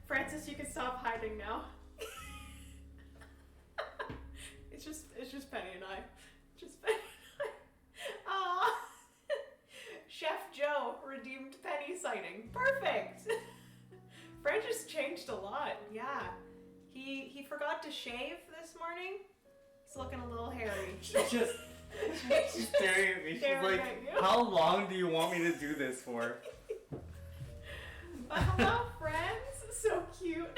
Francis, you can stop hiding now. It's just Penny and I. Just Penny and I. Chef Joe redeemed Penny sighting. Perfect. Francis changed a lot. Yeah. He forgot to shave this morning. He's looking a little hairy. She's staring at me. She's like, how long do you want me to do this for? Hello, friends. So cute.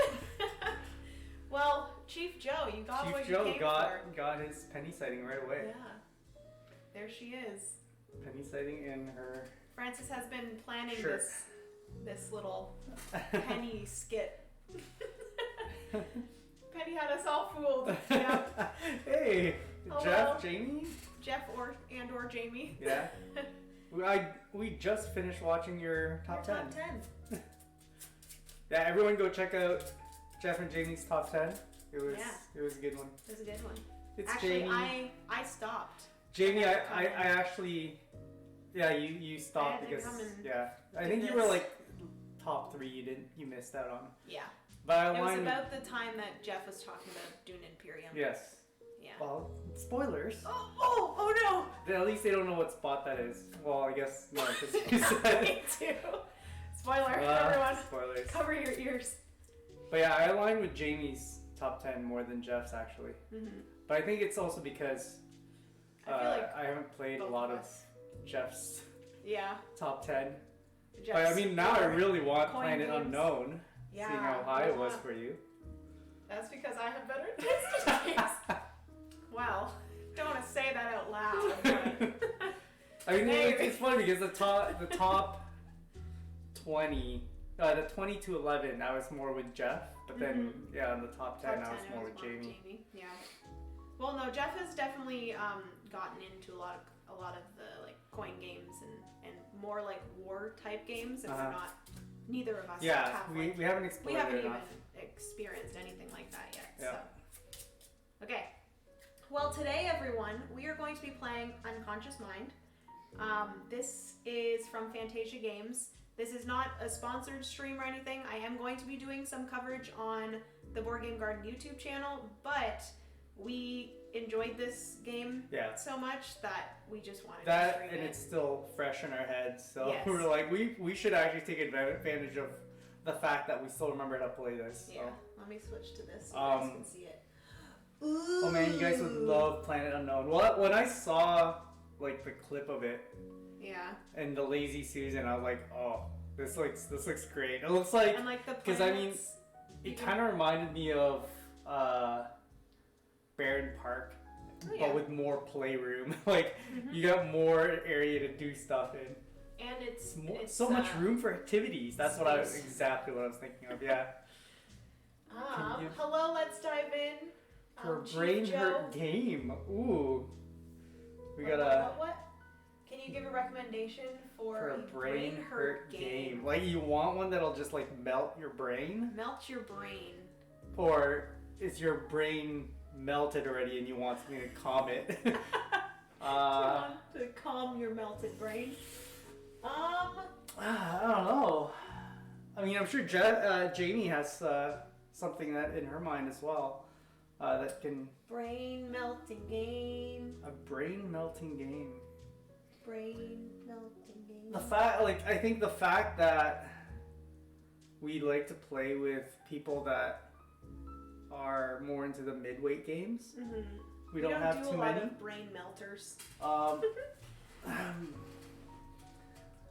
Well, Chief Joe, you got what you came for. got his penny sighting right away. Yeah. There she is. Penny sighting in her... Francis has been planning shirt. this little penny skit. Penny had us all fooled. Yep. Hey, hello. Jeff, Jamie? Jeff or Jamie. Yeah. We just finished watching your top 10. Top 10. Yeah, everyone go check out Jeff and Jamie's top 10. It was a good one. It was a good one. It's actually, Jamie. I stopped. Jamie, I actually, yeah, you stopped because I think you were like top 3. You missed out on. Yeah. But it was about the time that Jeff was talking about Dune Imperium. Yes. Yeah. Well, spoilers. Oh no! At least they don't know what spot that is. Well, I guess no, because you said Me too. Spoiler, everyone. Spoilers. Cover your ears. But yeah, I aligned with Jamie's top 10 more than Jeff's actually. Mm-hmm. But I think it's also because I haven't played a lot of Jeff's top 10. But I mean, now I really want Planet Unknown, seeing how high it was for you. That's because I have better taste in games. Well, don't want to say that out loud. But I mean, it's funny because the top 20, the 20 to 11, I was more with Jeff, but then in the top 10, I was more with Jamie. Yeah. Well, no, Jeff has definitely gotten into a lot of the like coin games and more like war type games, and we're not. Neither of us. Have, we haven't explored. We haven't even enough. Experienced anything like that yet. Yeah. So. Okay. Well, today, everyone, we are going to be playing Unconscious Mind. This is from Fantasia Games. This is not a sponsored stream or anything. I am going to be doing some coverage on the Board Game Garden YouTube channel, but we enjoyed this game so much that we just wanted to stream it. It's still fresh in our heads, so we're like, we should actually take advantage of the fact that we still remember how to play this. Yeah, let me switch to this so you guys can see it. Ooh. Oh man, you guys would love Planet Unknown. Well, when I saw like the clip of it, and the Lazy Susan, I was like, oh, this looks great. It looks like, because I mean, it kind of reminded me of Barron Park, but with more playroom. Like you got more area to do stuff in, and it's so much room for activities. That's exactly what I was thinking of. Yeah. Hello, let's dive in. For Brain Hurt Game. Ooh. We got what? Can you give a recommendation for a Brain Hurt Game? Like you want one that'll just like melt your brain? Melt your brain. Or is your brain melted already and you want something to calm it? Do you want to calm your melted brain? I don't know. I mean, I'm sure Jamie has something that in her mind as well. That can... Brain melting game. A brain melting game. Brain melting game. I think the fact that we like to play with people that are more into the mid-weight games. Mm-hmm. We don't have too many. We don't do a lot of brain melters.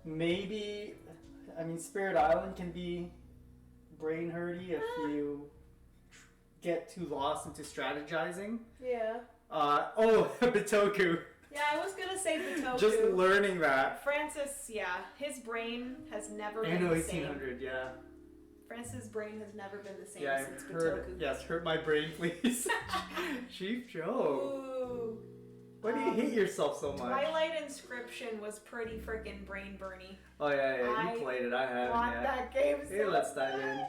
Maybe, I mean, Spirit Island can be brain hurty if you get too lost into strategizing. Yeah. Bitoku. Yeah, I was gonna say Bitoku. Just learning that. Francis, his brain has never been Anno the same. 1800, yeah. Francis' brain has never been the same since Bitoku. Yes, hurt my brain, please. Chief Joe. Ooh. Why do you hate yourself so much? Twilight Inscription was pretty freaking brain burny. Oh yeah, you played it. I haven't. Want that game so Hey, let's dive in.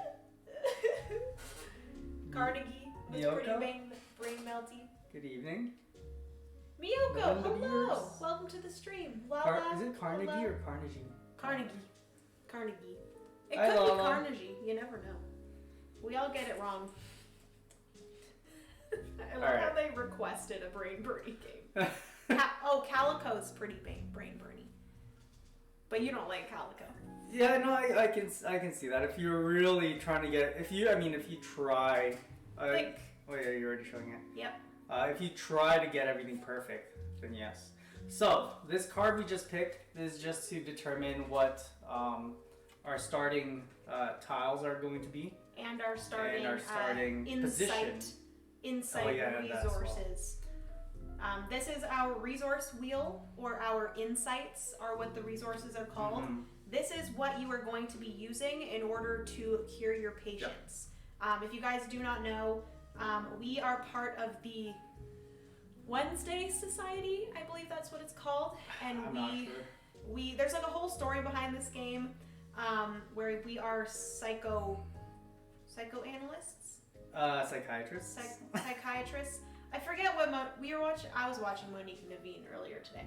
Carnegie was pretty brain melty. Good evening. Miyoko, hello! Welcome to the stream. Is it Carnegie or Carnegie? Carnegie. It could be Carnegie. You never know. We all get it wrong. I love how they requested a brain burning game. Calico's pretty brain burning. But you don't like Calico. Yeah, no, I can see that. If you're really trying to get, if you try, oh yeah, you're already showing it. Yep. If you try to get everything perfect, then yes. So this card we just picked is just to determine what our starting tiles are going to be, and our starting position. Insight resources. This is our resource wheel, or our insights are what the resources are called. Mm-hmm. This is what you are going to be using in order to cure your patients. Yep. If you guys do not know, we are part of the Wednesday Society, I believe that's what it's called, and we there's like a whole story behind this game, where we are psychoanalysts, psychiatrists, psychiatrists. I forget what we were watching. I was watching Monique and Naveen earlier today.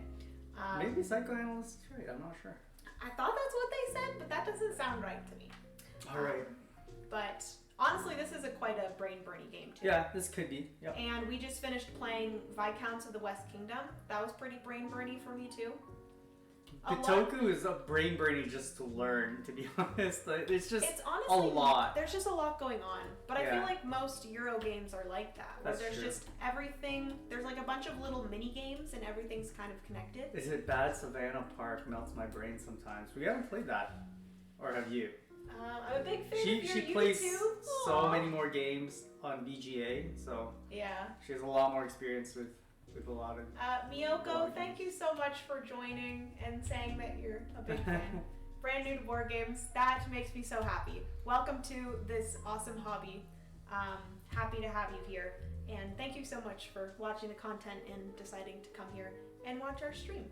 Maybe psychoanalysts, right? I'm not sure. I thought that's what they said, but that doesn't sound right to me. All right. But honestly, this is quite a brain-burning game too. Yeah, this could be. Yep. And we just finished playing Viscounts of the West Kingdom. That was pretty brain-burning for me too. Bitoku is a brain-burning just to learn, to be honest. It's honestly a lot. There's just a lot going on. But I feel like most Euro games are like that. Where there's just everything. There's like a bunch of little mini games and everything's kind of connected. Is it bad? Savannah Park melts my brain sometimes. We haven't played that. Or have you? I'm a big fan of your She plays so many more games on VGA, so she has a lot more experience with a lot of Miyoko, thank you so much for joining and saying that you're a big fan. Brand new to board games. That makes me so happy. Welcome to this awesome hobby. Happy to have you here. And thank you so much for watching the content and deciding to come here and watch our stream.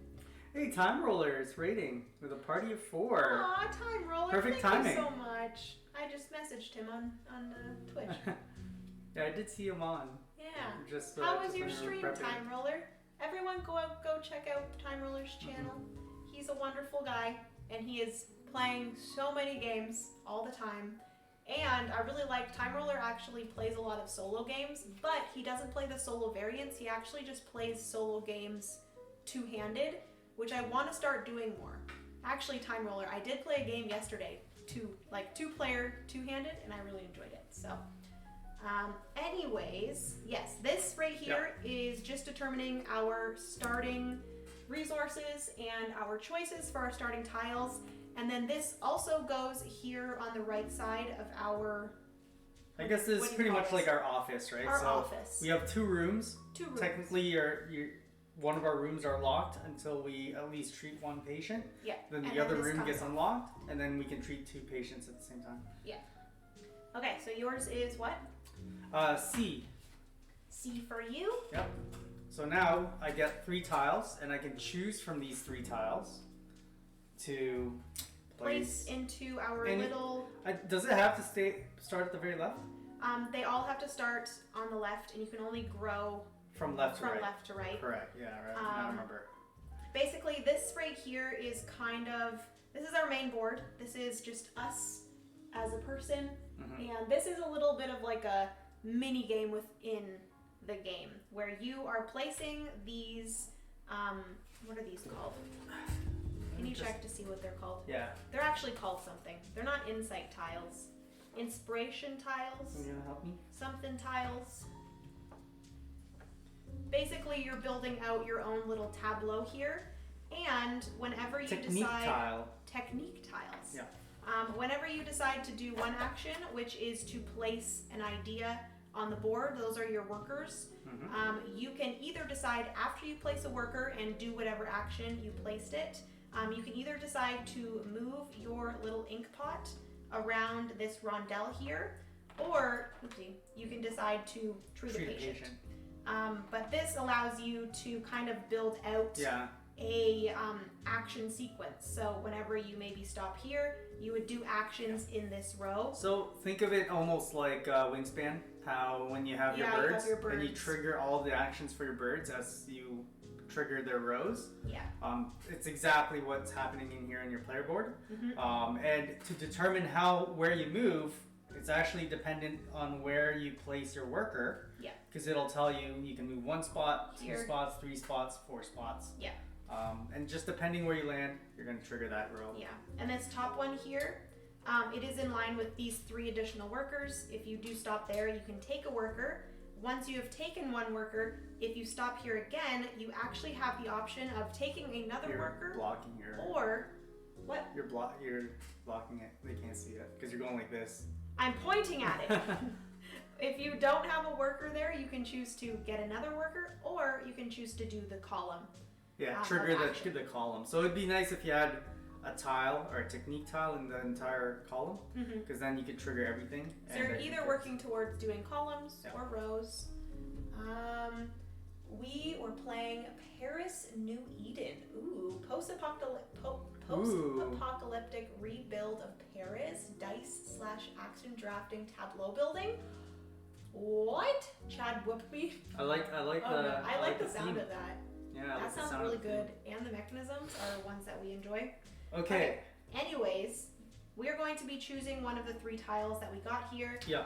Hey, Time Roller is raiding with a party of 4. Aw, Time Roller. Perfect thank timing. You so much. I just messaged him on Twitch. Yeah, I did see him on. Yeah. How was your stream, Time Roller? Everyone go check out Time Roller's channel. Mm-hmm. He's a wonderful guy, and he is playing so many games all the time. And I really like Time Roller actually plays a lot of solo games, but he doesn't play the solo variants. He actually just plays solo games two-handed, which I want to start doing more. Actually, Time Roller, I did play a game yesterday, two-player, two-handed, and I really enjoyed it. So. Anyways, yes, this right here is just determining our starting resources and our choices for our starting tiles. And then this also goes here on the right side of our... I guess this is pretty much like our office, right? Our office. We have 2 rooms. 2 rooms. Technically, one of our rooms are locked until we at least treat 1 patient. Yeah. Then the other room gets unlocked, and then we can treat 2 patients at the same time. Yeah. Okay, so yours is what? C. C for you? Yep. So now I get 3 tiles, and I can choose from these 3 tiles to place into our little... Does it have to start at the very left? They all have to start on the left, and you can only grow from left to right. Correct, yeah, right. I remember. Basically, this right here is this is our main board. This is just us as a person, and this is a little bit of like a mini game within the game where you are placing these what are these called? Can you check to see what they're called? Yeah, they're actually called something. They're not insight tiles. Inspiration tiles. Can you help me? Something tiles. Basically, you're building out your own little tableau here, and whenever you technique tiles. Yeah. Whenever you decide to do one action, which is to place an idea on the board, those are your workers. You can either decide after you place a worker and do whatever action you placed it. You can either decide to move your little ink pot around this rondelle here, or you can decide to treat a patient. But this allows you to kind of build out a action sequence. So whenever you maybe stop here, you would do actions in this row. So think of it almost like Wingspan, how when you have your birds, and you trigger all the actions for your birds as you trigger their rows. Yeah. It's exactly what's happening in here on your player board. And to determine where you move It's actually dependent on where you place your worker. Yeah. Because it'll tell you can move 1 spot, 2 Here. spots, 3 spots, 4 spots. Yeah. And just depending where you land, you're going to trigger that row. Yeah. And this top one here, it is in line with these 3 additional workers. If you do stop there, you can take a worker. Once you have taken 1 worker, if you stop here again, you actually have the option of taking another worker. Blocking your. Or what? You're blocking it. They can't see it because you're going like this. I'm pointing at it. If you don't have a worker there, you can choose to get another worker, or you can choose to do the column. Yeah, trigger the column. So it'd be nice if you had a tile or a technique tile in the entire column, because then you could trigger everything. So you're either working towards doing columns or rows. We were playing Paris New Eden. Ooh, post-apocalyptic rebuild of Paris, dice/action drafting tableau building. What? Chad whooped me. I like I like the sound of that. Yeah, that sounds really good, and the mechanisms are ones that we enjoy. Okay. Anyways, we are going to be choosing one of the 3 tiles that we got here. Yeah.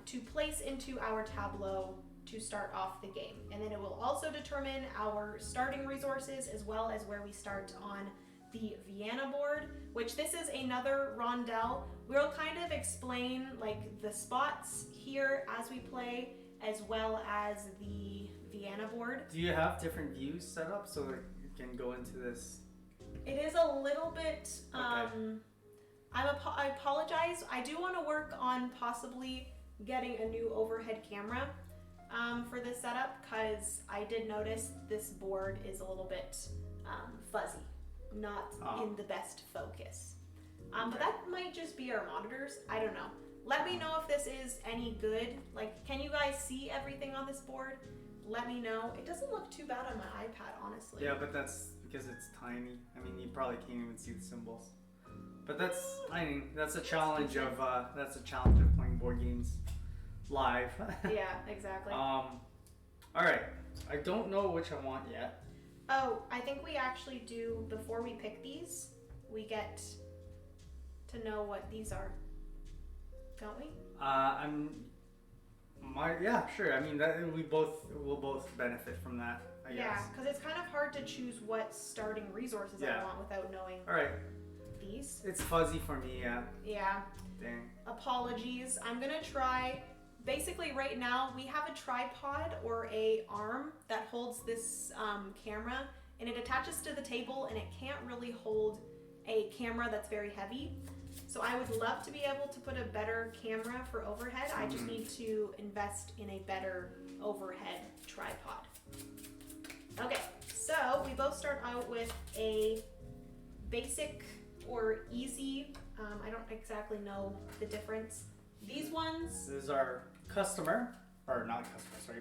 To place into our tableau to start off the game, and then it will also determine our starting resources as well as where we start on the Vienna board, which this is another rondel. We'll kind of explain like the spots here as we play, as well as the Vienna board. Do you have different views set up so that you can go into this? It is a little bit, Okay. I apologize. I do want to work on possibly getting a new overhead camera for this setup, because I did notice this board is a little bit fuzzy, not in the best focus. But that might just be our monitors. I don't know. Let me know if this is any good. Like, can you guys see everything on this board? Let me know. It doesn't look too bad on my iPad, honestly. Yeah, but that's because it's tiny. I mean, you probably can't even see the symbols. But that's a challenge of playing board games live. Yeah, exactly. All right. I don't know which I want yet. Oh, I think we actually do, before we pick these, we get to know what these are. Don't we? Yeah, sure. I mean, we'll both benefit from that, I guess. Yeah, because it's kind of hard to choose what starting resources I want without knowing these. It's fuzzy for me, yeah. Yeah. Dang. Apologies. I'm going to try, basically right now, we have a tripod or a arm that holds this camera, and it attaches to the table, and it can't really hold a camera that's very heavy. So I would love to be able to put a better camera for overhead. I just need to invest in a better overhead tripod. Okay, so we both start out with a basic or easy. I don't exactly know the difference. These ones. This is our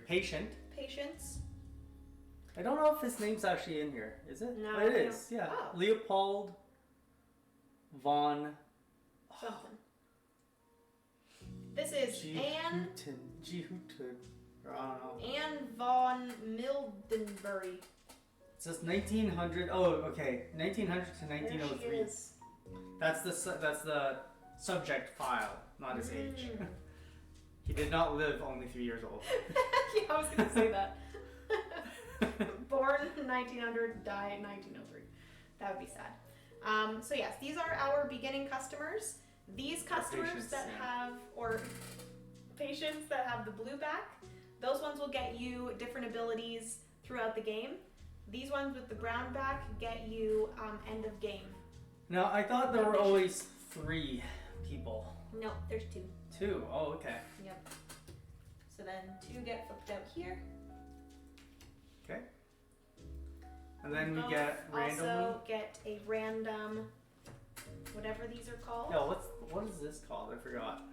patient. Patients. I don't know if his name's actually in here. Is it? No. It is, yeah. Oh. Leopold von... Something. This is Anne Houghton. I don't know. Anne von Mildenbury. It says 1900. Oh, okay. 1900 to 1903. There she is. That's the subject file, not his age. He did not live only 3 years old. Yeah, I was gonna say that. Born 1900, died 1903. That would be sad. So yes, these are our beginning customers. These customers patients that have the blue back, those ones will get you different abilities throughout the game. These ones with the brown back get you end of game. Now, I thought there were always 3 people. No, there's 2. 2? Oh, okay. Yep. So then 2 get flipped out here. Okay. And then we get randomly. Also get a random, whatever these are called. Yeah, what is this called? I forgot.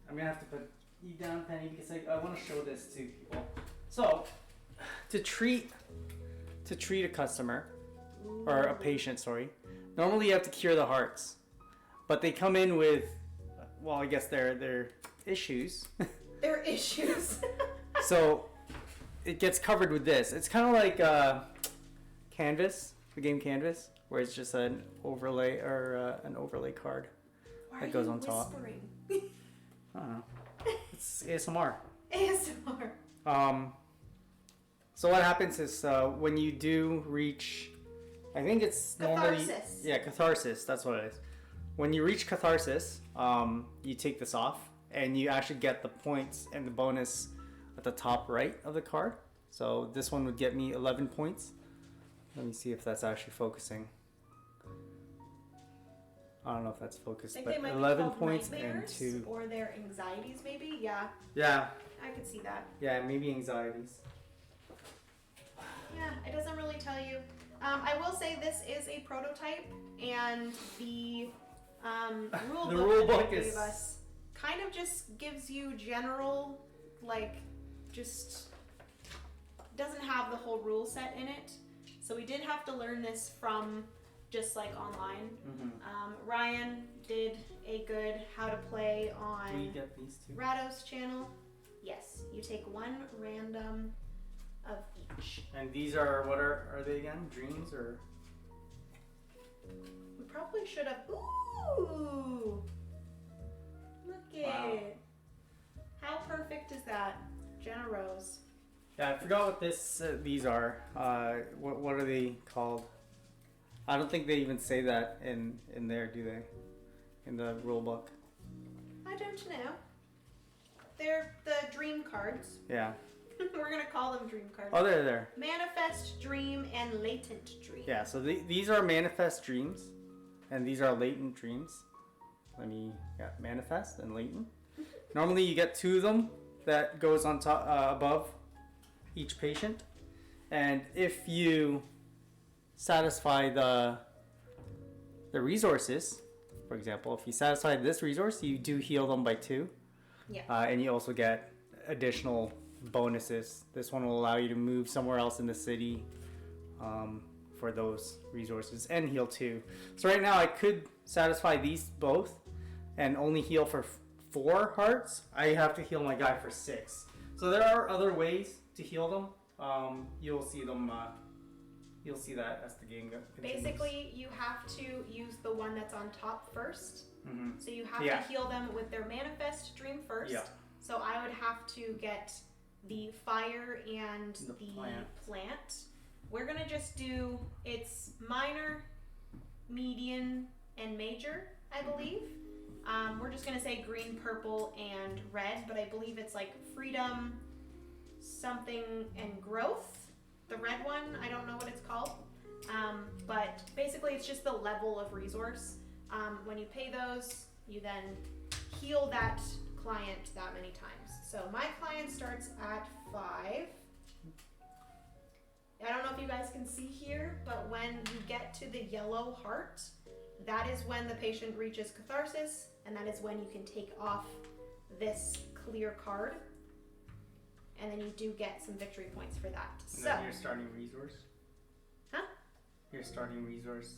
I'm gonna have to put you down, Penny, because I want to show this to people. So, to treat a customer or a patient, sorry. Normally you have to cure the hearts, but they come in with, well, I guess their issues. Their issues. So it gets covered with this. It's kind of like Canvas, the game Canvas, where it's just an overlay or an overlay card. that goes on top. I don't know. It's ASMR. ASMR. So what happens is when you do reach, I think it's normally catharsis. That's what it is. When you reach catharsis, you take this off, and you actually get the points and the bonus at the top right of the card. So this one would get me 11 points. Let me see if that's actually focusing. I don't know if that's focused, but 11 points and 2. Or their anxieties, maybe? Yeah. Yeah. I could see that. Yeah, maybe anxieties. Yeah, it doesn't really tell you. I will say this is a prototype, and the rule book that they gave us kind of just gives you general, like, just doesn't have the whole rule set in it. So we did have to learn this from just like online. Ryan did a good how to play on Do you get these two? Rado's channel. Yes, you take one random of each. And these are, what are they again? Dreams or? We probably should have. Ooh! Look at it. How perfect is that? Jenna Rose. Yeah, I forgot what these are. What are they called? I don't think they even say that in there, do they? In the rule book. I don't know. They're the dream cards. Yeah. We're gonna call them dream cards. Oh, they're there. Manifest, dream, and latent dream. Yeah, so these are manifest dreams, and these are latent dreams. Manifest and latent. Normally you get 2 of them that goes on top above each patient, and if you satisfy the resources, for example, if you satisfy this resource, you do heal them by 2. Yeah. And you also get additional bonuses. This one will allow you to move somewhere else in the city for those resources and heal 2. So right now I could satisfy these both and only heal for 4 hearts. I have to heal my guy for 6. So there are other ways to heal them. You'll see them. You'll see that as the game continues. Basically, you have to use the one that's on top first. So you have to heal them with their manifest dream first. Yeah. So I would have to get the fire and the plant. We're gonna just do, it's minor, median, and major, I believe. We're just gonna say green, purple, and red, but I believe it's like freedom, something, and growth. The red one, I don't know what it's called. But basically it's just the level of resource. When you pay those, you then heal that client that many times. So my client starts at 5. I don't know if you guys can see here, but when you get to the yellow heart, that is when the patient reaches catharsis, and that is when you can take off this clear card. And then you do get some victory points for that. And then your starting resource? Huh? Your starting resource.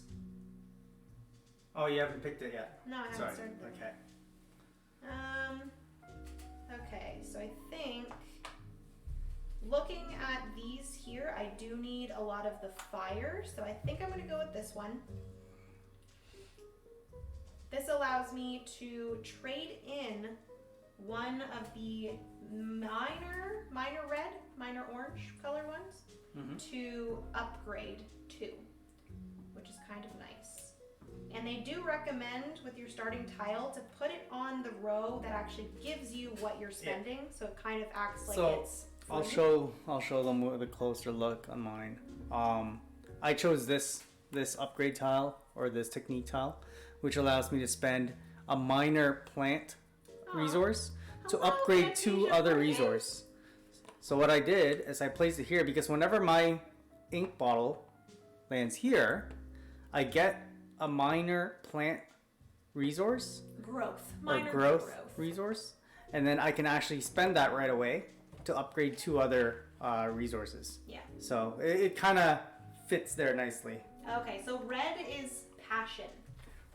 Oh, you haven't picked it yet? No, I haven't started it. Okay. Okay, so I think looking at these here, I do need a lot of the fire, so I think I'm going to go with this one. This allows me to trade in one of the minor red, minor orange color ones to upgrade 2, which is kind of nice. And they do recommend with your starting tile to put it on the row that actually gives you what you're spending, so it kind of acts like it's free. I'll show them with a closer look on mine. I chose this upgrade tile or this technique tile, which allows me to spend a minor plant resource to upgrade 2 other resources. So what I did is I placed it here because whenever my ink bottle lands here, I get a minor plant resource. Growth resource. And then I can actually spend that right away to upgrade 2 other resources. Yeah. So it kind of fits there nicely. Okay, so red is passion.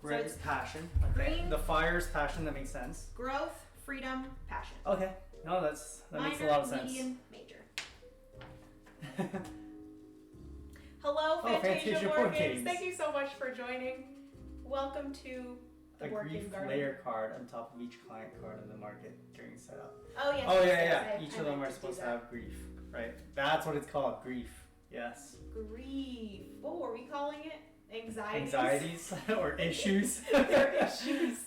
Red is passion. Okay. Green. The fire is passion, that makes sense. Growth, freedom, passion. Okay. No, that makes a lot of sense. Medium, major. Hello, Fantasia Board Games. Thank you so much for joining. Welcome to The a grief layer card on top of each client card in the market during setup. Oh, yes. Oh, yeah. Each of them are supposed to have grief, right? That's what it's called, grief. Yes. Grief. What were we calling it? Anxieties? Anxieties or issues. They're issues.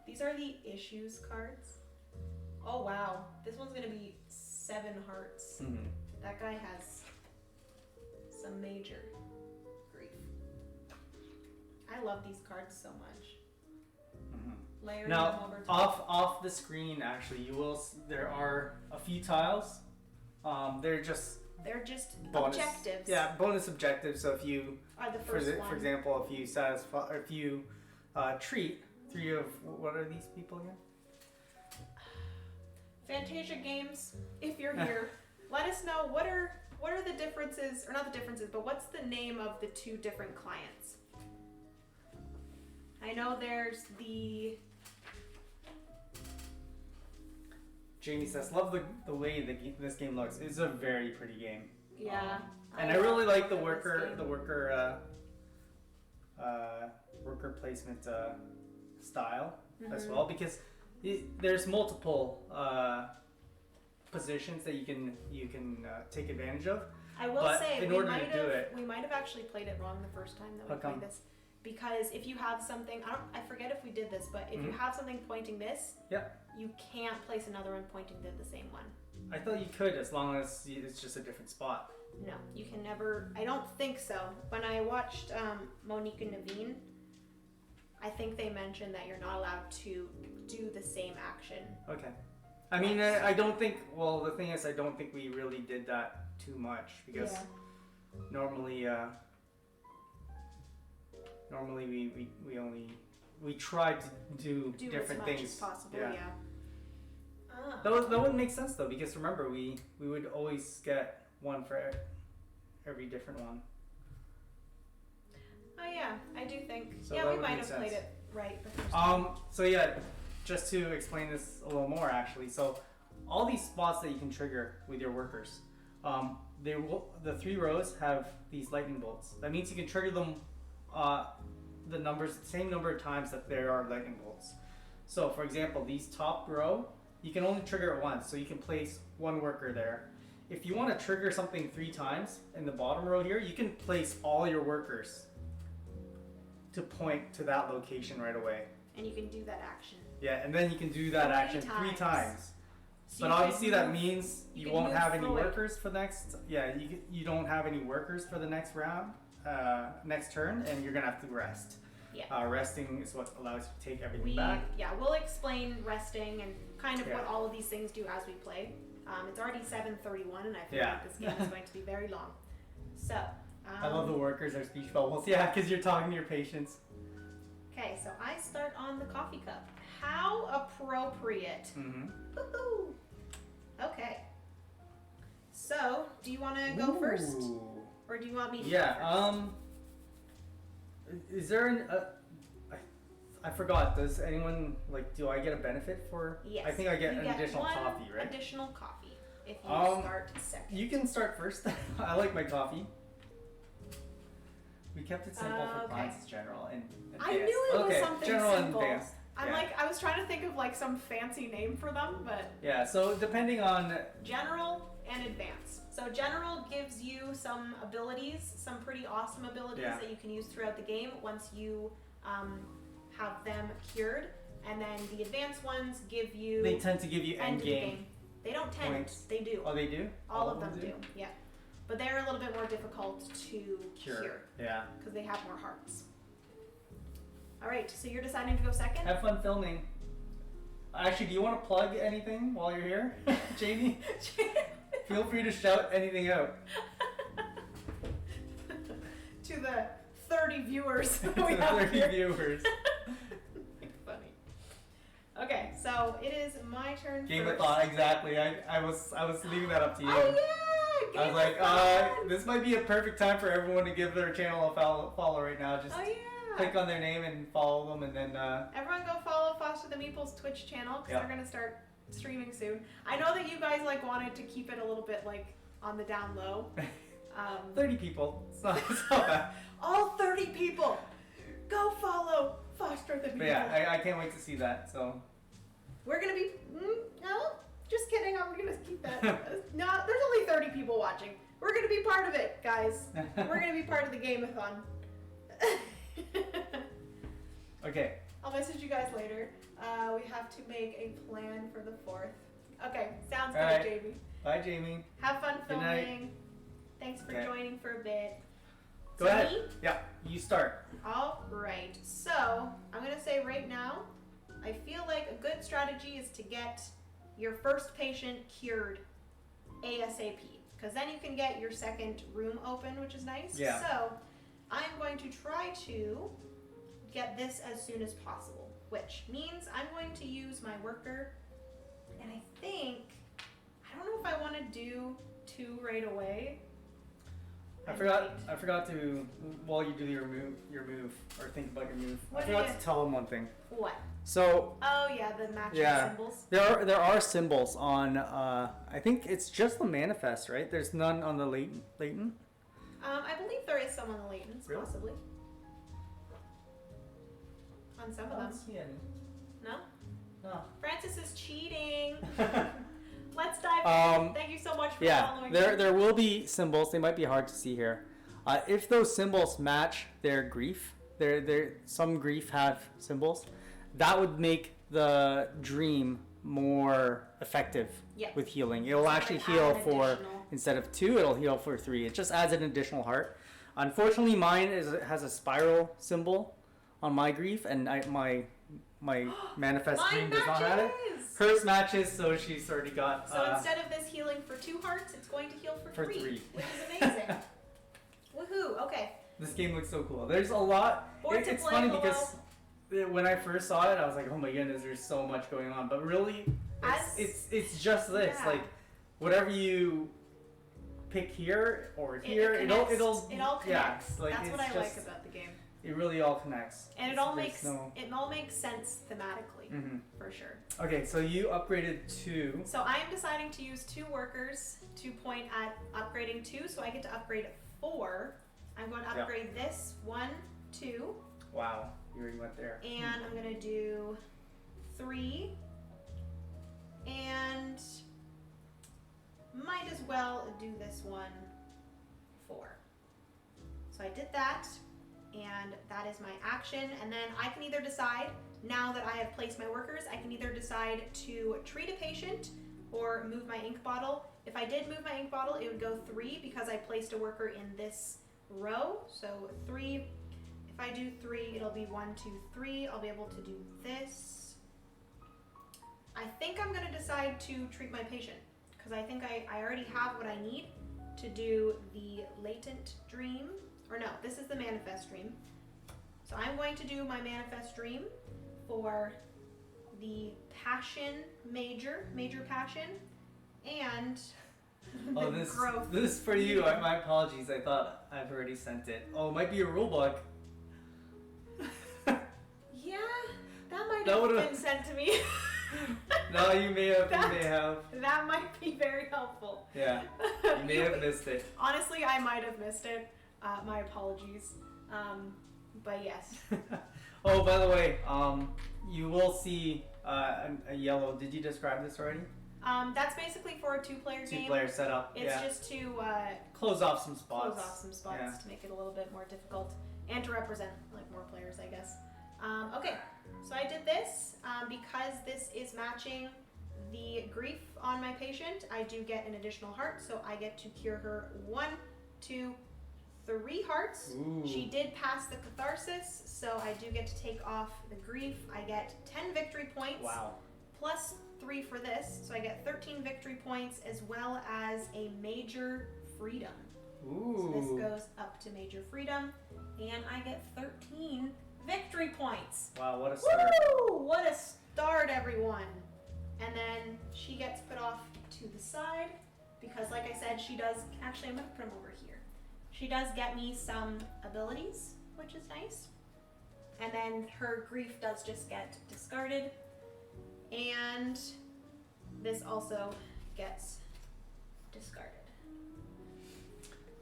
These are the issues cards. Oh, wow. This one's going to be 7 hearts. Mm-hmm. That guy has some major grief. I love these cards so much. Mm-hmm. Layering them over top. Off the screen, actually, there are a few tiles. They're just bonus, objectives. Yeah, bonus objectives. So if you, for example, if you treat 3 of, what are these people again? Fantasia Games, if you're here, let us know what are the differences, or not the differences, but what's the name of the 2 different clients? I know there's the... Jamie says, love the way this game looks. It's a very pretty game. Yeah. And I really like the worker placement style as well, because there's multiple positions that you can take advantage of. I will say we might have actually played it wrong the first time that we played this, because if you have something, I forget if we did this, but if you have something pointing this, you can't place another one pointing to the same one. I thought you could, as long as it's just a different spot. No, you can never. I don't think so. When I watched Monique and Naveen, I think they mentioned that you're not allowed to do the same action. Okay. I mean, I don't think. Well, the thing is, I don't think we really did that too much, because normally we tried to do different things. As much as possible. Yeah. That wouldn't make sense though, because remember we would always get one for every different one. Oh yeah, I do think. So we might have played it right the first time. So yeah, just to explain this a little more actually. So all these spots that you can trigger with your workers, the 3 rows have these lightning bolts. That means you can trigger them the same number of times that there are lightning bolts. So for example, these top row, you can only trigger it once, so you can place 1 worker there. If you want to trigger something 3 times in the bottom row here, you can place all your workers to point to that location right away. And you can do that action. Yeah, and then you can do that action 3 times. So but obviously that means you won't have any workers for the next. Yeah, you don't have any workers for the next round, next turn, and you're gonna have to rest. Yeah. Resting is what allows you to take everything back. Yeah, we'll explain resting and kind of what all of these things do as we play. It's already 7:31, and I feel like this game is going to be very long. So. I love the workers, their speech bubbles. Yeah, because you're talking to your patients. Okay, so I start on the coffee cup. How appropriate. Mm-hmm. Woo-hoo. Okay. So, do you want to go first? Or do you want me to go first? Is there I forgot, does anyone, do I get a benefit for? Yes. I think I get an additional coffee, right? Additional coffee if you start second. You can start first. I like my coffee. We kept it simple for clients in general and advanced. I knew it was something general simple. And advanced. I was trying to think of some fancy name for them, but... Yeah, so depending on... General and advanced. So general gives you some abilities, some pretty awesome abilities that you can use throughout the game once you have them cured. And then the advanced ones give you... They tend to give you end game. They don't tend, points. They do. Oh, they do? All of them do, yeah. But they're a little bit more difficult to cure. Yeah. Because they have more hearts. Alright, so you're deciding to go second? Have fun filming. Actually, do you want to plug anything while you're here, Jamie? Feel free to shout anything out. To the 30 viewers we have 30 here. Viewers. Funny. Okay, so it is my turn Game first. of thought, exactly. I was leaving that up to you. Oh yeah! I was like, this might be a perfect time for everyone to give their channel a follow right now. Just click on their name and follow them, and then... Everyone go follow Foster the Meeple's Twitch channel, because they're going to start streaming soon. I know that you guys wanted to keep it a little bit on the down low. 30 people. It's not bad. All 30 people! Go follow faster than me. But yeah, I can't wait to see that. So we're gonna be no, just kidding. I'm gonna keep that. No, there's only 30 people watching. We're gonna be part of it, guys. We're gonna be part of the game-a-thon. Okay. I'll message you guys later. We have to make a plan for the 4th. Okay, sounds good, right. Jamie. Bye, Jamie. Have fun Good filming. night. Thanks for joining for a bit. Go ahead. Yeah, you start. All right. So I'm gonna say right now, I feel like a good strategy is to get your first patient cured ASAP, because then you can get your second room open, which is nice. Yeah. So I'm going to try to get this as soon as possible, which means I'm going to use my worker, and I don't know if I want to do 2 right away. I forgot to, while you do your move, or think about your move, I forgot to tell them one thing. What? So. Oh yeah, the matching symbols. There are symbols on, I think it's just the manifest, right? There's none on the latent? I believe there is some on the latents, really? Possibly. On some of them. See any. No? No. Francis is cheating. Let's dive in. Thank you so much for following. There will be symbols. They might be hard to see here. If those symbols match their grief, some grief have symbols, that would make the dream more effective with healing. It will actually heal for, instead of 2, it'll heal for 3. It just adds an additional heart. Unfortunately, mine has a spiral symbol on my grief, and my manifest dream does not have it. Hers matches, so she's already got. So instead of this healing for 2 hearts, it's going to heal for 3, which is amazing. Woohoo! Okay. This game looks so cool. There's a lot. It's funny because when I first saw it, I was like, "Oh my goodness, there's so much going on." But really, it's just this. Yeah. Like, whatever you pick here or here, it all connects. Yeah, that's what I like about the game. It really all connects. And it all makes sense thematically, for sure. Okay, so you upgraded 2. So I'm deciding to use 2 workers to point at upgrading 2, so I get to upgrade 4. I'm going to upgrade this 1, 2. Wow, you already went there. And I'm going to do 3. And might as well do this one 4. So I did that. And that is my action, and then I can either decide, now that I have placed my workers, I can either decide to treat a patient or move my ink bottle. If I did move my ink bottle, it would go 3 because I placed a worker in this row. So 3, if I do 3, it'll be 1, 2, 3. I'll be able to do this. I think I'm gonna decide to treat my patient because I think I already have what I need to do the latent dream. Or no, this is the manifest dream. So I'm going to do my manifest dream for the passion major passion, and growth. This is for you. My apologies. I thought I've already sent it. Oh, it might be a rule book. Yeah, that might have been sent to me. No, you may have. That might be very helpful. Yeah, you may have missed it. Honestly, I might have missed it. My apologies, but yes. Oh, by the way, you will see a yellow. Did you describe this already? That's basically for a 2-player game. 2-player setup. It's just to close off some spots. To make it a little bit more difficult and to represent like more players, I guess. Okay, so I did this because this is matching the grief on my patient. I do get an additional heart, so I get to cure her 1, 2, 3 hearts. Ooh. She did pass the catharsis, so I do get to take off the grief. I get 10 victory points. Wow. Plus 3 for this, so I get 13 victory points as well as a major freedom. Ooh. So this goes up to major freedom, and I get 13 victory points. Wow, what a start. Woo! What a start, everyone. And then she gets put off to the side because, like I said, she does, actually I'm going to put them over here. She does get me some abilities, which is nice. And then her grief does just get discarded. And this also gets discarded.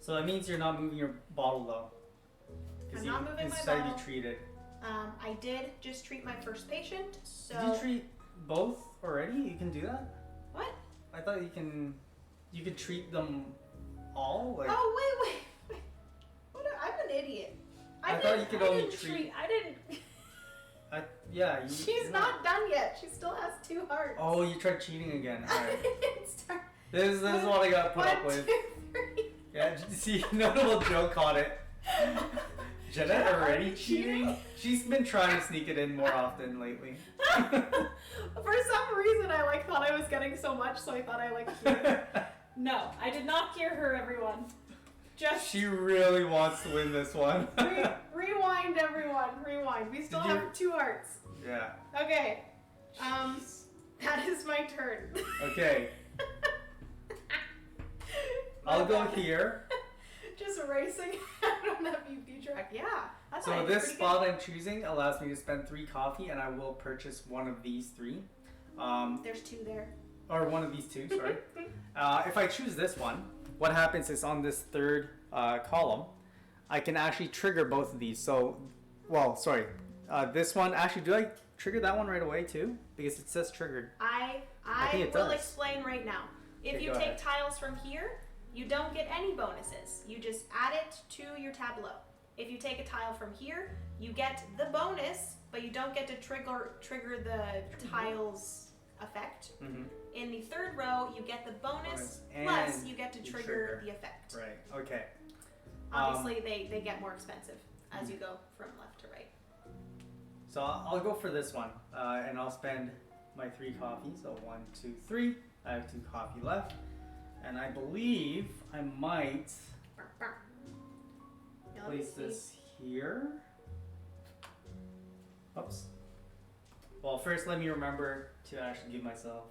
So that means you're not moving your bottle though. I'm not moving my instead bottle. You treat it. I did just treat my first patient, so... Did you treat both already? You can do that? What? I thought you could treat them all? Like... Oh, wait. I'm an idiot. I thought you could only treat... I didn't... Yeah, She's not done yet. She still has 2 hearts. Oh, you tried cheating again. All right. Start. This is what I got put up with. 1, 2, 3. Yeah, see, notable Joe caught it. Jenna already cheating? She's been trying to sneak it in more often lately. For some reason, I thought I was getting so much, so I thought I cured. No, I did not cure her, everyone. She really wants to win this one. Rewind, everyone. Rewind. We still have 2 hearts. Yeah. Okay. That is my turn. Okay. I'll go here. Just racing on that BP track. Yeah. So this spot I'm choosing allows me to spend 3 coffee, and I will purchase one of these 3. There's 2 there. Or one of these 2, sorry. If I choose this one, what happens is on this 3rd column, I can actually trigger both of these. So, well, sorry. This one, actually, do I trigger that one right away too? Because it says triggered. I will explain right now. If you take tiles from here, you don't get any bonuses. You just add it to your tableau. If you take a tile from here, you get the bonus, but you don't get to trigger the tile's effect. Mm-hmm. In the 3rd row, you get the bonus plus you get to trigger the effect. Right, okay. Obviously, they get more expensive as you go from left to right. So I'll go for this one, and I'll spend my 3 coffee. So 1, 2, 3. I have 2 coffee left. And I believe I might place this here. Oops. Well, first let me remember to actually give myself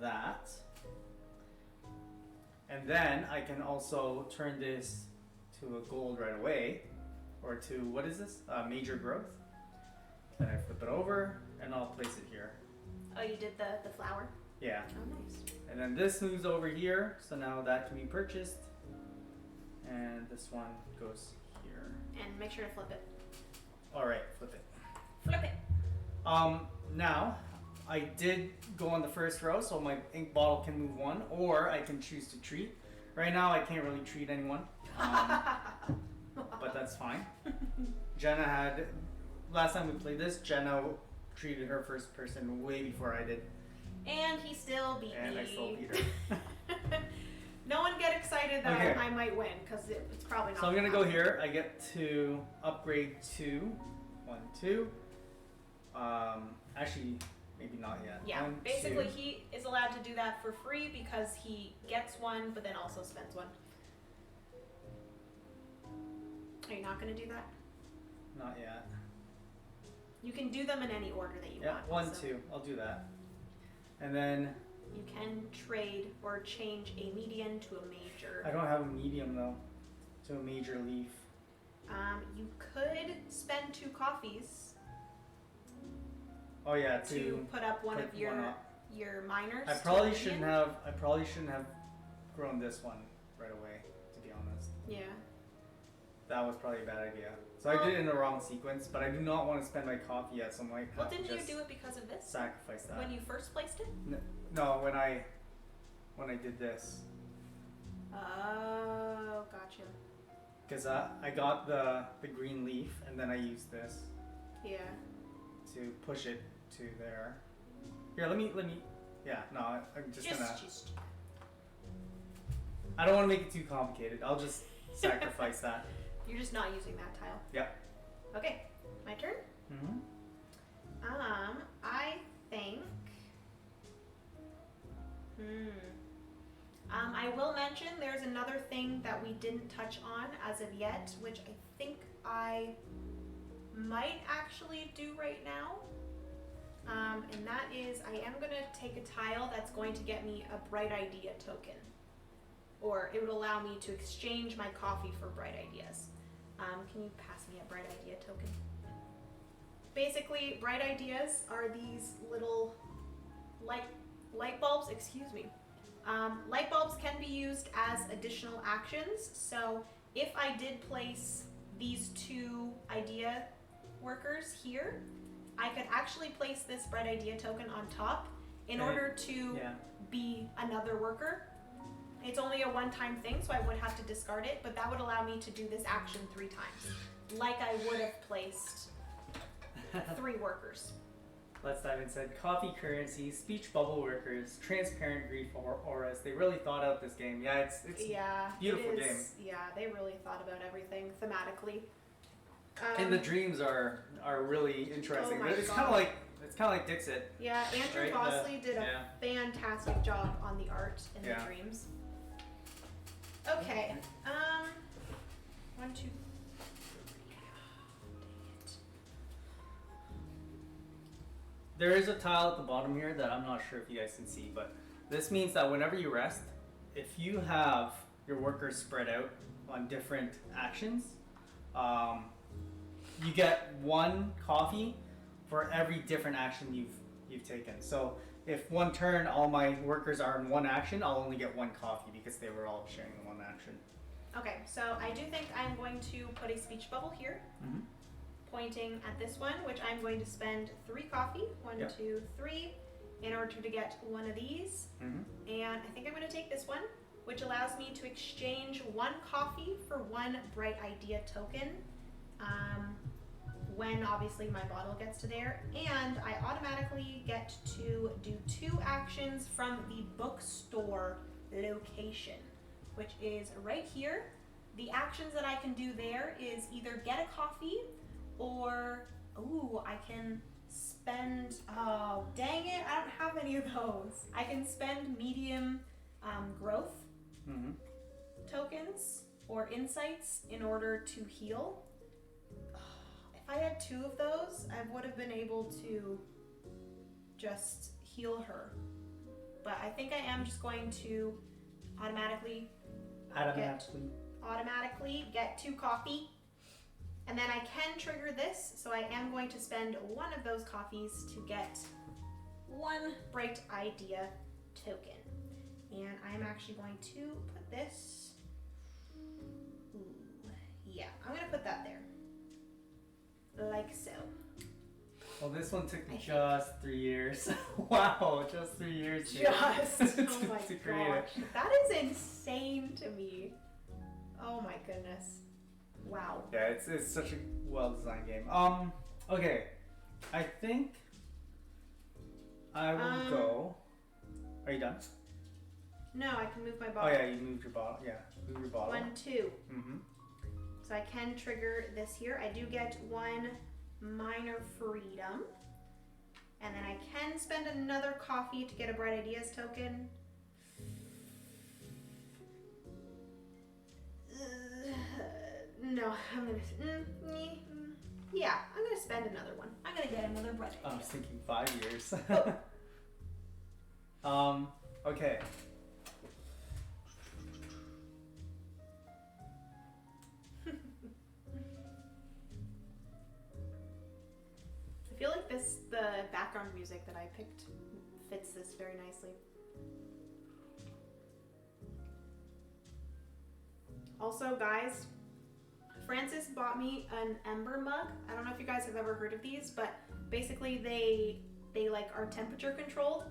that. And then I can also turn this to a gold right away. Or to, what is this? Major growth. Then I flip it over and I'll place it here. Oh, you did the flower? Yeah. Oh, nice. And then this moves over here, so now that can be purchased. And this one goes here. And make sure to flip it. Alright, flip it. Flip it. Now, I did go on the 1st row, so my ink bottle can move 1, or I can choose to treat. Right now, I can't really treat anyone. But that's fine. Jenna had, last time we played this, Jenna treated her first person way before I did. And he still beat me. And I still beat her. No one get excited that I might win, because it's probably not. So I'm going to go here. I get to upgrade to 1, 2. Actually, maybe not yet. Yeah, 1, basically 2. he is allowed to do that for free because he gets 1, but then also spends 1. Are you not going to do that? Not yet. You can do them in any order that you want. 1, 2. I'll do that. And then... You can trade or change a median to a major. I don't have a medium though. To a major leaf. You could spend 2 coffees. Oh yeah, to put up one of your minors. I probably shouldn't have grown this one right away, to be honest. Yeah. That was probably a bad idea. So I did it in the wrong sequence, but I do not want to spend my coffee yet, so I might have didn't you do it because of this? Sacrifice that. When you first placed it? No, when I did this. Oh, gotcha. Because I got the green leaf, and then I used this. Yeah. To push it to there. Here, let me. Yeah, no, I'm just gonna. I don't want to make it too complicated. I'll just sacrifice that. You're just not using that tile. Yep. Okay, my turn. Mhm. I think. I will mention there's another thing that we didn't touch on as of yet, which I think I might actually do right now. And that is, I am going to take a tile that's going to get me a Bright Idea token. Or it would allow me to exchange my coffee for Bright Ideas. Can you pass me a Bright Idea token? Basically, Bright Ideas are these little light bulbs, excuse me. Light bulbs can be used as additional actions. So if I did place these 2 idea workers here, I could actually place this bright idea token on top in order to be another worker. It's only a one-time thing, so I would have to discard it, but that would allow me to do this action 3 times, like I would have placed 3 workers. Let's dive inside. Coffee currency, speech bubble workers, transparent grief auras. They really thought out this game. Yeah, it's beautiful game. Yeah, they really thought about everything thematically. And the dreams are really interesting. Oh my it's God. kind of like Dixit. Yeah, Andrew right? Bosley did a fantastic job on the art in the dreams. Okay. 1, 2, 3. Dang it. There is a tile at the bottom here that I'm not sure if you guys can see, but this means that whenever you rest, if you have your workers spread out on different actions, you get 1 coffee for every different action you've taken. So if one turn all my workers are in 1 action, I'll only get 1 coffee because they were all sharing 1 action. Okay, so I do think I'm going to put a speech bubble here, pointing at this one, which I'm going to spend 3 coffee, 1, 2, 3, in order to get 1 of these. And I think I'm going to take this one, which allows me to exchange 1 coffee for 1 bright idea token. When obviously my bottle gets to there, and I automatically get to do 2 actions from the bookstore location, which is right here. The actions that I can do there is either get a coffee or, I can spend, dang it, I don't have any of those. I can spend medium growth tokens or insights in order to heal. If I had 2 of those, I would have been able to just heal her. But I think I am just going to automatically get 2 coffee. And then I can trigger this, so I am going to spend 1 of those coffees to get 1 bright idea token. And I'm actually going to put this, I'm going to put that there. Like so. Well, this one took me just 3 years. Wow, just 3 years. Just. to Oh my create gosh. That is insane to me. Oh my goodness. Wow. Yeah, it's such a well-designed game. Okay. I think I will go. Are you done? No, I can move my bottle. Oh yeah, you moved your bottle. Yeah, move your bottle. 1, 2. So I can trigger this here. I do get 1 minor freedom. And then I can spend another coffee to get a bright ideas token. No, I'm gonna, I'm gonna spend another one. I'm gonna get another bright idea. I was thinking 5 years. Okay. I feel like the background music that I picked fits this very nicely. Also, guys, Francis bought me an Ember mug. I don't know if you guys have ever heard of these, but basically they like are temperature controlled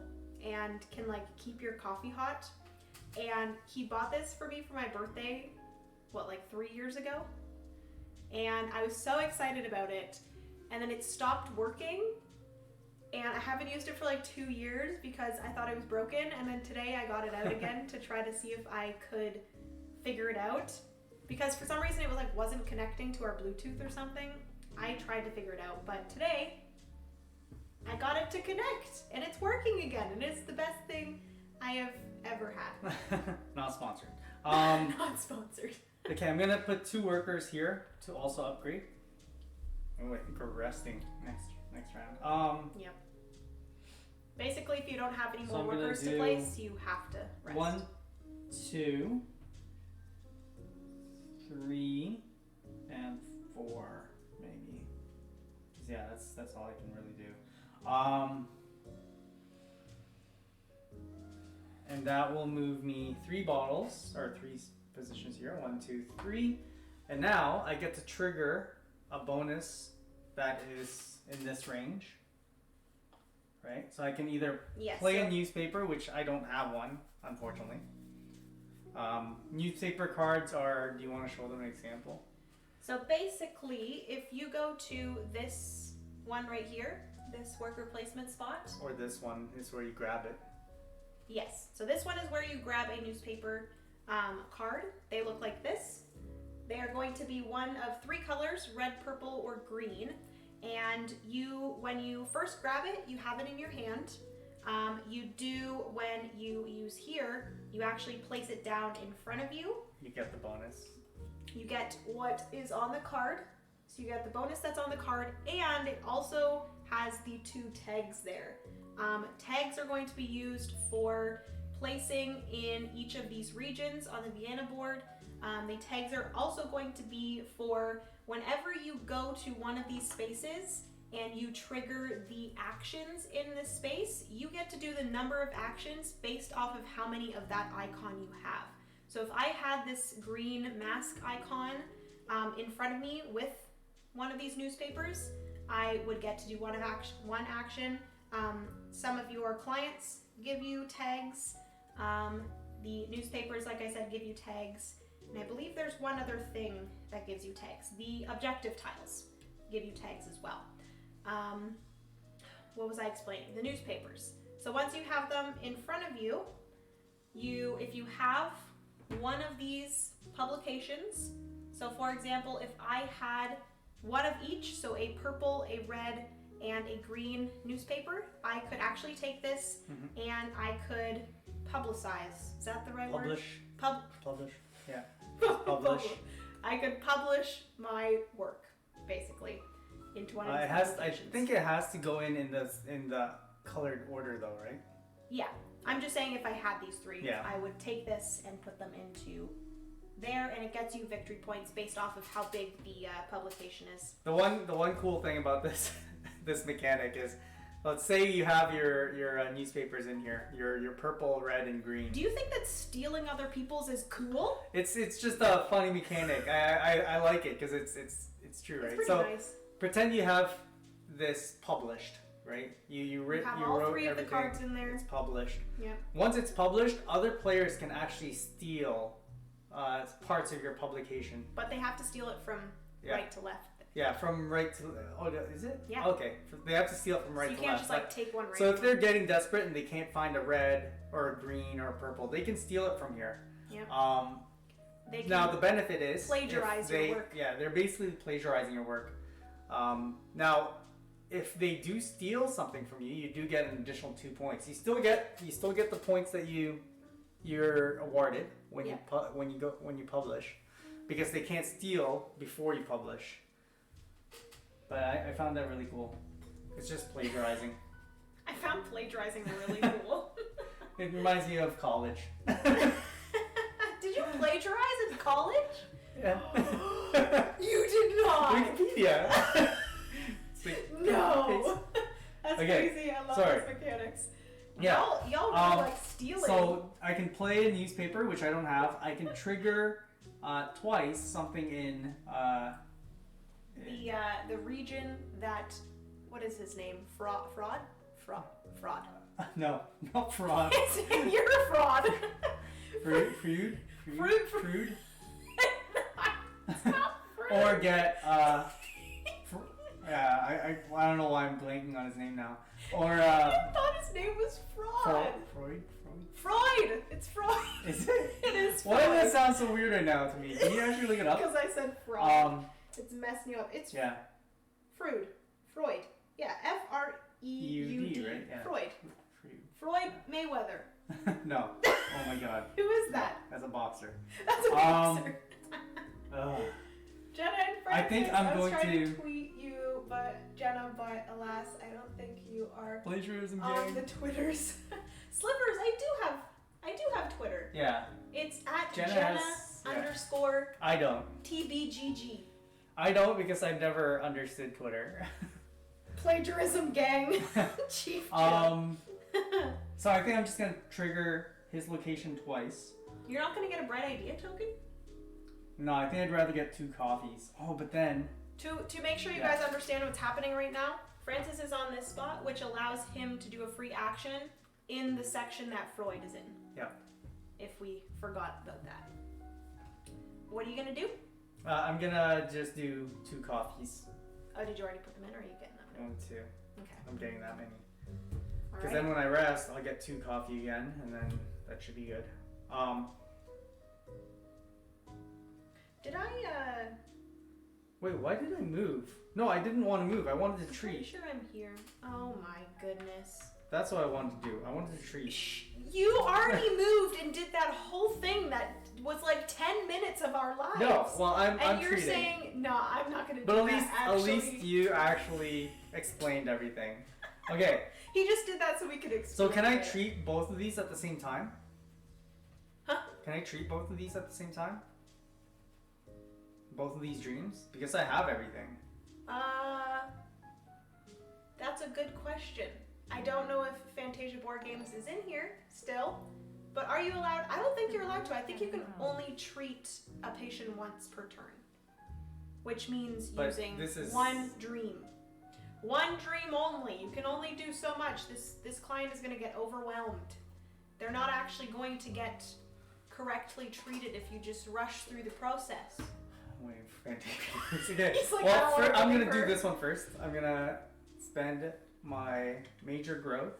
and can like keep your coffee hot. And he bought this for me for my birthday, like 3 years ago? And I was so excited about it. And then it stopped working, and I haven't used it for like 2 years because I thought it was broken, and then today I got it out again to try to see if I could figure it out, because for some reason it was like wasn't connecting to our Bluetooth or something. I tried to figure it out, but today I got it to connect, and it's working again, and it's the best thing I have ever had. Not sponsored. Not sponsored. Okay, I'm gonna put 2 workers here to also upgrade. Oh, I think we're resting next round. Yep. Basically, if you don't have any more workers to place, you have to rest. 1, 2, 3, and 4, maybe. Yeah, that's all I can really do. And that will move me 3 bottles, or 3 positions here. 1, 2, 3. And now I get to trigger a bonus that is in this range, right? So I can either play a newspaper, which I don't have one, unfortunately. Newspaper cards are, do you want to show them an example? So basically, if you go to this one right here, this worker placement spot. Or this one is where you grab it. Yes. So this one is where you grab a newspaper card. They look like this. They are going to be one of 3 colors, red, purple, or green. And when you first grab it, you have it in your hand. When you use here, you actually place it down in front of you. You get the bonus. You get what is on the card. So you get the bonus that's on the card, and it also has the 2 tags there. Tags are going to be used for placing in each of these regions on the Vienna board. The tags are also going to be for whenever you go to one of these spaces and you trigger the actions in this space, you get to do the number of actions based off of how many of that icon you have. So if I had this green mask icon in front of me with one of these newspapers, I would get to do one action. Some of your clients give you tags. The newspapers, like I said, give you tags. And I believe there's one other thing that gives you tags. The objective tiles give you tags as well. What was I explaining? The newspapers. So once you have them in front of you, if you have one of these publications, so for example, if I had one of each, so a purple, a red, and a green newspaper, I could actually take this and I could publicize. Is that the right word? Publish. Yeah. Publish. I could publish my work, basically, into one of these publications. I think it has to go in the colored order, though, right? Yeah. I'm just saying if I had these 3, yeah. I would take this and put them into there, and it gets you victory points based off of how big the publication is. The one cool thing about this this mechanic is, let's say you have your newspapers in here, your purple, red, and green. Do you think that stealing other people's is cool? It's just a funny mechanic. I like it because it's true, right? It's pretty nice. Pretend you have this published, right? You wrote all 3 of the everything. cards in there. It's published. Yeah. Once it's published, other players can actually steal parts of your publication. But they have to steal it from right to left. Yeah, from right to... Oh, is it? Yeah. Okay. They have to steal it from right to left. So you can't just take one right. So if they're getting desperate and they can't find a red or a green or a purple, they can steal it from here. Yeah. Now the benefit is... plagiarize your work. Yeah, they're basically plagiarizing your work. Now, if they do steal something from you, you do get an additional 2 points. You still get the points that you're awarded when you publish, because they can't steal before you publish. But I found that really cool. It's just plagiarizing. I found plagiarizing really cool. It reminds me of college. Did you plagiarize in college? Yeah. You did not. Wikipedia. No. That's crazy. I love those mechanics. Yeah. Y'all really like stealing. So I can play a newspaper, which I don't have. I can trigger twice something in the region that, what is his name? Fraud. No, not fraud. You're a fraud. Fruit. It's not fruit. Or get I don't know why I'm blanking on his name now. Or I thought his name was Fraud. Freud. It's Freud. Is it? It is. Why does that sound so weird right now to me? Can you actually look it up? Because I said fraud. It's messing you up. It's Freud. Yeah. Freud. Right? Yeah. Freud. Floyd Mayweather. No. Oh my God. Who is that? No, that's a boxer. That's a boxer. Jenna and Francis, I think I'm going to tweet you, but alas, I don't think you are plagiarism on the Twitters. Slippers, I do have Twitter. Yeah. It's at Jenna _ I don't. TBGG. I don't, because I've never understood Twitter. Plagiarism gang. Chief. So I think I'm just gonna trigger his location twice. You're not gonna get a bright idea token? No, I think I'd rather get 2 coffees. Oh, but then To make sure you guys understand what's happening right now, Francis is on this spot, which allows him to do a free action in the section that Freud is in. Yeah. If we forgot about that. What are you going to do? I'm going to just do 2 coffees. Oh, did you already put them in, or are you getting them? 1, 2. Okay. I'm getting that many. All Because right. then when I rest, I'll get 2 coffee again, and then that should be good. Did I, Wait, why did I move? No, I didn't want to move. I wanted to treat. I'm sure I'm here. Oh my goodness. That's what I wanted to do. I wanted to treat. You already moved and did that whole thing that was like 10 minutes of our lives. No, well, I'm and you're treating. saying, no, I'm not going to do But that, at least you actually explained everything. Okay. He just did that so we could explain. So can I treat both of these at the same time? Huh? Can I treat both of these at the same time? Both of these dreams? Because I have everything. That's a good question. I don't know if Fantasia Board Games is in here still, but are you allowed? I don't think you're allowed to. I think you can only treat a patient once per turn, which means using one dream. One dream only. You can only do so much. This client is going to get overwhelmed. They're not actually going to get correctly treated if you just rush through the process. Wait, Fantasia. Okay. Like, well, I'm going to do this one first. I'm going to spend my major growth.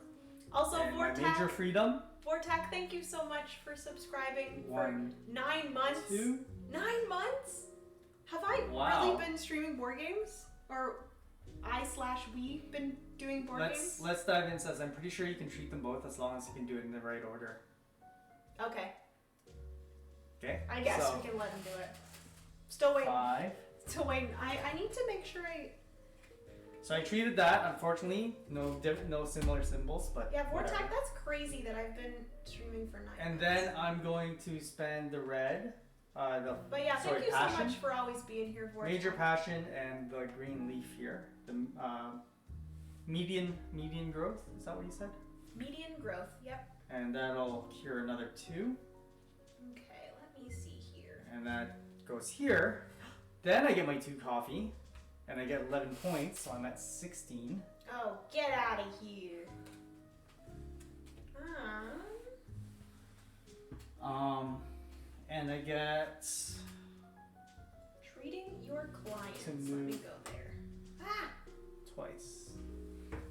Also, and Vortac. My major freedom. Vortac, thank you so much for subscribing 1, for 9 months. 2. 9 months? Have I really been streaming board games? Or we been doing board games? Let's dive in. Says I'm pretty sure you can treat them both as long as you can do it in the right order. Okay. Okay. I guess we can let him do it. Still waiting. 5. Still waiting. I need to make sure So I treated that. Unfortunately, no similar symbols, but yeah, Vortac, whatever. that's crazy that I've been streaming for 9 months. And then I'm going to spend the red. But yeah, thank you so much for always being here, Vortac. Major passion and the green leaf here. The median growth. Is that what you said? Median growth. Yep. And that'll cure another 2. Okay, let me see here. And that goes here. Then I get my 2 coffee. And I get 11 points, so I'm at 16. Oh, get out of here. And I get... Treating your clients. To Let me move go there. twice.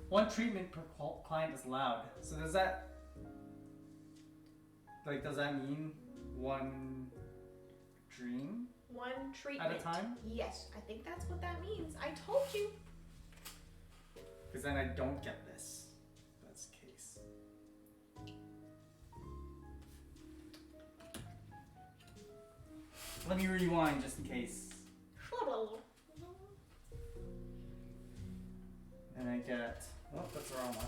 1 treatment per client is allowed. So does that... Like, does that mean 1 dream? 1 treatment. At a time? Yes, I think that's what that means. I told you. Because then I don't get this. That's the case. Let me rewind just in case. And I get... Oh, that's the wrong one.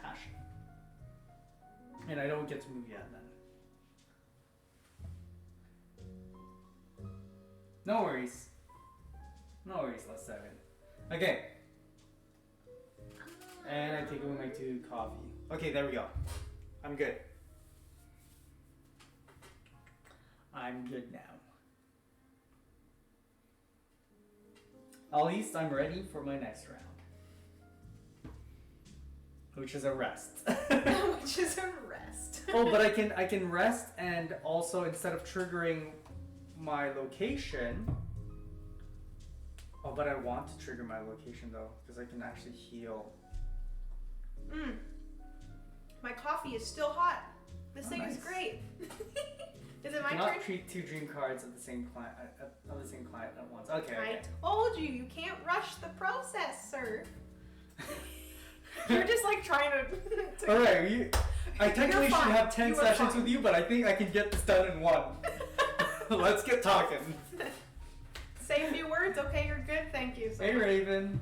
Passion. And I don't get to move yet then. No worries. No worries, let's dive in. Okay. And I take away my 2 coffee. Okay, there we go. I'm good. I'm good now. At least I'm ready for my next round. Which is a rest. Which is a rest. Oh, but I can rest, and also instead of triggering my location. Oh, but I want to trigger my location though, because I can actually heal. My coffee is still hot. This thing is great. Is it my turn? Not treat 2 dream cards at the same client at once. Okay. I told you, you can't rush the process, sir. You're just like trying to Alright, I technically should have 10 sessions with you, but I think I can get this done in 1. Let's get talking. Say a few words, okay, you're good, thank you. Hey Raven.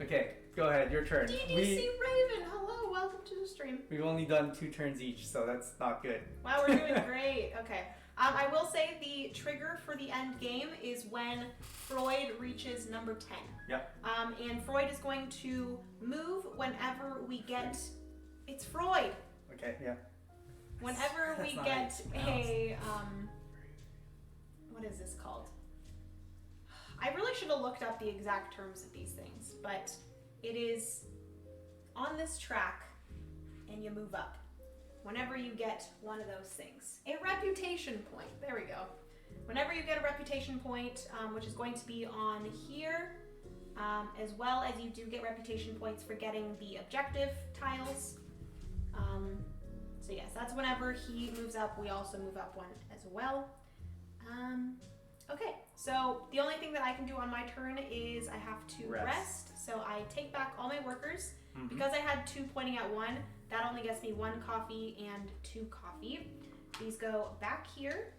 Okay, go ahead, your turn. DDC Raven, hello, welcome to the stream. We've only done 2 turns each, so that's not good. Wow, we're doing great. Okay. I will say the trigger for the end game is when Freud reaches number 10. Yep. And Freud is going to move whenever we get... It's Freud! Okay, yeah. whenever we get a, what is this called? I really should have looked up the exact terms of these things, but it is on this track and you move up. Whenever you get one of those things. A reputation point, there we go. Whenever you get a reputation point, which is going to be on here, as well as you do get reputation points for getting the objective tiles. So yes, that's whenever he moves up, we also move up one as well. Okay, so the only thing that I can do on my turn is I have to rest. So I take back all my workers. Because I had 2 pointing at 1, that only gets me 1 coffee and 2 coffee. These go back here.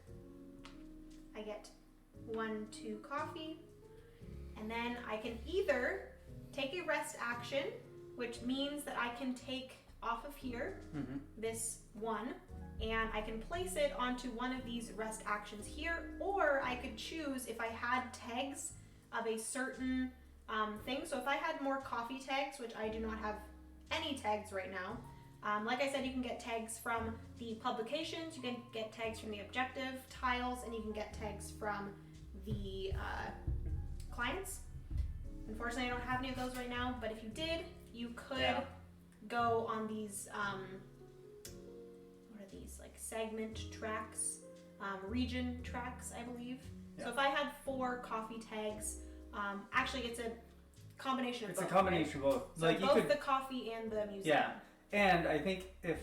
I get 1, 2 coffee. And then I can either take a rest action, which means that I can take off of here this 1, and I can place it onto one of these rest actions here, or I could choose if I had tags of a certain thing. So if I had more coffee tags, which I do not have any tags right now, like I said, you can get tags from the publications, you can get tags from the objective tiles, and you can get tags from the clients. Unfortunately, I don't have any of those right now, but if you did, you could go on these, what are these, like segment tracks, region tracks, I believe. So if I had 4 coffee tags, actually it's a combination of both. It's a combination of both. So like both the coffee and the museum. Yeah, and I think if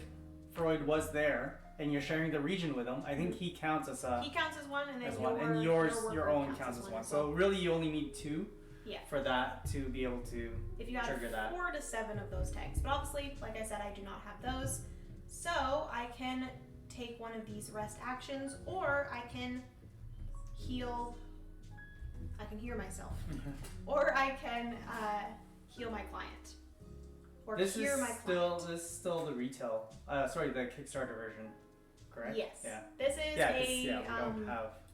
Freud was there and you're sharing the region with him, I think he counts as a... He counts as 1, and then your own counts as 1. So really you only need 2 for that to be able to trigger that. If you have 4 to 7 of those tags. But obviously, like I said, I do not have those. So I can take one of these rest actions, or I can heal... I can hear myself. Or I can heal my client. Or cure my client. This is still the retail, the Kickstarter version, correct? Yes. Yeah. This is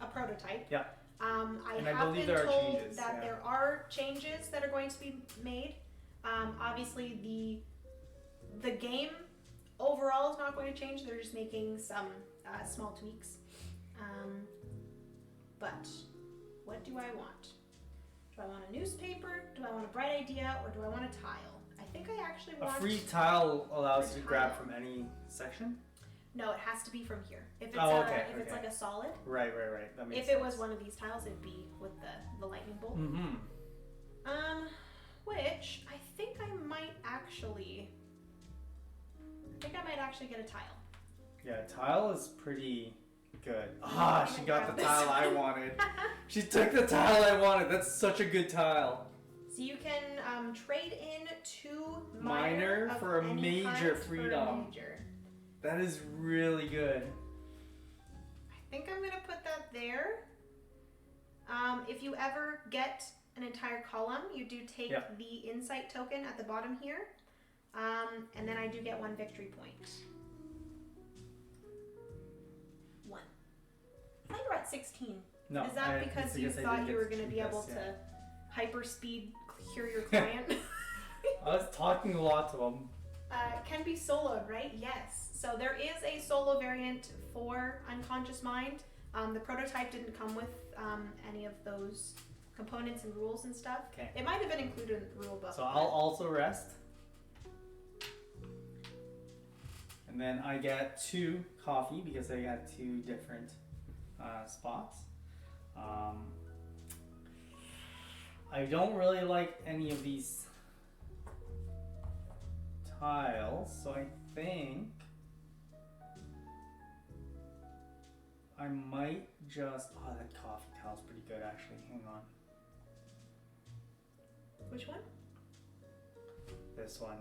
a prototype. Yeah. I have been told that there are changes that are going to be made. Obviously, the game overall is not going to change. They're just making some small tweaks. But what do I want? Do I want a newspaper? Do I want a bright idea? Or do I want a tile? I think I actually want... A free tile allows you to grab from any section? No, it has to be from here. If it's it's like a solid. Right. That makes sense. If it was one of these tiles, it'd be with the lightning bolt. Which I think I might actually get a tile. Yeah, tile is pretty good. She got the tile I wanted. She took the tile I wanted. That's such a good tile. So you can trade in 2 minor for a major freedom. That is really good. I think I'm gonna put that there. If you ever get an entire column, you do take the insight token at the bottom here. And then I do get 1 victory point. 1. I thought you were at 16. No. Is that because you thought you were going to be able to hyperspeed cure your client? I was talking a lot to him. Can be soloed, right? Yes. So there is a solo variant for Unconscious Mind. The prototype didn't come with any of those components and rules and stuff. Okay. It might have been included in the rule book. So I'll also rest. And then I get 2 coffee because I got 2 different spots. I don't really like any of these tiles, so I think I might just... Oh, that coffee tile's pretty good actually. Hang on. Which one? This one.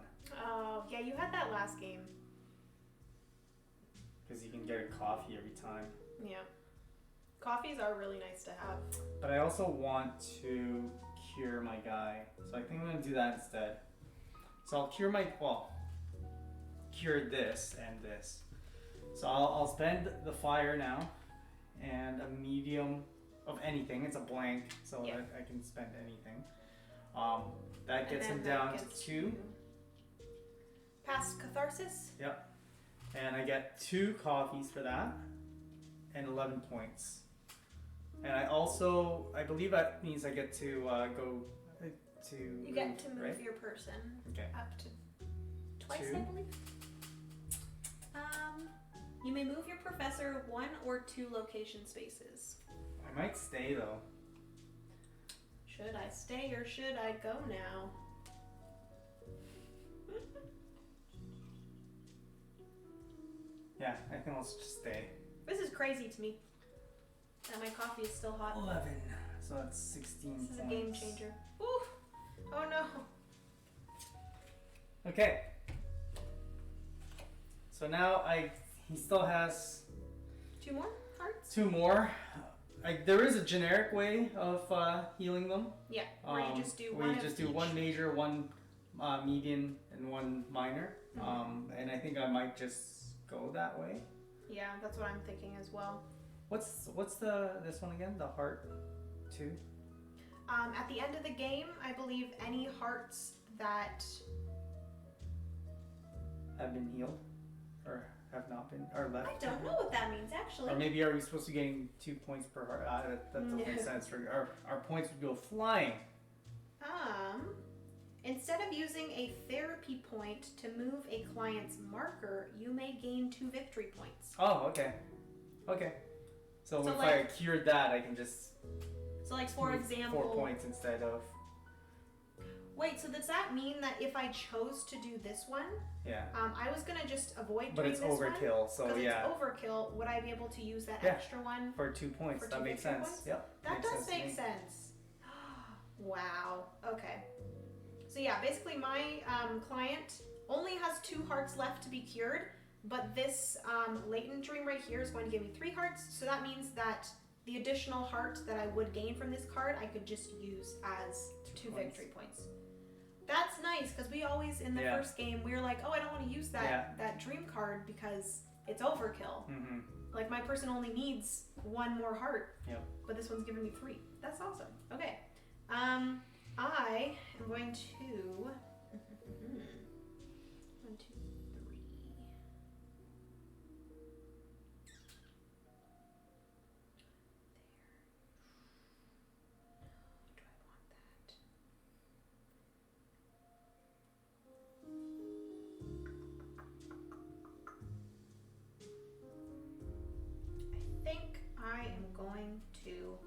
Oh, yeah, you had that last game. Because you can get a coffee every time. Yeah. Coffees are really nice to have. But I also want to cure my guy. So I think I'm going to do that instead. So I'll cure cure this and this. So I'll spend the fire now and a medium of anything. It's a blank, so I can spend anything. That gets him down to 2. Past catharsis? Yep. And I get 2 coffees for that. And 11 points. And I also, I believe that means I get to go to... You get to move your person up to twice, 2. I believe. You may move your professor 1 or 2 location spaces. I might stay though. Should I stay or should I go now? Yeah, I think I'll just stay. This is crazy to me. That my coffee is still hot. 11. So that's 16 This is points. a game changer. Ooh. Oh no. Okay. So now he still has 2 more hearts? 2 more. There is a generic way of healing them. Yeah, where you just do where one you just do each. 1 major, 1 median, and 1 minor. And I think I might just go that way. Yeah, that's what I'm thinking as well. What's this one again? The heart 2? At the end of the game, I believe any hearts that have been healed or have not been or left. I don't know what that means actually. Or maybe are we supposed to be getting 2 points per heart? That doesn't make sense. Our points would go flying. Instead of using a therapy point to move a client's marker, you may gain 2 victory points. Oh, okay. Okay. So if like, I cured that, I can just... So like for example... 4 points instead of... Wait, so does that mean that if I chose to do this one... Yeah. I was going to just avoid but doing it's this overkill, one, so yeah. Because it's overkill, would I be able to use that extra one? For 2 points. For that 2 makes victory sense. Points? Yep. That does make sense. Wow. Okay. So yeah, basically my client only has 2 hearts left to be cured, but this latent dream right here is going to give me 3 hearts, so that means that the additional heart that I would gain from this card, I could just use as 2 victory points. That's nice, because we always, in the first game, we were like, oh, I don't want to use that dream card because it's overkill. Mm-hmm. Like, my person only needs 1 more heart, but this one's giving me 3. That's awesome. Okay. I am going to... 1, 2, 3. I think I am going to...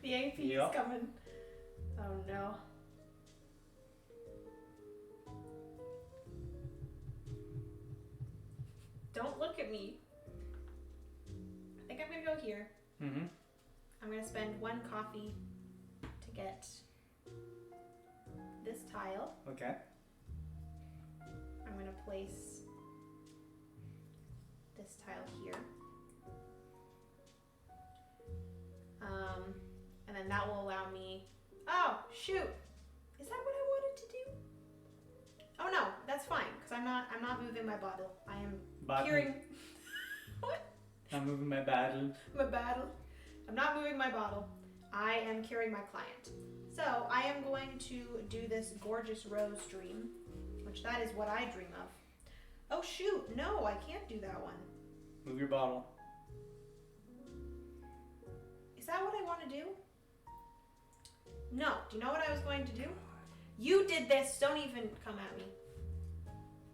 The AP is coming. Oh no. Don't look at me. I think I'm gonna go here. Mm-hmm. I'm gonna spend 1 coffee to get this tile. Okay. I'm gonna place this tile here. And then that will allow me... Oh, shoot! Is that what I wanted to do? Oh no, that's fine, because I'm not moving my bottle. I am curing... What? I'm moving my bottle. My bottle. I'm not moving my bottle. I am curing my client. So, I am going to do this gorgeous rose dream, which that is what I dream of. Oh shoot, no, I can't do that one. Move your bottle. Is that what I want to do? No. Do you know what I was going to do? You did this. Don't even come at me.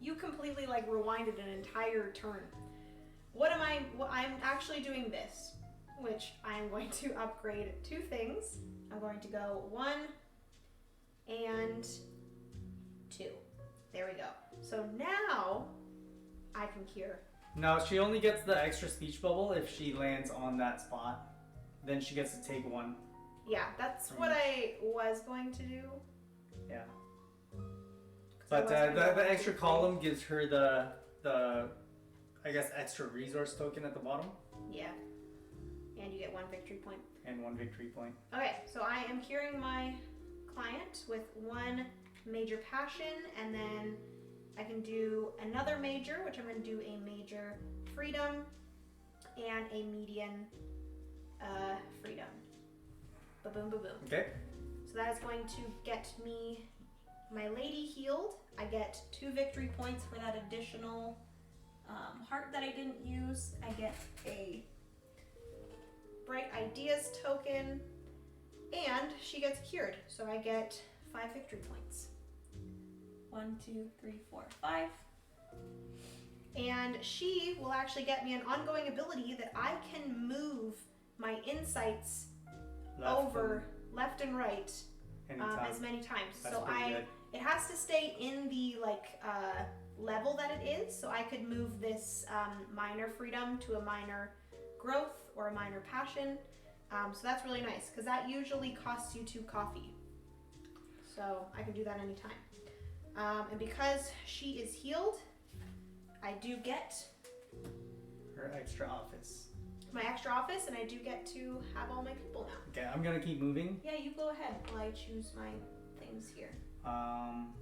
You completely like rewinded an entire turn. What am I? Well, I'm actually doing this, which I am going to upgrade 2 things. I'm going to go 1 and 2. There we go. So now I can cure. No, she only gets the extra speech bubble if she lands on that spot. Then she gets to take 1. Yeah, that's what I was going to do. Yeah. But the extra column gives her the I guess extra resource token at the bottom. Yeah. And you get 1 victory point. And 1 victory point. Okay, so I am curing my client with 1 major passion, and then I can do another major, which I'm going to do a major freedom and a median freedom. Ba-boom, ba-boom. Okay. So that is going to get me my lady healed. I get 2 victory points for that additional heart that I didn't use. I get a bright ideas token, and she gets cured. So I get 5 victory points. 1, 2, 3, 4, 5. And she will actually get me an ongoing ability that I can move my insights left and right as many times. That's so it has to stay in the level that it is. So I could move this minor freedom to a minor growth or a minor passion. So that's really nice because that usually costs you 2 coffee. So I can do that anytime. And because she is healed, I do get her extra office. My extra office, and I do get to have all my people now. Okay, I'm gonna keep moving. Yeah, you go ahead while I choose my things here. I'm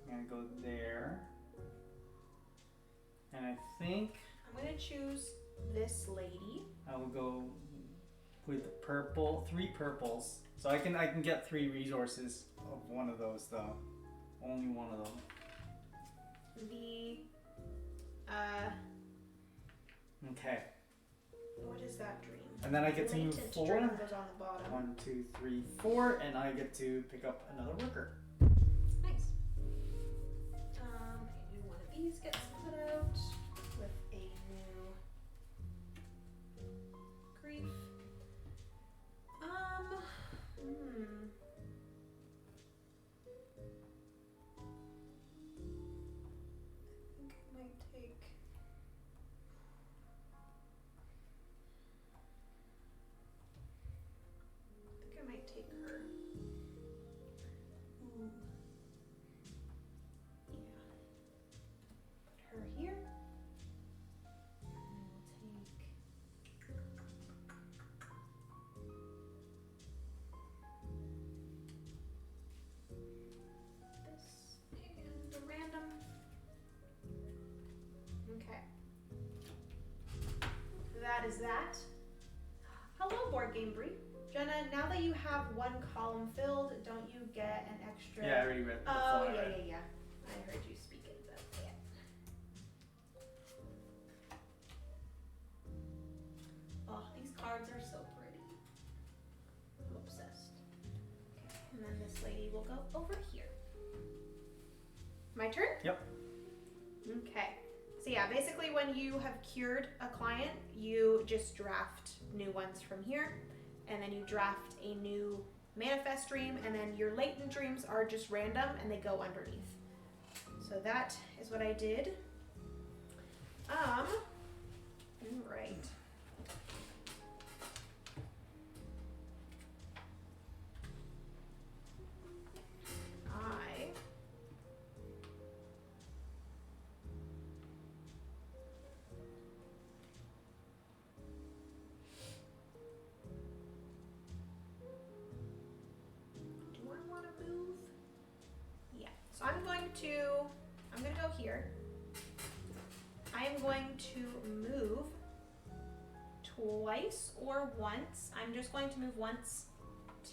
gonna go there. And I think I'm gonna choose this lady. I will go with purple, 3 purples. So I can get 3 resources of one of those though. Only one of them. Okay. What is that dream? And then I get to move 4. Dream goes on the bottom. 1, 2, 3, 4, and I get to pick up another worker. Nice. I do one of these gets put out with a new grief. I might take her. Ooh. Yeah. Put her here. And we'll take this and the random. Okay. That is that. Hello, Board Game Brie. Jenna, now that you have 1 column filled, don't you get an extra? Yeah, I already read. Oh, yeah. I heard you speaking about that. Oh, these cards are so pretty. I'm obsessed. Okay, and then this lady will go over here. My turn? Yep. Okay. So yeah, basically when you have cured a client, you just draft new ones from here. And then you draft a new manifest dream, and then your latent dreams are just random and they go underneath. So that is what I did. Right. I'm going to go here. I am going to move twice or once. I'm just going to move once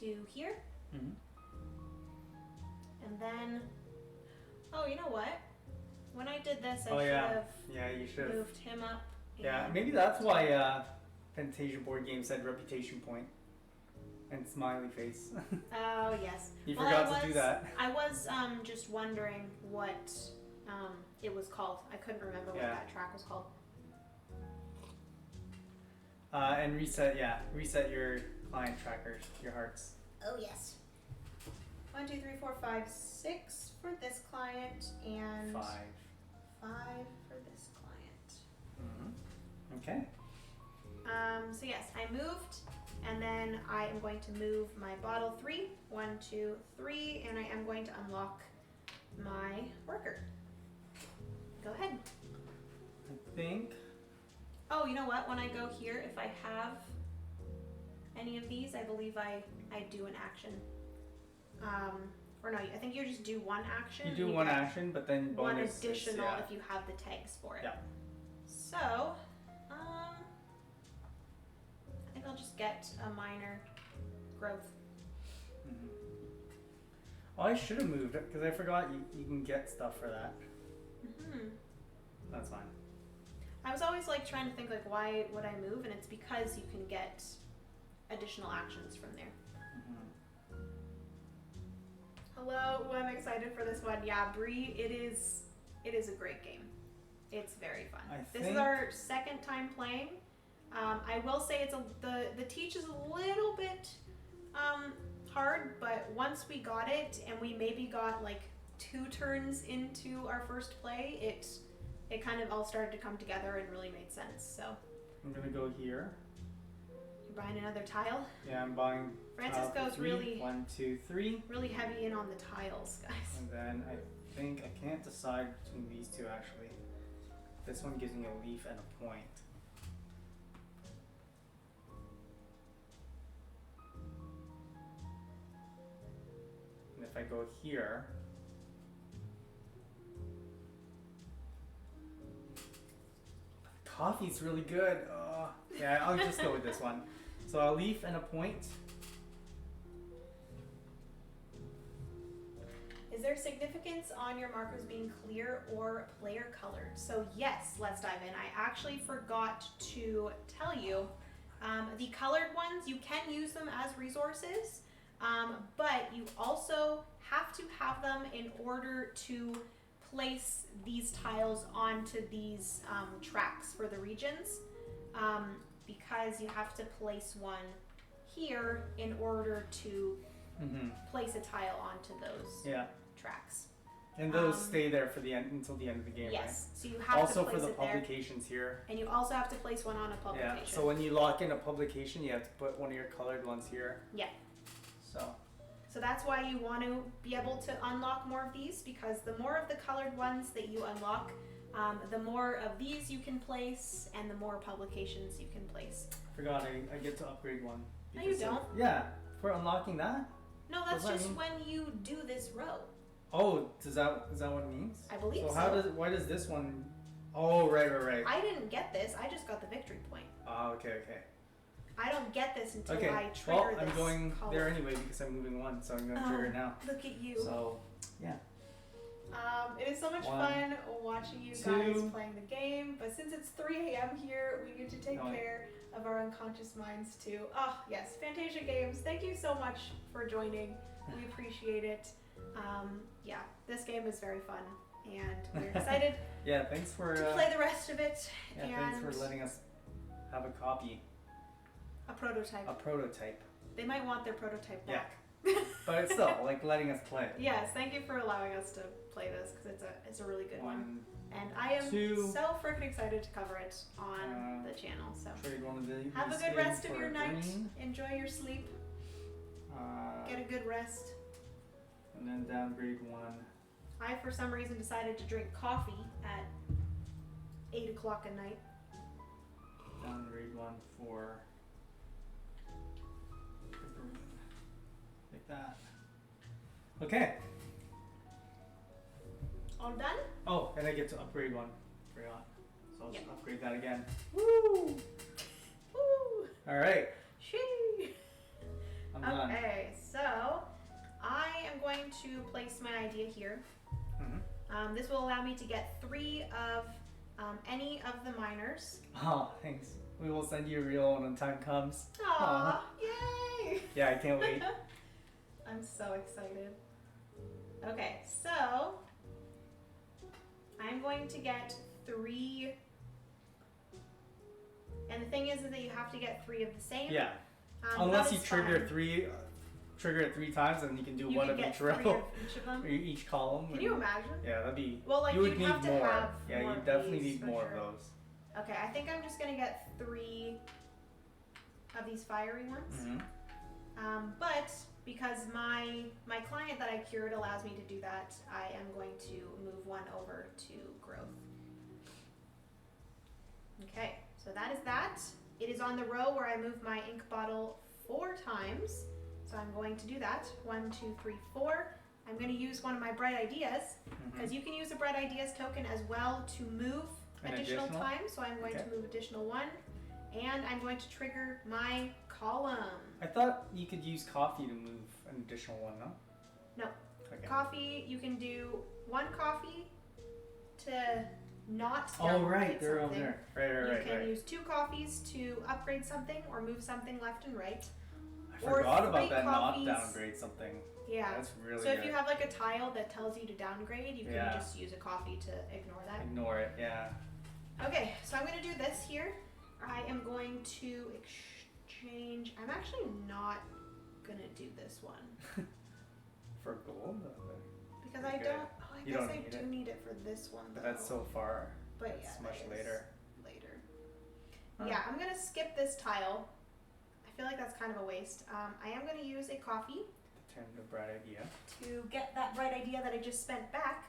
to here. Mm-hmm. And then, oh, you know what? When I did this, I should have moved him up. Yeah, maybe that's why Fantasia board game said reputation point and smiley face. Oh, yes. You forgot to do that. I was just wondering what it was called. I couldn't remember what that track was called. And reset your client trackers, your hearts. Oh, yes. 1, 2, 3, 4, 5, 6 for this client, and 5 for this client. Mm-hmm. Okay. So yes, I moved, and then I am going to move my bottle 3. 1, 2, 3, and I am going to unlock my worker. Go ahead. I think. Oh, you know what? When I go here, if I have any of these, I believe I do an action. or no, I think you just do one action. You do one action, but then bonus one additional if you have the tags for it. Yeah. So, I think I'll just get a minor growth. Mm-hmm. Oh, I should have moved it because I forgot you can get stuff for that. Mm-hmm. That's fine. I was always like trying to think like why would I move, and it's because you can get additional actions from there. Mm-hmm. Hello, I'm excited for this one. Yeah, Bree, it is a great game. It's very fun. This is our second time playing. I will say the teach is a little bit hard, but once we got it and we maybe got like 2 turns into our first play, it kind of all started to come together and really made sense. So I'm gonna go here. You're buying another tile? Yeah, I'm buying. Francis goes 3. really 1, 2, 3. really heavy in on the tiles, guys. And then I think I can't decide between these two actually. This one gives me a leaf and a point. And if I go here, coffee's really good. Yeah, I'll just go with this one. So a leaf and a point. Is there significance on your markers being clear or player colored? So yes, let's dive in. I actually forgot to tell you, the colored ones, you can use them as resources, but you also have to have them in order to place these tiles onto these tracks for the regions, because you have to place one here in order to place a tile onto those tracks. And those stay there for the end until the end of the game, yes. right? So you have also to place for the it there. publications here. And you also have to place one on a publication. Yeah. So when you lock in a publication, you have to put one of your colored ones here. Yeah. So that's why you want to be able to unlock more of these, because the more of the colored ones that you unlock, the more of these you can place, and the more publications you can place. I forgot I get to upgrade one. No, you don't. Yeah, for unlocking that. No, that's just when you do this row. Oh, is that what it means? I believe so. So why does this one? Oh, right. I didn't get this. I just got the victory point. Oh, okay. I don't get this until okay. I trigger this. I'm going color. there anyway because I'm moving one, so I'm going to trigger it now. Look at you. So, yeah. It is so much fun watching you guys playing the game, but since it's 3 a.m. here, we get to take care of our unconscious minds too. Oh, yes, Fantasia Games, thank you so much for joining. We appreciate it. Yeah, this game is very fun, and we're excited yeah, thanks for to play the rest of it. Yeah, and thanks for letting us have a copy. A prototype. A prototype. They might want their prototype back. Yeah. But it's still, like, letting us play. Yes, thank you for allowing us to play this, because it's a really good one. And I am so freaking excited to cover it on the channel. So trade one of these. Have a good rest of your night. Enjoy your sleep. Get a good rest. And then downgrade one. I, for some reason, decided to drink coffee at 8 o'clock at night. Downgrade one for like that. Okay. All done? Oh, and I get to upgrade one. Forgot. So I'll just upgrade that again. Woo! Woo! Alright. Shee! I'm done. Okay, so I am going to place my idea here. This will allow me to get 3 of any of the miners. Oh, thanks. We will send you a real one when time comes. Aww, yay! Yeah, I can't wait. I'm so excited. Okay, so I'm going to get 3, and the thing is that you have to get 3 of the same. Yeah. Unless you trigger 3. Trigger it 3 times, and you can do one of each row. 3 of each of them. Or each column. Can you imagine? Yeah, that'd be. Well, like you would you'd have need to more. have Yeah, more you definitely of these need for more sure. of those. Okay, I think I'm just gonna get 3 of these fiery ones. But because my client that I cured allows me to do that, I am going to move one over to growth. Okay, so that is that. It is on the row where I move my ink bottle 4 times. So I'm going to do that. 1, 2, 3, 4. I'm going to use one of my Bright Ideas, because you can use a Bright Ideas token as well to move additional time. So I'm going to move additional 1, and I'm going to trigger my column. I thought you could use coffee to move an additional 1, no? No. Okay. Coffee, you can do 1 coffee to not downgrade they're something. over there. You can use 2 coffees to upgrade something or move something left and right. I forgot about that, not downgrade something. Yeah. That's really So good. if you have like a tile that tells you to downgrade, you can just use a coffee to ignore that. Ignore it, yeah. Okay, so I'm going to do this here. I am going to exchange. I'm actually not going to do this one. For gold? Because I don't. Oh, I guess I do need it for this one though. But that's so far. But it's much later. Huh. Yeah, I'm going to skip this tile. I feel like that's kind of a waste. I am going to use a coffee. Turn to Bright Idea. To get that Bright Idea that I just spent back.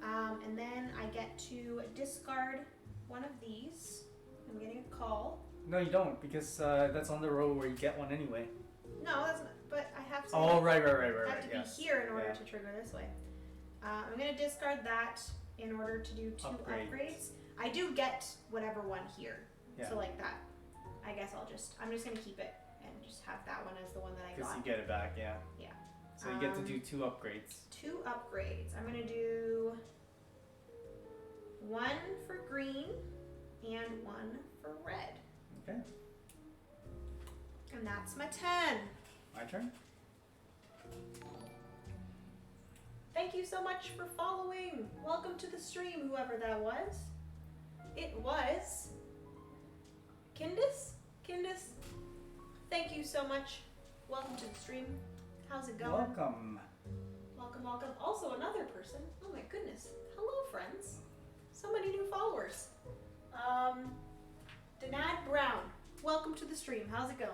And then I get to discard one of these. I'm getting a call. No, you don't, because that's on the row where you get one anyway. No, that's not. But I have to. Oh, right. I have to be here in order to trigger this way. I'm going to discard that in order to do 2 upgrades. I do get whatever one here. Yeah. So like that. I guess I'm just going to keep it and just have that one as the one that I got. Because you get it back, yeah. Yeah. So you get to do 2 upgrades. 2 upgrades. I'm going to do 1 for green and 1 for red. Okay. And that's my 10. My turn? Thank you so much for following. Welcome to the stream, whoever that was. It was Kindis? Kindis, thank you so much. Welcome to the stream. How's it going? Welcome. Welcome. Also another person. Oh my goodness. Hello, friends. So many new followers. Denad Brown, welcome to the stream. How's it going?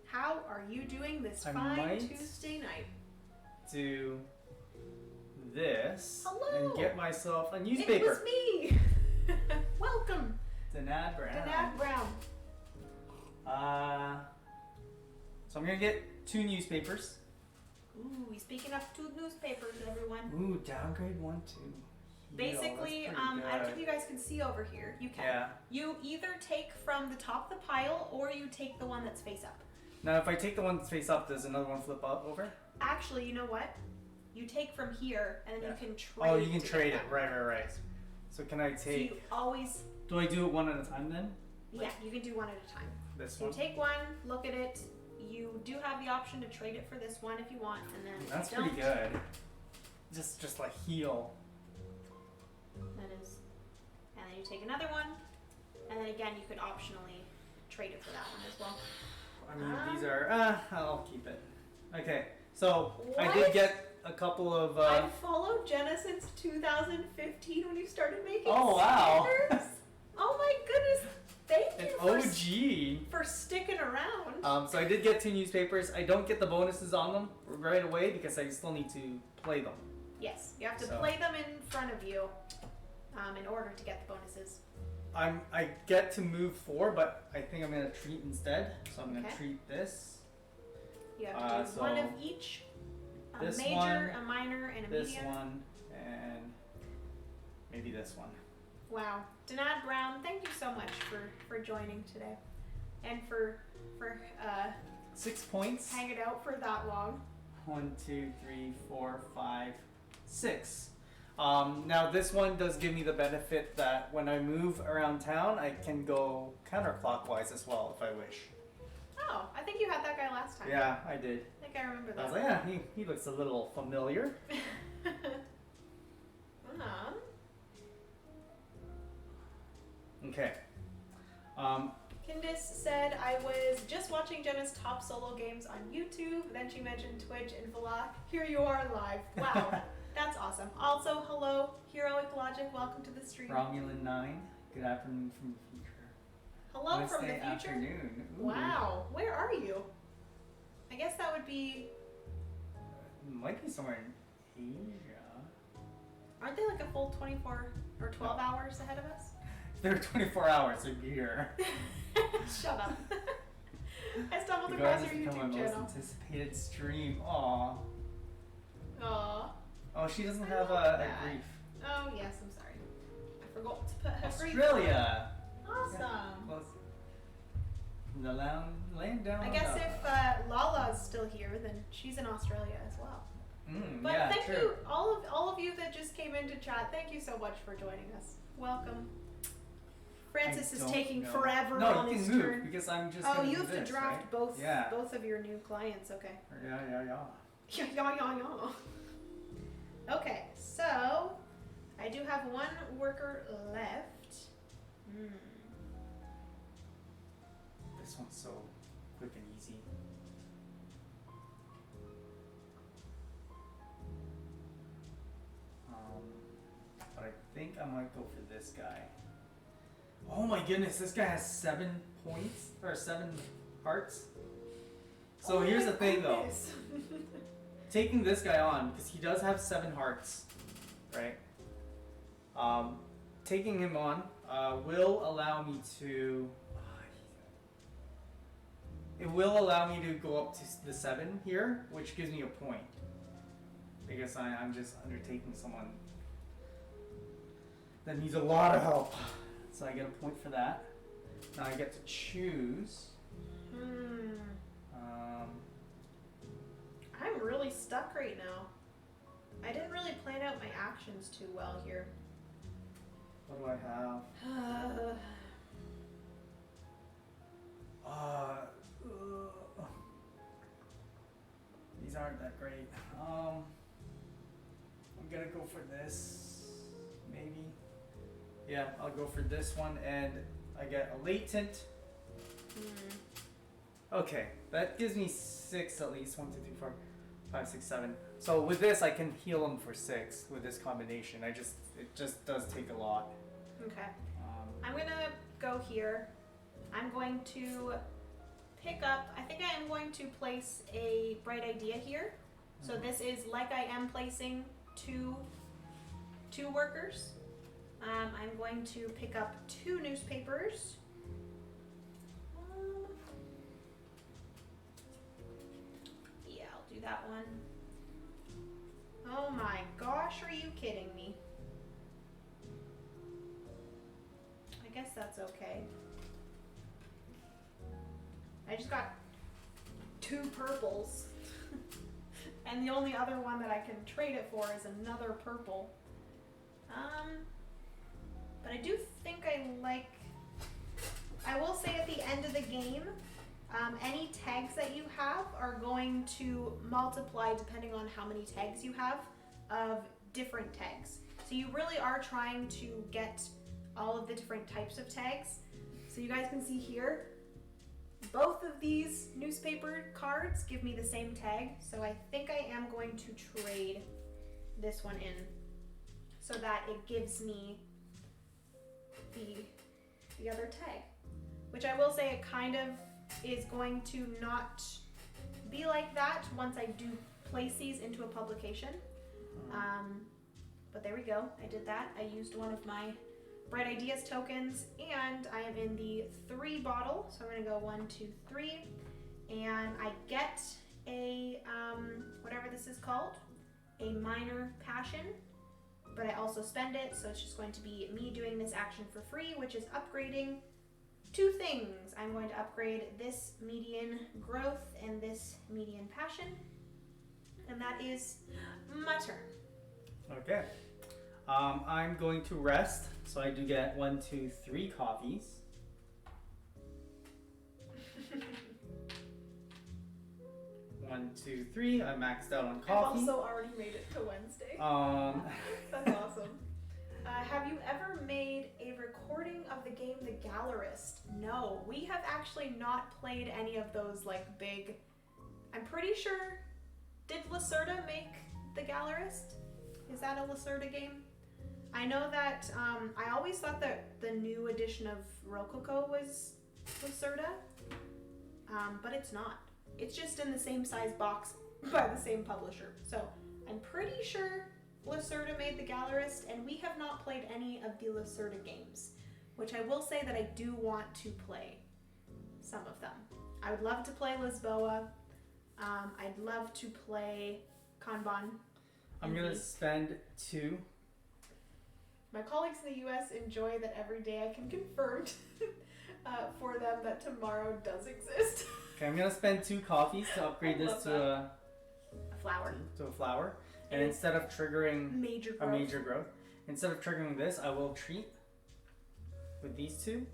How are you doing this fine Tuesday night? Do this. Hello. And get myself a newspaper. It was me. Welcome. Denad Brown. Denad Brown. So I'm gonna get 2 newspapers. Ooh, he's picking up 2 newspapers, everyone. Ooh, downgrade 1 too. Basically, I don't know if you guys can see over here. You can. Yeah. You either take from the top of the pile or you take the one that's face up. Now, if I take the one that's face up, does another one flip up over? Actually, you know what? You take from here and then you can trade. Oh, you can trade it. Right. So can I take? So you always. Do I do it one at a time then? Yeah, you can do one at a time. This one. So you take one, look at it. You do have the option to trade it for this one if you want, and then that's pretty good. Just like heal. That is, and then you take another one, and then again you could optionally trade it for that one as well. I mean, these are. I'll keep it. Okay, so what? I did get a couple of. I've followed Jenna since 2015 when you started making. Oh wow! Oh my goodness! Thank you for sticking around. So I did get 2 newspapers. I don't get the bonuses on them right away because I still need to play them. Yes, you have to play them in front of you in order to get the bonuses. I get to move 4, but I think I'm gonna treat instead. So I'm gonna treat this. You have to do one of each. A major, a minor, and a medium. This one, and maybe this one. Wow. Denad Brown, thank you so much for joining today. And for 6 points. Hanging out for that long. 1, 2, 3, 4, 5, 6. Now this one does give me the benefit that when I move around town, I can go counterclockwise as well if I wish. Oh, I think you had that guy last time. Yeah, I did. I think I remember that. I was like, yeah, he looks a little familiar. Okay. Kindis said, I was just watching Jenna's top solo games on YouTube. Then she mentioned Twitch and Vlog. Here you are live. Wow. That's awesome. Also, hello, Heroic Logic. Welcome to the stream. Romulan 9. Good afternoon from the future. Hello Wednesday from the future. Afternoon. Ooh. Wow. Where are you? I guess that would be. Might be somewhere in Asia. Aren't they like a full 24 or 12 hours ahead of us? They're 24 hours a year. Shut up. I stumbled across your YouTube channel. My most anticipated stream. Aw. Aww. Oh, she doesn't have a grief. Oh, yes, I'm sorry. I forgot to put her Australia. Awesome. Yeah, close. The land down. I guess if Lala's still here, then she's in Australia as well. But yeah, thank true. you, all of you that just came into chat. Thank you so much for joining us. Welcome. Francis is taking forever on his turn. No, you can move because I'm just. Oh, you have to draft right? both of your new clients. Okay. Yeah. Yeah. Okay, so I do have one worker left. This one's so quick and easy. But I think I might go for this guy. Oh my goodness, this guy has 7 points or 7 hearts. So here's the thing though. Taking this guy on, because he does have 7 hearts, right? Taking him on will allow me to. It will allow me to go up to the 7 here, which gives me a point. Because I'm just undertaking someone that needs a lot of help. So I get a point for that. Now I get to choose. I'm really stuck right now. I didn't really plan out my actions too well here. What do I have? These aren't that great. I'm gonna go for this, maybe. Yeah, I'll go for this one, and I get a latent. Okay, that gives me 6 at least. 1, 2, 3, 4, 5, 6, 7. So with this, I can heal them for 6 with this combination. It just does take a lot. Okay. I'm gonna go here. I'm going to pick up. I think I am going to place a bright idea here. So this is like I am placing two workers. I'm going to pick up 2 newspapers. Yeah, I'll do that one. Oh my gosh, are you kidding me? I guess that's okay. I just got 2 purples. And the only other one that I can trade it for is another purple. But I do think I will say at the end of the game, any tags that you have are going to multiply depending on how many tags you have of different tags. So you really are trying to get all of the different types of tags. So you guys can see here, both of these newspaper cards give me the same tag. So I think I am going to trade this one in so that it gives me the other tag, which I will say it kind of is going to not be like that once I do place these into a publication. But there we go. I did that. I used one of my Bright Ideas tokens, and I am in the 3 bottle. So I'm going to go 1, 2, 3, and I get a whatever this is called, a minor passion. But I also spend it, so it's just going to be me doing this action for free, which is upgrading 2 things. I'm going to upgrade this median growth and this median passion, and that is my turn. Okay. I'm going to rest, so I do get 1, 2, 3 coffees. 1, 2, 3. I'm maxed out on coffee. I've also already made it to Wednesday. That's awesome. Have you ever made a recording of the game The Gallerist? No, we have actually not played any of those like big. I'm pretty sure. Did Lacerda make The Gallerist? Is that a Lacerda game? I know that I always thought that the new edition of Rococo was Lacerda, but it's not. It's just in the same size box by the same publisher. So I'm pretty sure Lacerda made The Gallerist, and we have not played any of the Lacerda games, which I will say that I do want to play some of them. I would love to play Lisboa. I'd love to play Kanban. I'm going to spend 2. My colleagues in the US enjoy that every day I can confirm for them that tomorrow does exist. Okay, I'm going to spend 2 coffees to upgrade this to a flower. To a flower. And instead of triggering a major growth, instead of triggering this, I will treat with these 2.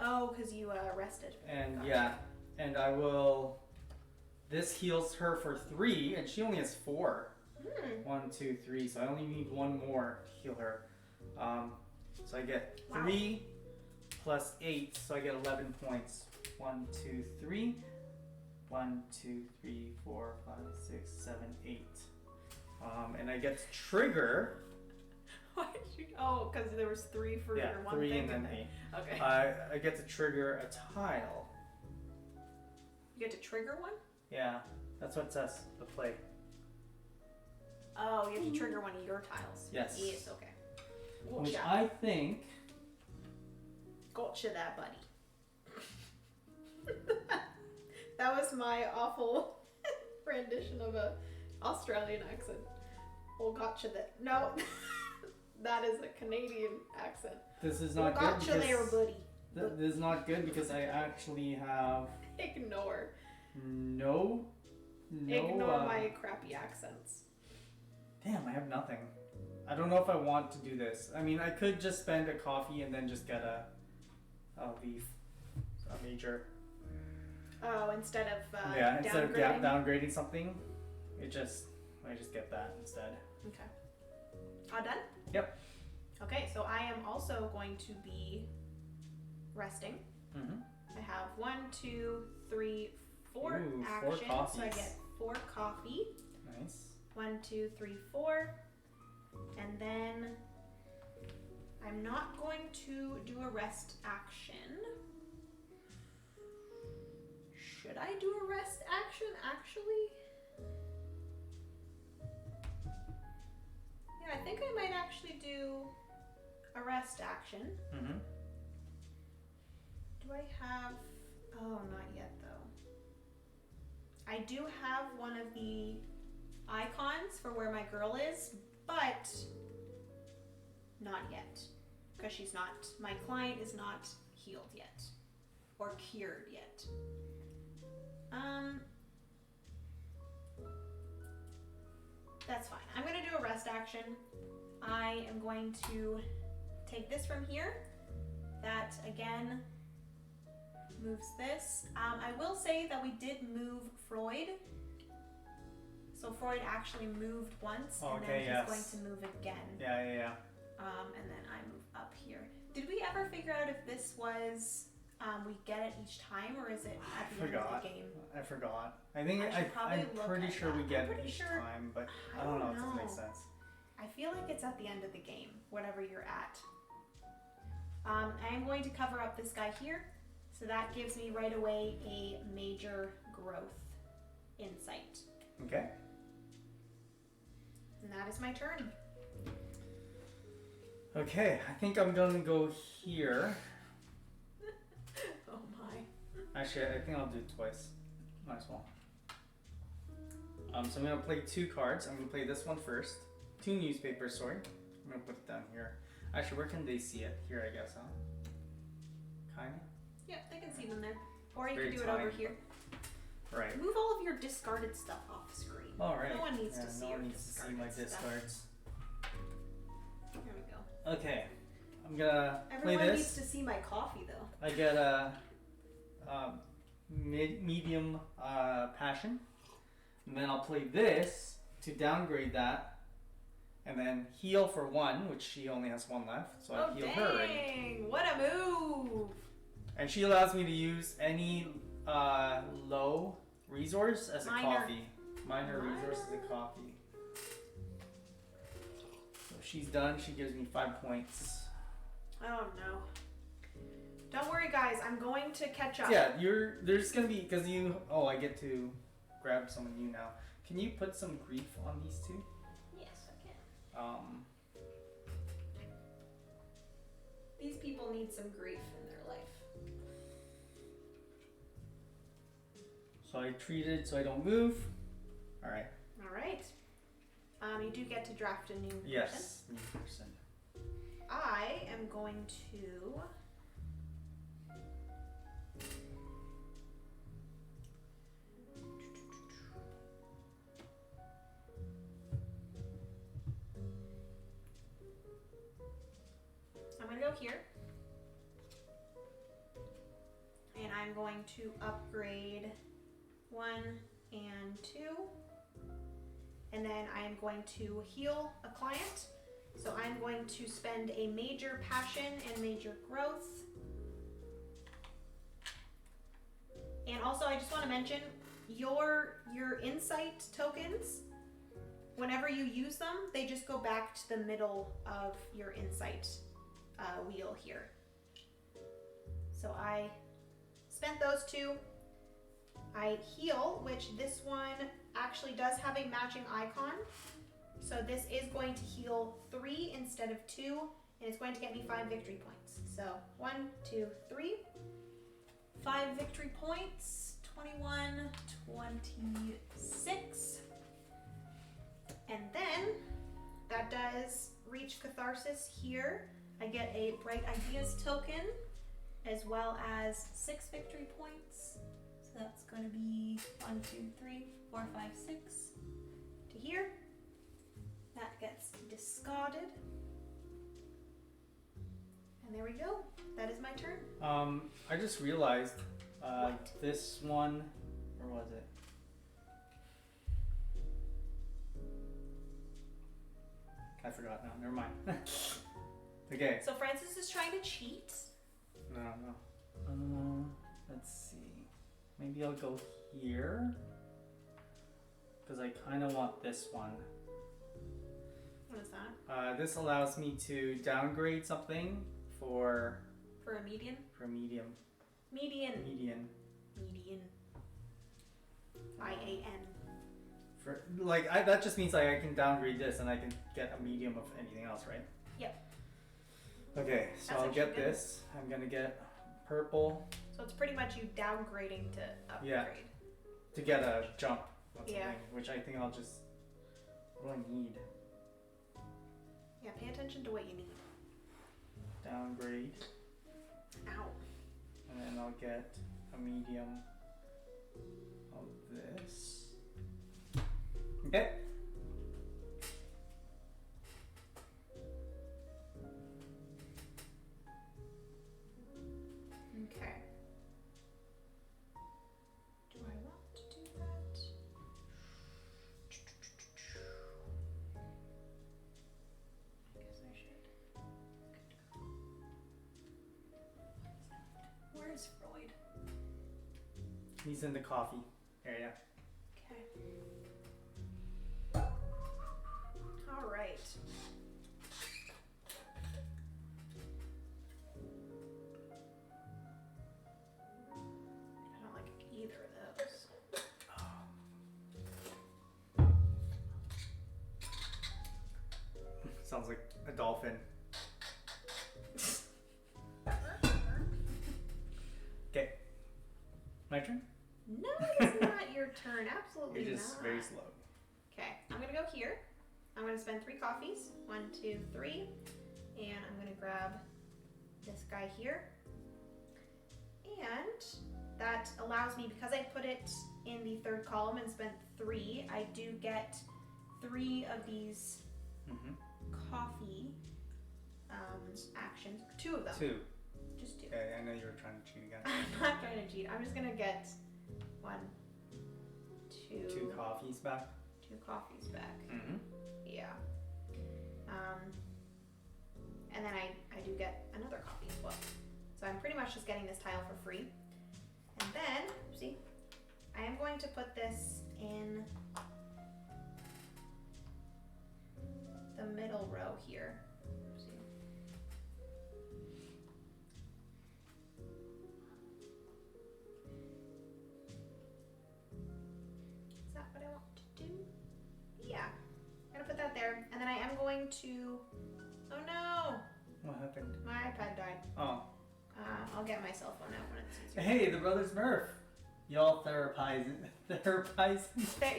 Oh, because you rested. And yeah, and I will. This heals her for 3, and she only has 4. 1, 2, 3. So I only need 1 more to heal her. So I get 3 plus 8, so I get 11 points. 1, 2, 3. 1, 2, 3, 4, 5, 6, 7, 8. And I get to trigger. Why did you? Oh, because there was 3 for your one 3 thing. And then 8. Okay. I get to trigger a tile. You get to trigger one? Yeah, that's what it says. The play. Oh, you have to trigger one of your tiles. Yes. Yes. Okay. Gotcha. Which I think. Gotcha, that buddy. That was my awful rendition of a Australian accent. Oh, gotcha that. No, that is a Canadian accent. This is not good. Gotcha there, buddy. This is not good because I actually have. Ignore. No. Ignore my crappy accents. Damn, I have nothing. I don't know if I want to do this. I mean, I could just spend a coffee and then just get a leaf, a major. Oh, instead of instead of downgrading something, I just get that instead. Okay. All done? Yep. Okay, so I am also going to be resting. Mm-hmm. I have 1, 2, 3, 4 Ooh, actions, 4 coffees. so I get 4 coffee. Nice. 1, 2, 3, 4, and then I'm not going to do a rest action. Should I do a rest action, actually? Yeah, I think I might actually do a rest action. Mm-hmm. Do I have... Oh, not yet, though. I do have one of the icons for where my girl is, but not yet. Because she's not... My client is not healed yet. Or cured yet. That's fine. I'm going to do a rest action. I am going to take this from here. That, again, moves this. I will say that we did move Freud. So Freud actually moved once, and then he's going to move again. Yeah. And then I move up here. Did we ever figure out if this was... we get it each time, or is it at the end of the game? I forgot. I think I'm pretty sure we get it each time, but I don't know if this makes sense. I feel like it's at the end of the game, whatever you're at. I'm going to cover up this guy here, so that gives me right away a major growth insight. Okay. And that is my turn. Okay, I think I'm gonna go here. Oh my. Actually, I think I'll do it twice. Might as well. So I'm gonna play 2 cards. I'm gonna play this one first. 2 newspapers, sorry. I'm gonna put it down here. Actually, where can they see it? Here, I guess, huh? Kinda? Yeah, they can see them there. Or you can do it over here. Right. Move all of your discarded stuff off screen. Alright. No one needs to see no your one needs to see my discards. There we go. Okay. I'm gonna Everyone play this. needs to see my coffee, though. I get a medium passion. And then I'll play this to downgrade that. And then heal for 1, which she only has 1 left. So I heal her. Dang! What a move! And she allows me to use any low resource as a coffee. Minor resource as a coffee. So she's done. She gives me 5 points. Oh no. Don't worry, guys. I'm going to catch up. Yeah, there's gonna be because you. Oh, I get to grab someone new now. Can you put some grief on these 2? Yes, I can. These people need some grief in their life. So I treat it so I don't move. Alright. Alright. You do get to draft a new person. Yes, new person. I am going to... I'm going to go here. And I'm going to upgrade 1 and 2. And then I am going to heal a client. So I'm going to spend a major passion and major growth. And also I just want to mention your insight tokens, whenever you use them, they just go back to the middle of your insight wheel here. So I spent those 2. I heal, which this one actually does have a matching icon. So this is going to heal 3 instead of 2, and it's going to get me 5 victory points. So 1, 2, 3. 5 victory points, 21, 26. And then that does reach catharsis here. I get a bright ideas token as well as 6 victory points. So that's going to be 1, 2, 3, 4, 5, 6 to here. That gets discarded. And there we go. That is my turn. I just realized this one, where was it? I forgot now. Never mind. Okay. So Francis is trying to cheat. No. Let's see. Maybe I'll go here because I kind of want this one. What is that? This allows me to downgrade something for a median. For a medium. Median. Median. IAN. For like that just means like I can downgrade this and I can get a medium of anything else, right? Yep. Okay, so I'll get this. I'm gonna get purple. So it's pretty much you downgrading to upgrade. Yeah. To get a jump. Yeah. Which I think I'll just. What do I need? Yeah, pay attention to what you need. Downgrade. Ow. And then I'll get a medium of this. Okay. Okay. Do I want to do that? I guess I should. Where's Freud? He's in the coffee area. Okay. All right. I don't like either of those. Sounds like a dolphin. Okay. My turn? No, it's not your turn. Absolutely You're just not. very slow. Okay, I'm gonna go here. I'm gonna spend 3 coffees. 1, 2, 3. And I'm gonna grab this guy here. And that allows me, because I put it in the 3rd column and spent 3, I do get 3 of these coffee actions. 2 of them. 2. Just 2. Okay, I know you were trying to cheat again. I'm not trying to cheat. I'm just gonna get 1, 2. 2 coffees back. 2 coffees back. Yeah. And then I do get another coffee as well. So I'm pretty much just getting this tile for free. And then, see, I am going to put this in the middle row here. See. Is that what I want to do? Yeah. I'm gonna put that there. And then I am going to, oh no! What happened? My iPad died. Oh. I'll get my cell phone out when it's easier. Hey, the Brothers Murph. Y'all therapizing.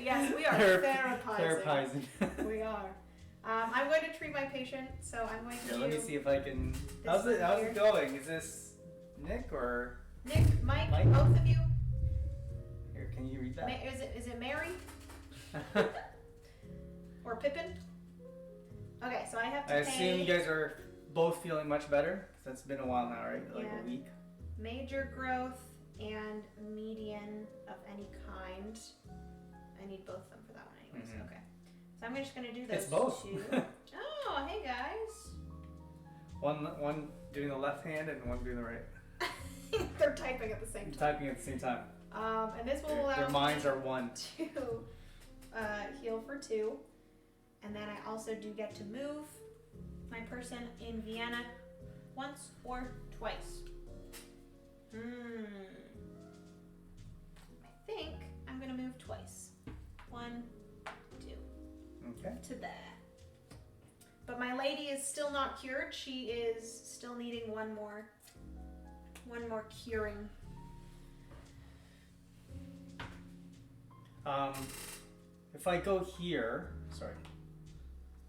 Yes, we are therapizing. Therapizing. We are. I'm going to treat my patient, so I'm going to. Let me see if I can. How's it going? Is this Nick or Nick, Mike, both of you? Here, can you read that? Is it Mary? Or Pippin? Okay, so I have to I assume you guys are both feeling much better, because that's been a while now, right? Like a week. Major growth and median of any kind. I need both of them for that one anyways. Mm-hmm. Okay. So I'm just going to do those It's both. two. Oh, hey guys. One doing the left hand and one doing the right. They're typing at the same time. Typing at the same time. And this will allow their minds are one. To heal for 2. And then I also do get to move my person in Vienna once or twice. I think I'm going to move twice. 1, 2. Okay. To there. But my lady is still not cured. She is still needing one more curing. If I go here,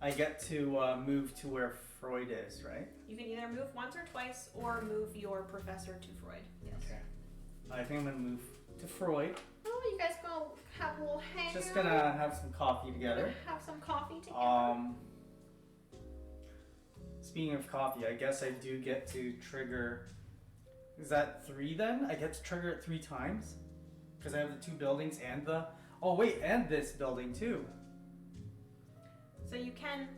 I get to move to where Freud is, right? You can either move once or twice, or move your professor to Freud. Yes. Okay. I think I'm gonna move to Freud. Oh, you guys gonna have a little hang? Just gonna have some coffee together. Have some coffee together. Speaking of coffee, I guess I do get to trigger. Is that 3 then? I get to trigger it 3 times? Because I have the 2 buildings and the... Oh wait, and this building too. So you can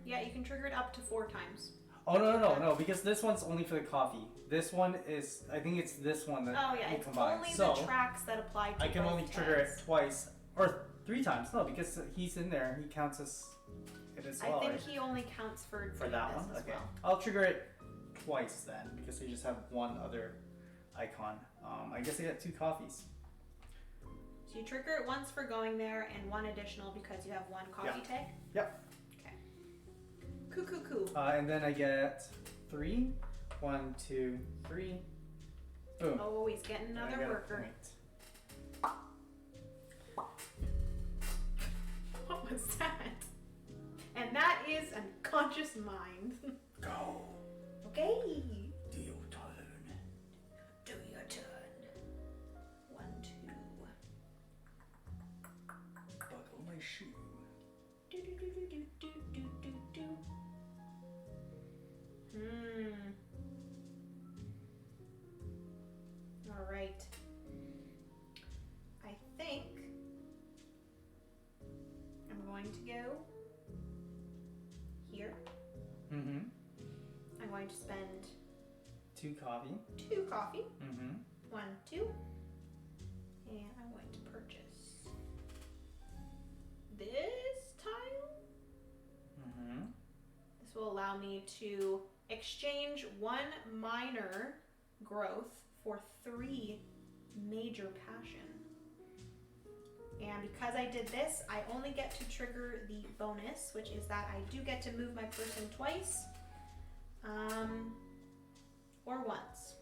trigger it up to 4 times. Oh no, because this one's only for the coffee. This one is, I think it's this one that we combine. Only the tracks that apply to I can both only trigger it twice, or 3 times. No, because he's in there, he counts as it as well. I think he only counts for that one. Okay, well. I'll trigger it twice then, because I just have one other icon. I guess I get 2 coffees. So you trigger it once for going there, and 1 additional because you have 1 coffee tag? Yep. Cool. And then I get 3. 1, 2, 3. Boom. Oh, he's getting another worker. What was that? And that is unconscious mind. Go. Okay. Do your turn. Do your turn. 1, 2. Buckle my shoe. Do. All right. I think I'm going to go here. Mm-hmm. I'm going to spend 2 coffee. 2 coffee. Mm-hmm. 1, 2. And I'm going to purchase this tile. Mm-hmm. This will allow me to exchange 1 minor growth for 3 major passion. And because I did this, I only get to trigger the bonus, which is that I do get to move my person twice, or once.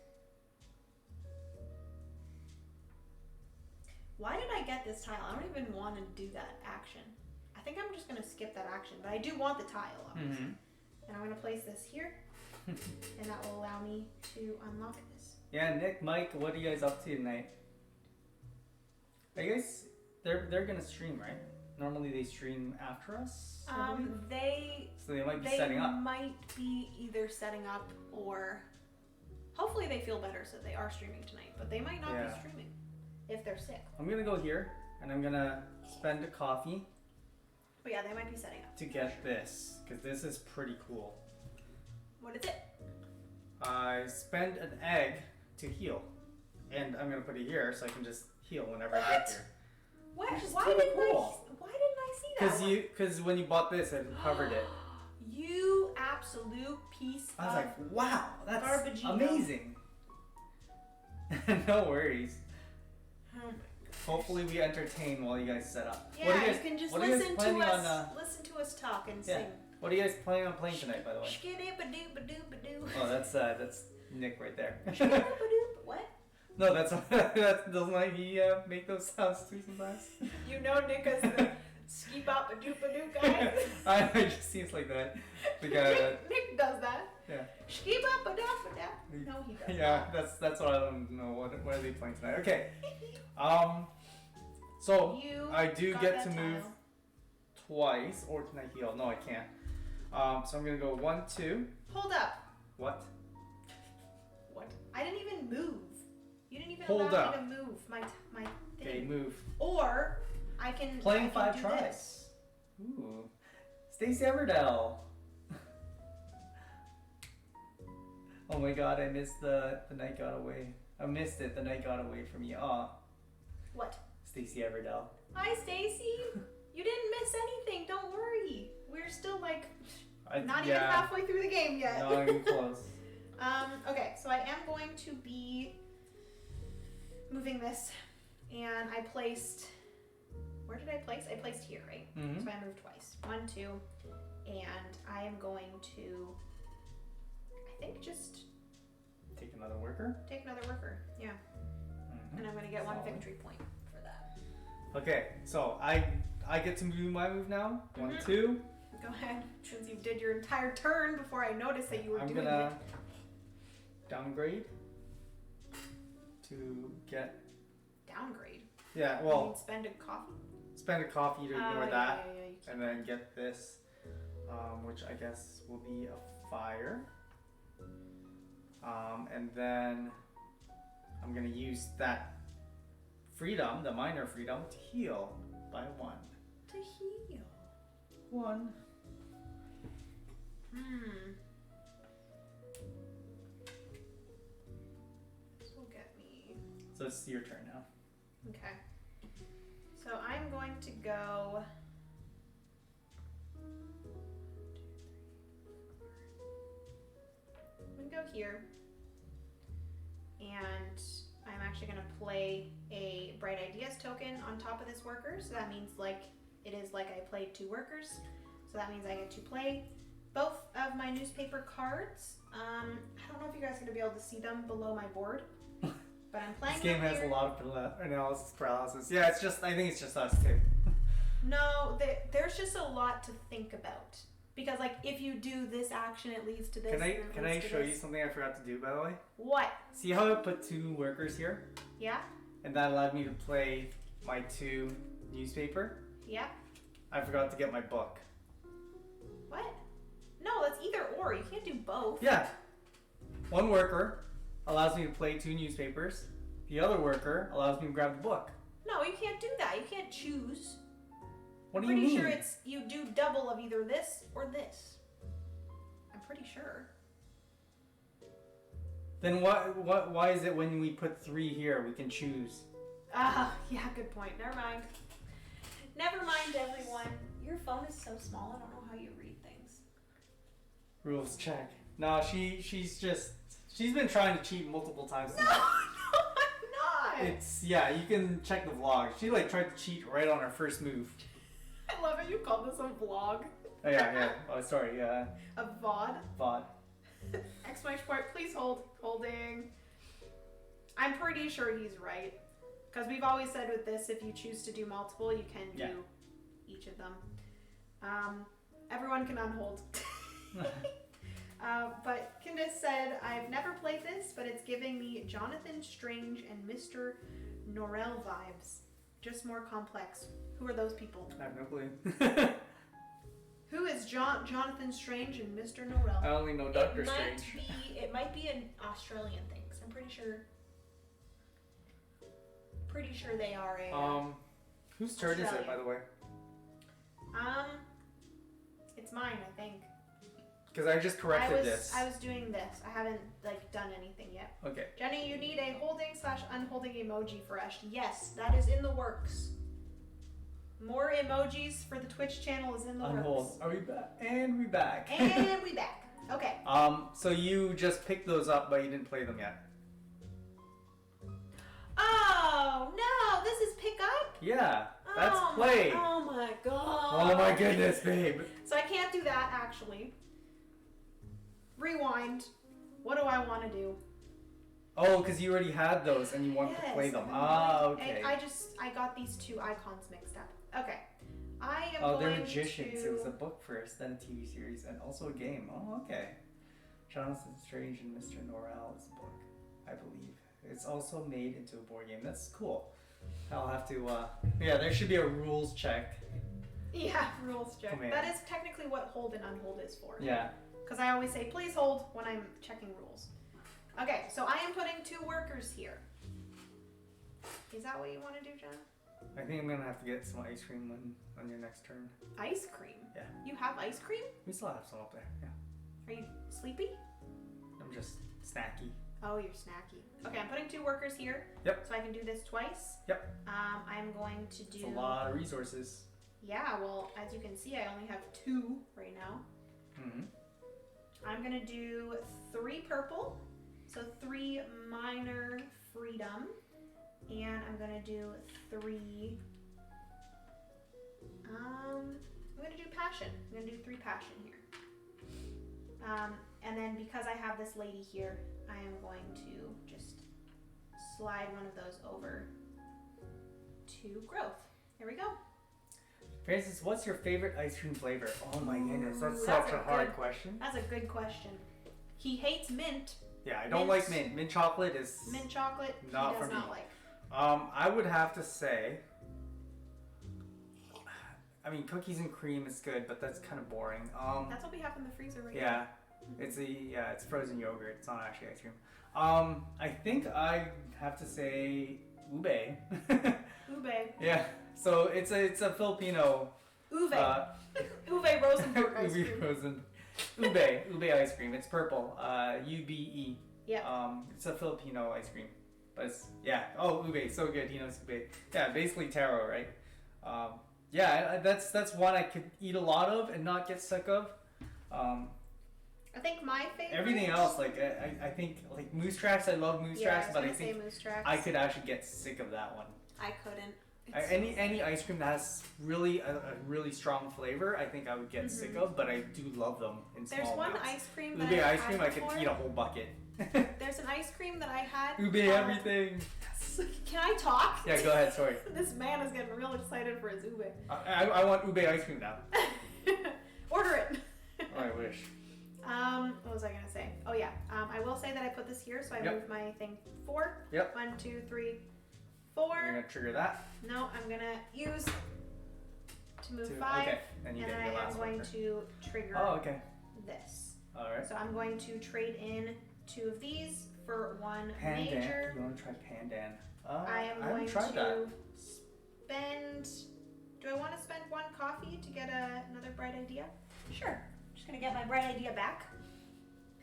Why did I get this tile? I don't even want to do that action. I think I'm just going to skip that action, but I do want the tile, obviously. And I'm going to place this here, and that will allow me to unlock this. Yeah, Nick, Mike, what are you guys up to tonight? Are you guys... They're gonna stream, right? Normally they stream after us. So they might be setting up. They might be either setting up or hopefully they feel better, so they are streaming tonight. But they might not be streaming if they're sick. I'm gonna go here and I'm gonna spend a coffee. But yeah, they might be setting up to get this, because this is pretty cool. What is it? I spend an egg to heal, and I'm gonna put it here so I can just heal whenever I get here. What? Why didn't I see that? Because when you bought this, it covered it. You absolute piece of I was like, wow, that's garbage. amazing. No worries. Oh my gosh. Hopefully we entertain while you guys set up. Yeah, you can just listen to us talk and sing. What are you guys planning on playing tonight, by the way? Skiddy-ba-doo-ba-doo-ba-doo. Oh, that's Nick right there. Skiddy-ba-doo, what? No, that's doesn't he make those sounds too sometimes? You know Nick is the skeep up a doop a doo guy. It just seems like that. The guy Nick does that. Yeah. Skeep up a doop a doo. No, he doesn't. Yeah, that's what I don't know. What are they playing tonight? Okay. So I do get to move twice, or can I heal? No, I can't. So I'm gonna go 1, 2. Hold up. What? What? I didn't even move. You didn't even Hold allow up. me to move my thing. Okay, move. Or I can playing I can 5 do tries. This. Ooh, Stacey Everdell. Oh my God, I missed the night got away. I missed it. The night got away from me. Aw. What? Stacey Everdell. Hi, Stacey. You didn't miss anything. Don't worry. We're still like not even halfway through the game yet. Not even close. Okay, so I am going to be moving this, and I placed. Where did I place? I placed here, right? Mm-hmm. So I moved twice. 1, 2, and I am going to. I think just take another worker. Take another worker. Yeah. Mm-hmm. And I'm going to get 1 victory point for that. Okay, so I get to do my move now. 1, 2. Go ahead, since you did your entire turn before I noticed that you were doing it. I'm gonna downgrade to get. Downgrade. Yeah, well. You mean spend a coffee. Spend a coffee to ignore that, yeah, and then get this, which I guess will be a fire. And then I'm gonna use that freedom, the minor freedom, to heal by 1. To heal. 1. This will get me. So it's your turn now. Okay. So I'm going to go. 1, 2, 3, 4. I'm gonna go here. And I'm actually going to play a Bright Ideas token on top of this worker. So that means it is like I played 2 workers. So that means I get to play both of my newspaper cards. I don't know if you guys are going to be able to see them below my board. But I'm playing. This game has a lot of analysis paralysis. Yeah, I think it's just us too. No, there's just a lot to think about. Because if you do this action, it leads to this. Can I show you something I forgot to do, by the way? What? See how I put 2 workers here? Yeah. And that allowed me to play my 2 newspaper? Yeah. I forgot to get my book. What? No, that's either or. You can't do both. Yeah. 1 worker allows me to play 2 newspapers. The other worker allows me to grab the book. No, you can't do that. You can't choose. What do you mean? I'm pretty sure you do double of either this or this. I'm pretty sure. Then why is it when we put 3 here we can choose? Yeah, good point. Never mind. Never mind, everyone. Your phone is so small, I don't know how you read things. Rules check. No, she's been trying to cheat multiple times. No, I'm not. You can check the vlog. She tried to cheat right on her first move. I love it. You called this a vlog. Oh, yeah. Oh, sorry. Yeah. A VOD. VOD. Exclamation point. Please hold. Holding. I'm pretty sure he's right. Because we've always said with this, if you choose to do multiple, you can do each of them. Everyone can unhold. But Candace said, I've never played this, but it's giving me Jonathan Strange and Mr. Norrell vibes. Just more complex. Who are those people? I have no clue. Who is Jonathan Strange and Mr. Norrell? I only know Dr. Strange. It might be an Australian thing, because I'm pretty sure they are a... whose turn is it, by the way? It's mine, I think. Because I just corrected this. I was doing this. I haven't done anything yet. Okay. Jenny, you need a holding/unholding emoji for Ash. Yes, that is in the works. More emojis for the Twitch channel is in the Unhold. works. Are we back? And we back. And we back. Okay. So you just picked those up, but you didn't play them yet. Oh no! This is pick up. Yeah, that's play. Oh my god. Oh my goodness, babe. So I can't do that actually. Rewind. What do I want to do? Oh, because you already had those and you wanted to play them. Ah, okay. And I got these two icons mixed up. Okay. I am Oh, they're going magicians. to... It was a book first, then a TV series, and also a game. Oh, okay. Jonathan Strange and Mr. Norrell is a book, I believe. It's also made into a board game. That's cool. I'll have to, yeah, there should be a rules check. Yeah, rules check. Command. That is technically what hold and unhold is for. Yeah. Because I always say, please hold when I'm checking rules. Okay, so I am putting 2 workers here. Is that what you want to do, John? I think I'm gonna have to get some ice cream on your next turn. Ice cream? Yeah. You have ice cream? We still have some up there, yeah. Are you sleepy? I'm just snacky. Oh, you're snacky. Okay, I'm putting 2 workers here. Yep. So I can do this twice. Yep. I'm going to do... It's a lot of resources. Yeah, well, as you can see, I only have 2 right now. Mm-hmm. I'm going to do 3 purple. So 3 minor freedom. And I'm going to do 3... I'm going to do passion. I'm going to do 3 passion here. And then because I have this lady here, I am going to just slide one of those over to growth. There we go. Francis, what's your favorite ice cream flavor? Oh my goodness, that's such a hard question. That's a good question. He hates mint. Yeah, I don't like mint. Mint chocolate is... Mint chocolate, not he does for not me. like. I would have to say... I mean, cookies and cream is good, but that's kind of boring. That's what we have in the freezer right now. Yeah. It's frozen yogurt. It's not actually ice cream. I think I have to say ube. Ube. Yeah. So it's a Filipino. Ube. Ube Rosenberg ice cream. Ube ice cream. It's purple. UBE. Yeah. It's a Filipino ice cream, but it's, yeah. Oh, ube, so good. He knows ube. Yeah, basically taro, right? Yeah, that's one I could eat a lot of and not get sick of. I think my favorite... Everything else, like, I think, like, moose tracks, I love moose tracks, but I think I could actually get sick of that one. I couldn't. Any ice cream that has really a really strong flavor, I think I would get sick of, but I do love them in small There's one amounts. ice cream that Ube I ice cream, had I could eat a whole bucket. There's an ice cream that I had. Ube everything. Can I talk? Yeah, go ahead, sorry. This man is getting real excited for his ube. I want ube ice cream now. Order it. Oh, I wish. What was I gonna say? Oh yeah. I will say that I put this here, so I moved my thing 4. Yep. 1, 2, 3, 4. You're gonna trigger that. No, I'm gonna use to move 5. Okay. And you get your last I am going to trigger this. Alright. So I'm going to trade in 2 of these for 1 Pandan. major. You want to try Pandan? I am going to that. spend... Do I want to spend 1 coffee to get another bright idea? Sure. Just going to get my bright idea back.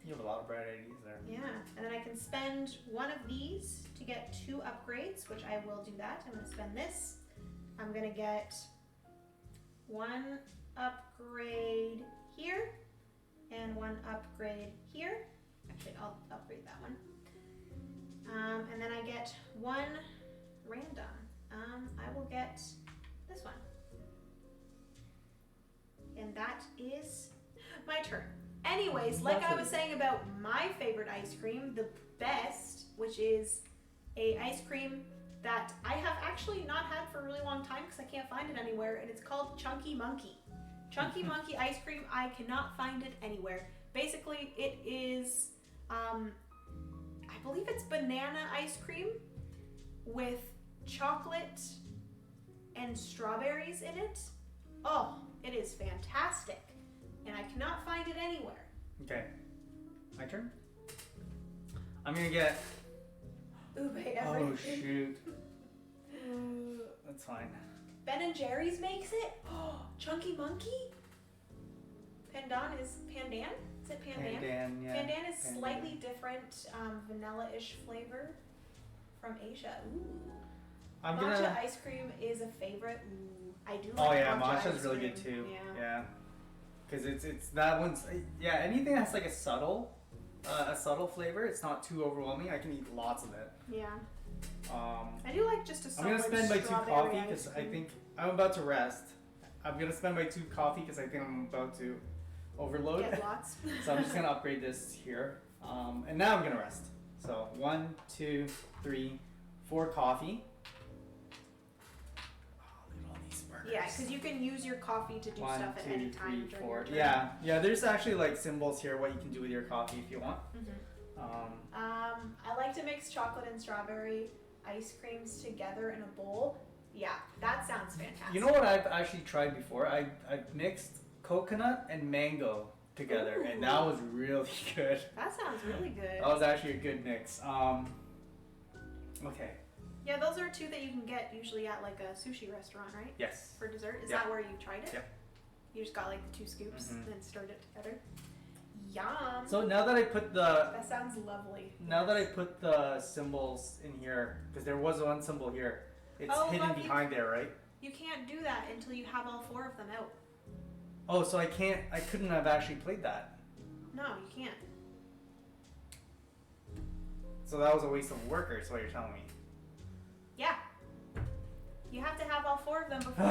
You have a lot of bright ideas there. Yeah. And then I can spend 1 of these to get 2 upgrades, which I will do that. I'm going to spend this. I'm going to get 1 upgrade here and 1 upgrade here. Actually, I'll upgrade that one. And then I get 1 random. I will get this one. And that is my turn. Anyways, like I was saying about my favorite ice cream, the best, which is a ice cream that I have actually not had for a really long time because I can't find it anywhere, and it's called Chunky Monkey. Chunky Monkey ice cream, I cannot find it anywhere. Basically, it is, I believe it's banana ice cream with chocolate and strawberries in it. Oh, it is fantastic. And I cannot find it anywhere. Okay. My turn? I'm gonna get... Ube everything. Oh, shoot. That's fine. Ben & Jerry's makes it? Oh, Chunky Monkey? Pandan is Pandan? Is it Pandan? Pandan, yeah. Pandan is slightly different, vanilla-ish flavor from Asia. Ooh. Matcha ice cream is a favorite. Ooh. I do like matcha's really good too. Yeah. Because it's that one's, yeah, anything that's like a subtle flavor, it's not too overwhelming. I can eat lots of it. Yeah. I do like just a solid I'm going to spend my 2 coffee because I think I'm about to rest. I'm going to spend my 2 coffee because I think I'm about to overload. Get lots. So I'm just going to upgrade this here. And now I'm going to rest. So 1 1, 2, 3, 4 coffee. Yeah, because you can use your coffee to do stuff at any time. 1, 2, 3, 4. Yeah, there's actually like symbols here what you can do with your coffee if you want. I like to mix chocolate and strawberry ice creams together in a bowl. Yeah, that sounds fantastic. You know what I've actually tried before? I've mixed coconut and mango together, and that was really good. That sounds really good. That was actually a good mix. Okay. Yeah, those are two that you can get usually at like a sushi restaurant, right? Yes. For dessert? Is that where you tried it? Yep. You just got like the 2 scoops and then stirred it together? Yum! So now that I put the... That sounds lovely. Now that I put the symbols in here, because there was one symbol here, it's hidden behind there, right? You can't do that until you have all 4 of them out. Oh, so I couldn't have actually played that. No, you can't. So that was a waste of work, is what you're telling me. Yeah. You have to have all 4 of them before.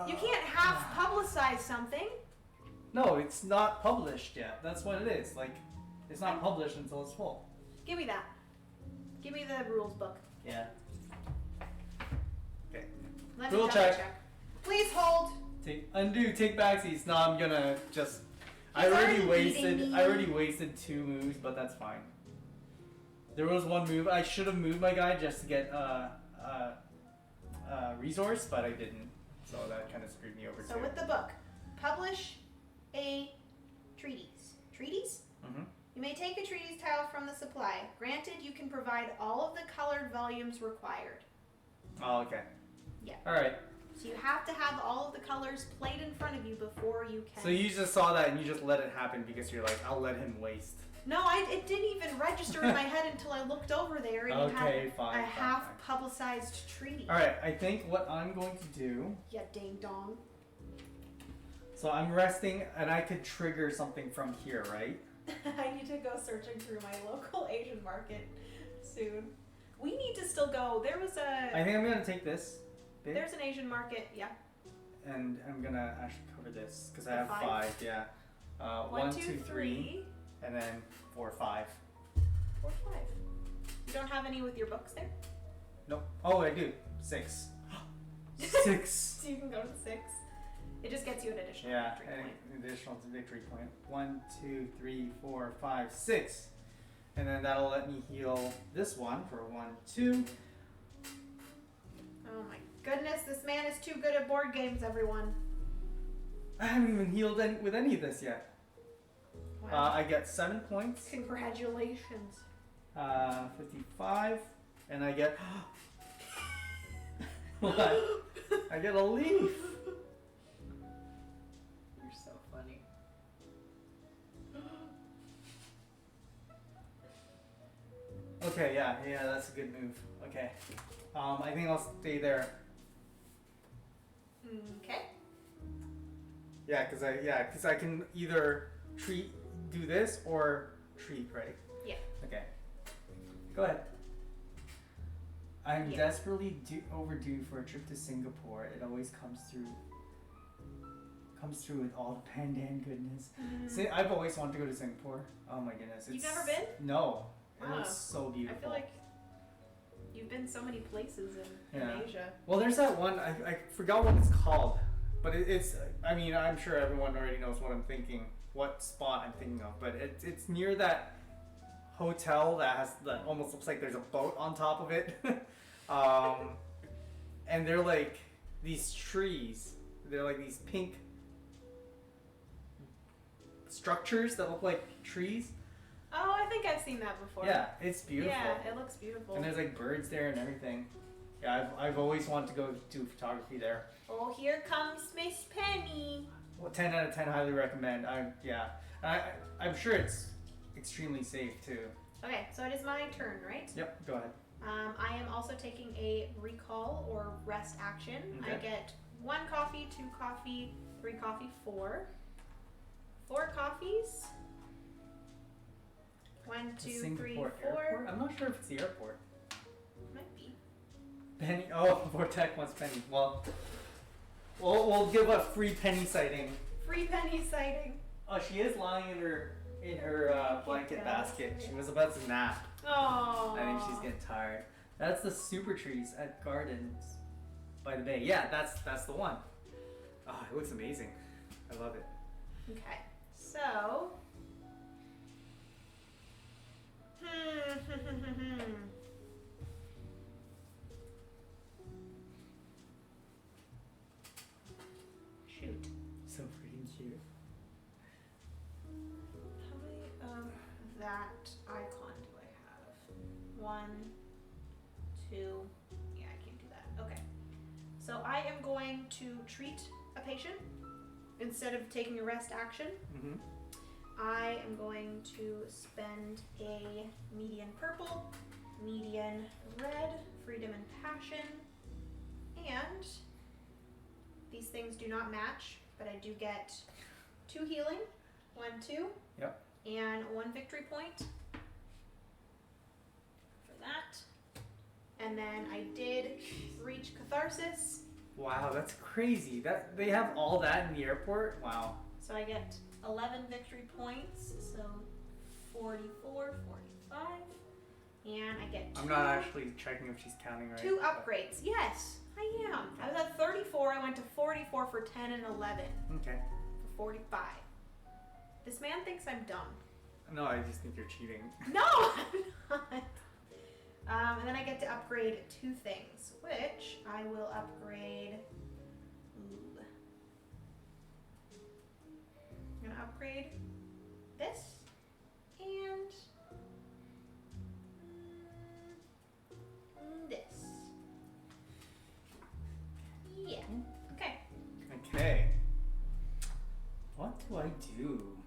You can't half publicize something. No, it's not published yet. That's what it is. Like, it's not published until it's full. Give me that. Give me the rules book. Yeah. Okay. Let me Rule check. Please hold. Take backsies. No, I'm gonna just. I already wasted 2 moves, but that's fine. There was 1 move. I should have moved my guy just to get resource, but I didn't. So that kind of screwed me over too. So with the book, publish a treatise. Treatise? Mm-hmm. You may take a treatise tile from the supply. Granted, you can provide all of the colored volumes required. Oh, okay. Yeah. All right. So you have to have all of the colors played in front of you before you can. So you just saw that and you just let it happen because you're like, I'll let him waste. No, it didn't even register in my head until I looked over there and you had a half-publicized treaty. All right, I think what I'm going to do... Yeah, ding-dong. So I'm resting, and I could trigger something from here, right? I need to go searching through my local Asian market soon. We need to still go. There was a... I think I'm going to take this. Big. There's an Asian market, yeah. And I'm going to actually cover this, because I have 5, yeah. 1, 2, 3. And then 4, 5. 4, 5. You don't have any with your books there? Nope. Oh, I do. 6. 6. So you can go to 6. It just gets you an additional victory point. Yeah, an additional victory point. 1, 2, 3, 4, 5, 6. And then that'll let me heal this one for 1, 2. Oh my goodness, this man is too good at board games, everyone. I haven't even healed with any of this yet. Wow. I get 7 points. Congratulations. 55. And I get... What? I get a leaf. You're so funny. Okay, yeah, that's a good move. Okay. I think I'll stay there. Okay. Yeah, because I can either do this or treat, right? Yeah. Okay. Go ahead. I'm desperately overdue for a trip to Singapore. It always comes through with all the pandan goodness. See, I've always wanted to go to Singapore. Oh my goodness. You've never been? No. It looks so beautiful. I feel like you've been so many places in Asia. Well, there's that one, I forgot what it's called. But it's, I mean, I'm sure everyone already knows what I'm thinking, what spot I'm thinking of. But it's near that hotel that almost looks like there's a boat on top of it. And they're like these trees. They're like these pink structures that look like trees. Oh, I think I've seen that before. Yeah, it's beautiful. Yeah, it looks beautiful. And there's like birds there and everything. Yeah, I've always wanted to go do photography there. Oh, here comes Miss Penny. Well, 10 out of 10, highly recommend. I'm sure it's extremely safe too. Okay, so it is my turn, right? Yep, go ahead. I am also taking a recall or rest action. Okay. I get 1 coffee, 2 coffee, 3 coffee, 4. 4 coffees. 1, 2, 3, 4. Airport? I'm not sure if it's the airport. Might be. Penny. Oh, Vortec wants Penny. Well, we'll give a free Penny sighting. Free Penny sighting. Oh, she is lying in her in her blanket basket. She was about to nap. Oh. I think she's getting tired. That's the super trees at Gardens by the Bay. Yeah, that's the one. Oh, it looks amazing. I love it. Okay, so. Shoot. So freaking cute. How many of that icon do I have? 1, 2. Yeah, I can't do that. Okay. So I am going to treat a patient instead of taking a rest action. Mm-hmm. I am going to spend a median purple, median red, freedom and passion, and these things do not match, but I do get 2 healing, 1, 2, yep, and 1 victory point for that. And then I did reach catharsis. Wow, that's crazy. That they have all that in the airport. Wow. So I get 11 victory points, so 44, 45, and I get 2. I'm not actually checking if she's counting right. 2 upgrades. Yes, I am. I was at 34. I went to 44 for 10 and 11. Okay. For 45. This man thinks I'm dumb. No, I just think you're cheating. No, I'm not. And then I get to upgrade 2 things, which I will upgrade. Ooh. I'm gonna upgrade this and this. Yeah. Okay. Okay. What do I do?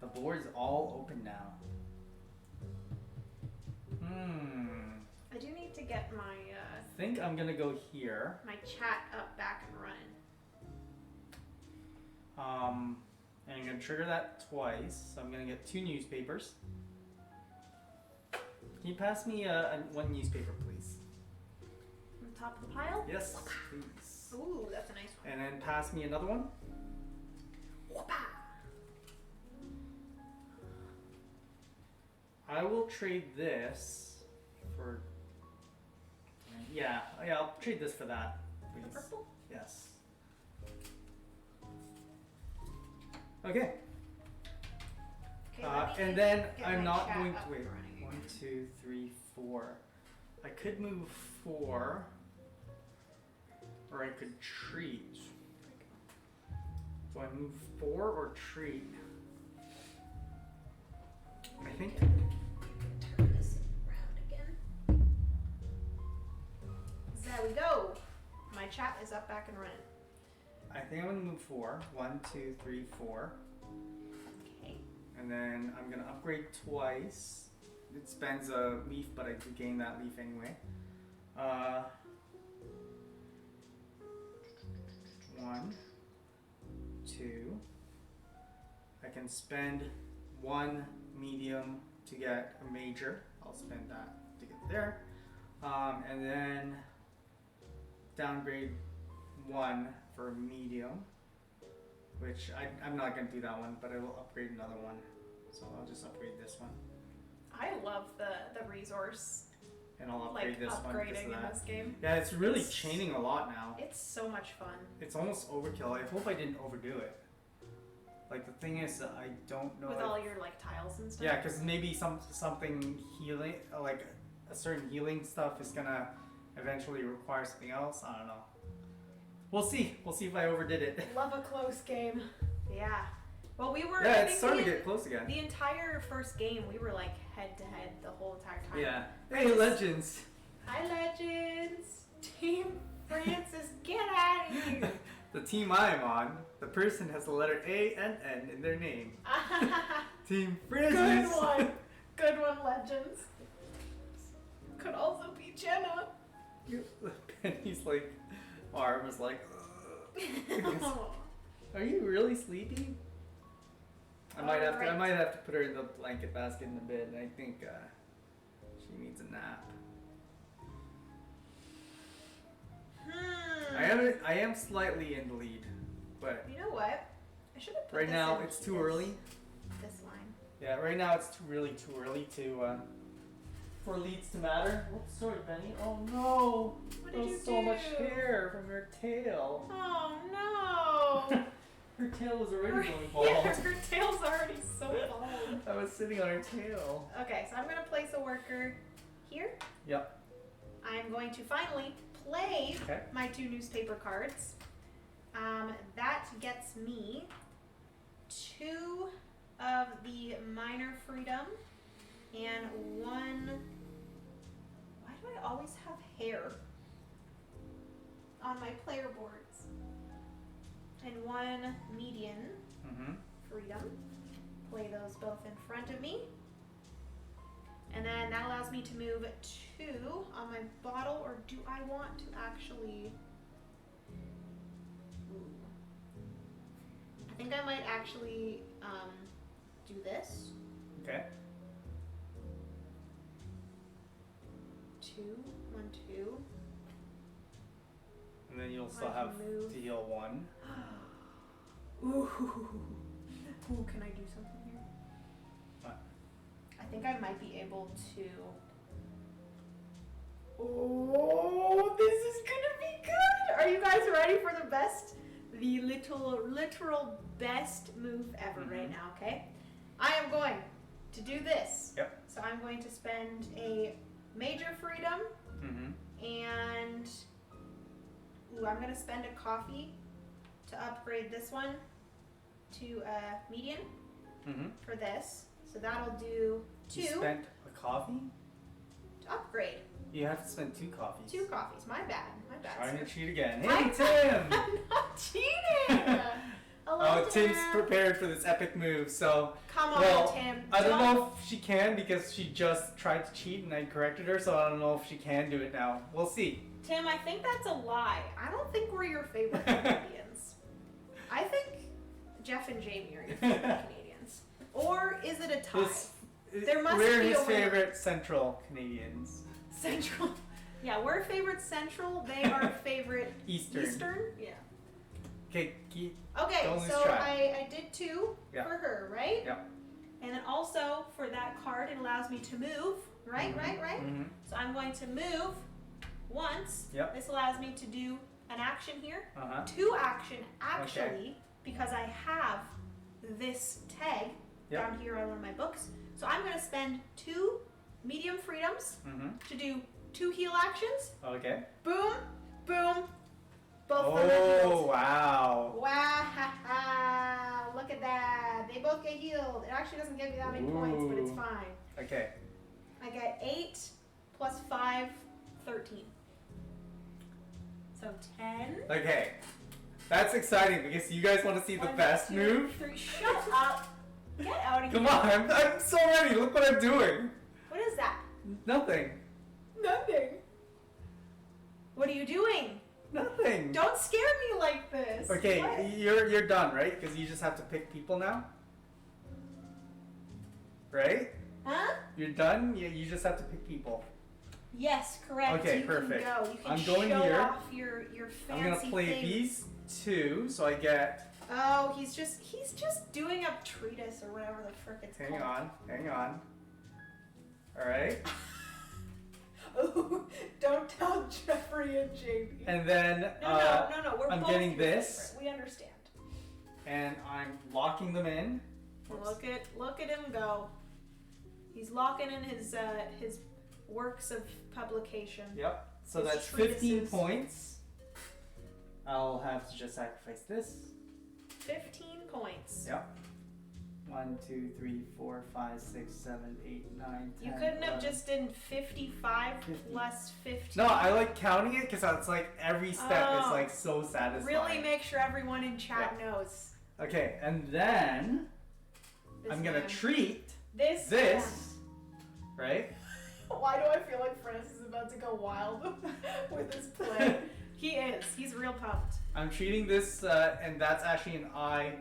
The board's all open now. I do need to get my I think I'm gonna go here. my chat up, back and running. And I'm gonna trigger that twice. So I'm gonna get 2 newspapers. Can you pass me 1 newspaper, please? On the top of the pile? Yes, please. Ooh, that's a nice one. And then pass me another one. I will trade this for. Yeah, I'll trade this for that, please. The purple? Yes. Okay. And then I'm not going to wait. 1, 2, 3, 4. I could move 4, or I could treat. Do I move 4 or treat? I think. Turn this around again. There we go. My chat is up, back and running. I think I'm gonna move 4. 1, 2, 3, 4. Okay. And then I'm gonna upgrade twice. It spends a leaf, but I do gain that leaf anyway. 1, 2. I can spend 1 medium to get a major. I'll spend that to get there. And then downgrade 1 for medium, which I'm not going to do that one, but I will upgrade another one. So I'll just upgrade this one. I love the resource. And I'll upgrade this one. Upgrading in this game. Yeah, it's really chaining a lot now. It's so much fun. It's almost overkill. I hope I didn't overdo it. Like the thing is, I don't know. With all your like tiles and stuff. Yeah, because maybe something healing, like a certain healing stuff, is gonna eventually require something else. I don't know. We'll see. We'll see if I overdid it. Love a close game. Yeah. Well, we were. Yeah, it's starting to get close again. The entire first game, we were like head to head the whole entire time. Yeah. Hey, Legends. Hi, Legends. Team Francis, get out of here. The team I'm on, the person has the letter A and N in their name. Team Francis. Good one. Good one, Legends. Could also be Jenna. Penny's like, arm is like, are you really sleepy? I might have to put her in the blanket basket in the bed. I think she needs a nap. I am slightly in the lead, but you know what? I should have put right this now in it's too early. This Yeah, right now it's really too early to for leads to matter. Oops, sorry, Benny. Oh no! What did you do? So much hair from her tail. Oh no! Her tail was already going bald. Yeah, her tail's already so bald. I was sitting on her tail. Okay, so I'm gonna place a worker here. Yep. I'm going to finally play my 2 newspaper cards. That gets me 2 of the minor freedom and 1. Why do I always have hair on my player boards? And 1 median freedom. Play those both in front of me. And then that allows me to move 2 on my bottle, or do I want to actually... Ooh. I think I might actually do this. Okay. 2, 1, 2. And then you'll still have to heal 1. Ooh. Ooh, can I do something here? What? I think I might be able to... Oh, this is gonna be good! Are you guys ready for the best, the literal best move ever right now, okay? I am going to do this. Yep. So I'm going to spend a major freedom and ooh, I'm gonna spend a coffee to upgrade this one to a median for this. So that'll do 2. You spent a coffee? To upgrade. You have to spend 2 coffees. 2 coffees. My bad. My bad. Trying Sir. to cheat again. Hey, Tim! I'm not cheating! Hello, Tim's prepared for this epic move, so... Come on, Tim. I don't know if she can because she just tried to cheat and I corrected her, so I don't know if she can do it now. We'll see. Tim, I think that's a lie. I don't think we're your favorite Canadians. I think Jeff and Jamie are your favorite Canadians. Or is it a tie? There must we're be his a winner. favorite Central Canadians. Central. Yeah, we're favorite Central. They are favorite Eastern. Eastern? Yeah. Okay, so I did 2 for her, right? Yeah. And then also for that card, it allows me to move, right? So I'm going to move once. Yep. This allows me to do an action here. 2 action, actually, because I have this tag down here on one of my books. So I'm going to spend 2 medium freedoms to do 2 heal actions. Okay. Boom, boom. Both of them Oh, wow. Wow, look at that. They both get healed. It actually doesn't give me that many points, but it's fine. Okay. I get 8 plus 5, 13. So 10. Okay. That's exciting because you guys want to see the best move. 3. Shut up. Get out of here. Come on, I'm so ready. Look what I'm doing. What is that? Nothing. Nothing. What are you doing? Nothing. Don't scare me like this. Okay, what? you're done, right? Because you just have to pick people now. Right? Huh? You're done? Yeah, you just have to pick people. Yes, correct. Okay, you perfect. Can go. You can I'm going show here. off your fancy I'm gonna play things. these 2, so I get. Oh, he's just doing a treatise or whatever the frick it's called. Hang on. All right. Oh, don't tell Jeffrey and Jamie. And then No. We're I'm both getting your this. favorite. We understand. And I'm locking them in. Look at him go. He's locking in his works of publication. Yep. So His that's 15 points. I'll have to just sacrifice this. 15 points. Yep. 1, 2, 3, 4, 5, 6, 7, 8, 9, 10. You couldn't have 11. just done 55 plus 15. No, I like counting it because it's like every step is like so satisfying. Really make sure everyone in chat knows. Okay, and then I'm gonna treat this, right? Why do I feel like Francis is about to go wild with his play? He is. He's real pumped. I'm treating this, and that's actually an eye.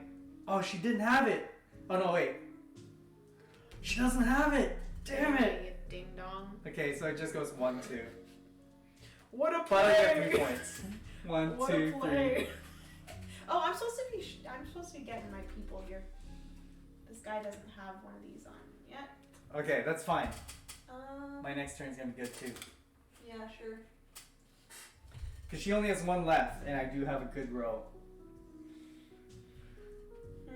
Oh, she didn't have it. Oh no, wait. She doesn't have it. Damn it. Ding dong. Okay, so it just goes 1, 2. What a play! But I get 3 points. 1, what 2, 3. Oh, I'm supposed to be getting my people here. This guy doesn't have one of these on yet. Okay, that's fine. My next turn's gonna be good too. Yeah, sure. Because she only has one left, and I do have a good row.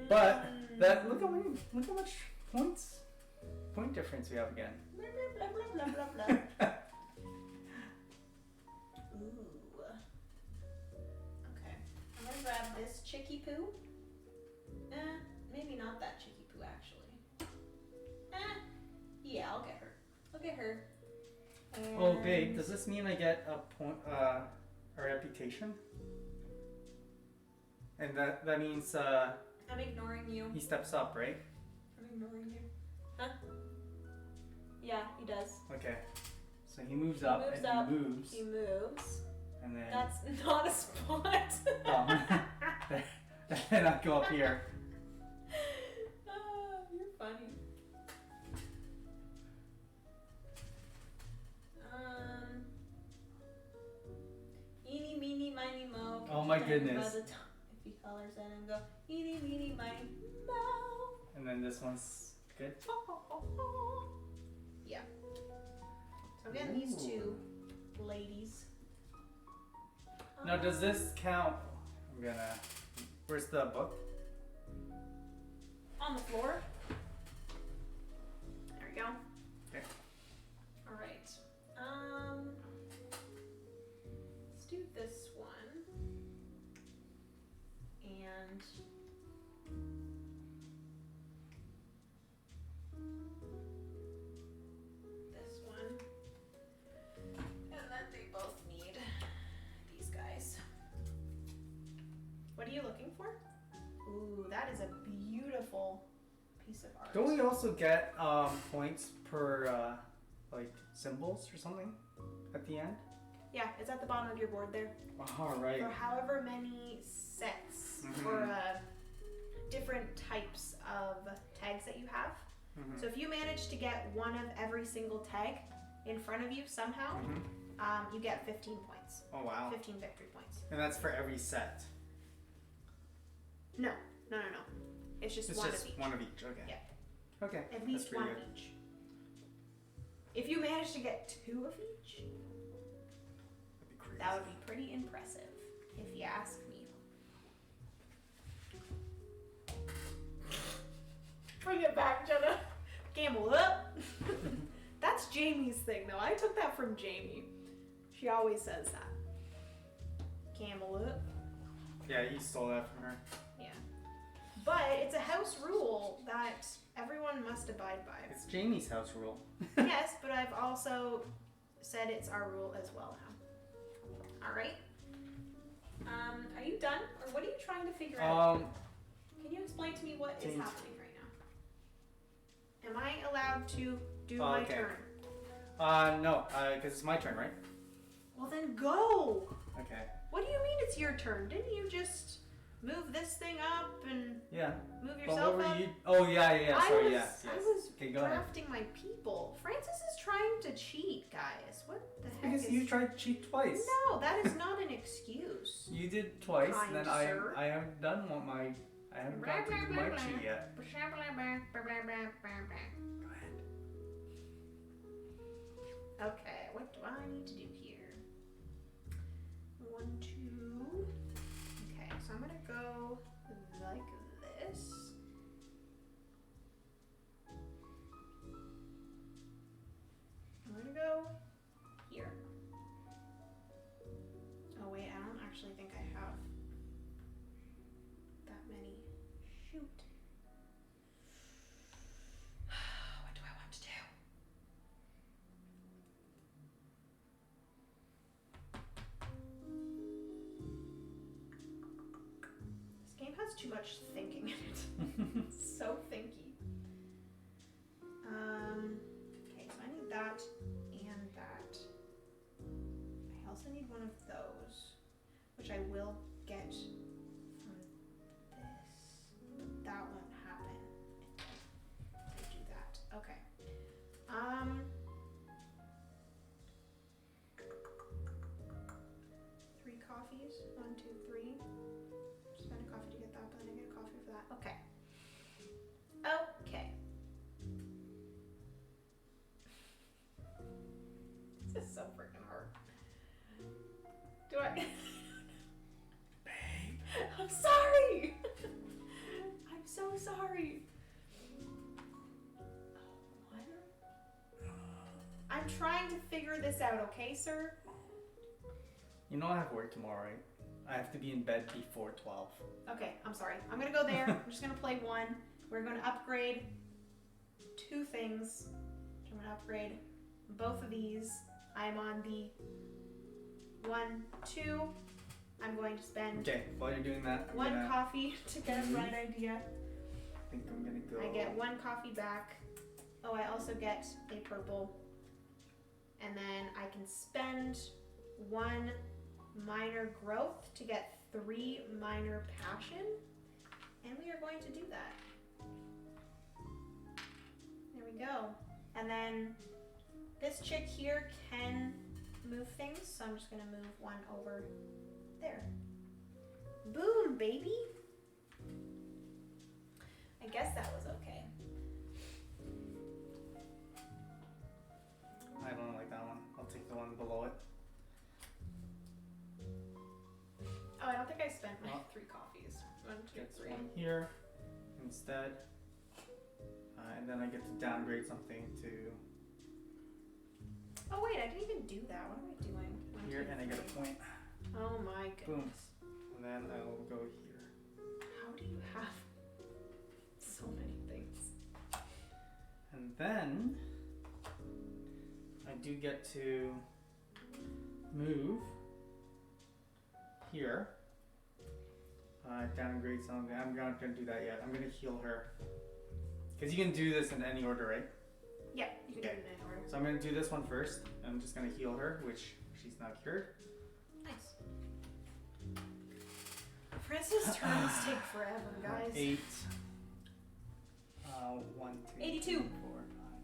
But that look how much point difference we have again. Blah blah blah blah blah blah. Ooh. Okay, I'm gonna grab this chicky poo. Maybe not that chicky poo actually. Yeah, I'll get her. I'll get her. And oh, babe, does this mean I get a point, a reputation? And that means I'm ignoring you. he steps up, right? I'm ignoring you. Huh? Yeah, he does. Okay. So he moves up and he moves. He moves. And then that's not a spot. then I go up here. Oh, you're funny. Eeny, meeny, miny, mo. Oh my goodness. By the time if he colors in and go, eeny, meeny, miny, mo. And then this one's good. Yeah. So again, these two ladies. Now, does this count? I'm gonna. Where's the book? On the floor. There we go. Okay. All right. Let's do this one. And this one. And then they both need these guys. What are you looking for? Ooh, that is a beautiful piece of art. Don't we also get points per like symbols or something at the end? Yeah, it's at the bottom of your board there. All right. For however many sets or different types of tags that you have. So if you manage to get one of every single tag in front of you somehow, you get 15 points. Oh wow. 15 victory points. And that's for every set? No. It's just one of each. One of each, okay. Yeah. Okay. At least one of each. If you manage to get two of each, that would be pretty impressive, if you ask me. Bring it back, Jenna. Gamble up. That's Jamie's thing, though. I took that from Jamie. She always says that. Gamble up. Yeah, you stole that from her. Yeah. But it's a house rule that everyone must abide by. It's Jamie's house rule. Yes, but I've also said it's our rule as well now. All right. Are you done, or what are you trying to figure out? Can you explain to me what is happening right now? Am I allowed to do my turn? No, because it's my turn, right? Well, then go. Okay. What do you mean it's your turn? Didn't you just move this thing up and move yourself up? Oh yeah. Sorry, yes. I was okay, drafting my people. Francis is trying to cheat, guys. What the heck? Because you tried to cheat twice. No, that is not an excuse. You did twice, Kind and then sir. I haven't done I haven't got to do my cheat yet. Go ahead. Okay, what do I need to do here? 1, 2. Okay, so I'm gonna go like this. I'm gonna go here. Oh wait, I don't actually think I have that many. Shoot. What do I want to do? This game has too much thinking in it. It's so thinky. Okay, so I need that and that. I also need one of those, which I will get from this. That won't happen if I do that. Okay. 3 coffees. 1, 2, 3. Spend a coffee to get that, but then I get a coffee for that. Okay. so freaking hard. Do I? Babe. I'm sorry. I'm so sorry. What? I'm trying to figure this out, okay, sir? You know I have work tomorrow, right? I have to be in bed before 12. Okay, I'm sorry. I'm gonna go there. I'm just gonna play one. We're gonna upgrade 2 things. I'm gonna upgrade both of these. I'm on the 1, 2. I'm going to spend okay, while you're doing that, one coffee to get a bright idea. I think I'm gonna go. I get 1 coffee back. Oh, I also get a purple. And then I can spend 1 minor growth to get 3 minor passion. And we are going to do that. There we go. And then this chick here can move things, so I'm just gonna move 1 over there. Boom, baby! I guess that was okay. I don't like that one. I'll take the one below it. Oh, I don't think I spent my 3 coffees. 1, 2, Get 3. one here instead. And then I get to downgrade something to Oh wait, I didn't even do that. What am I doing? 1, here, 2, and I get a 3. point. Oh my Boom. goodness. And then I will go here. How do you have so many things? And then I do get to move here. Downgrade something. I'm not gonna do that yet. I'm gonna heal her. Because you can do this in any order, right? Yeah, you can do it in any order. So I'm gonna do this one first. I'm just gonna heal her, which she's not cured. Nice. Francis' turns take forever, guys. 8. 1, 2, 82. 3, 4, 5,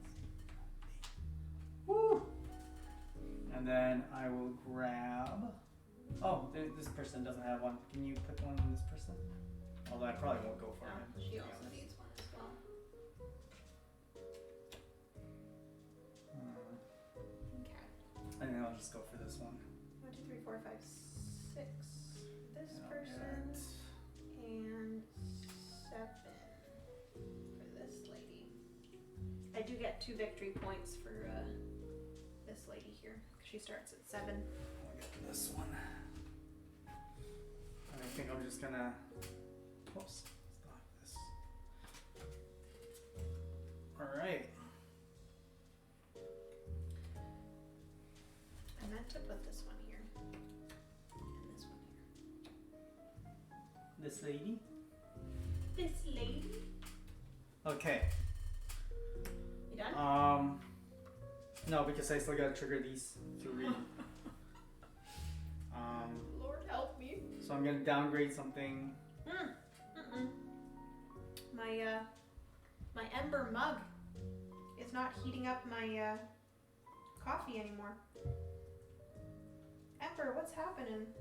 6, 7, 8. Woo! And then I will grab. Oh, this person doesn't have one. Can you put one on this person? Although I probably won't go for No, it. she also needs one as well. Okay. And then I'll just go for this one. 1, 2, 3, 4, 5, 6. This And I'll person get- and 7 for this lady. I do get 2 victory points for this lady here. She starts at 7. I'll get this one. And I think I'm just gonna. Oops. Stop this. Alright. I meant to put this one here. And this one here. This lady? This lady? Okay. You done? No, because I still gotta trigger these to read. Lord help me. So I'm gonna downgrade something. My ember mug is not heating up my coffee anymore. Ember, what's happening?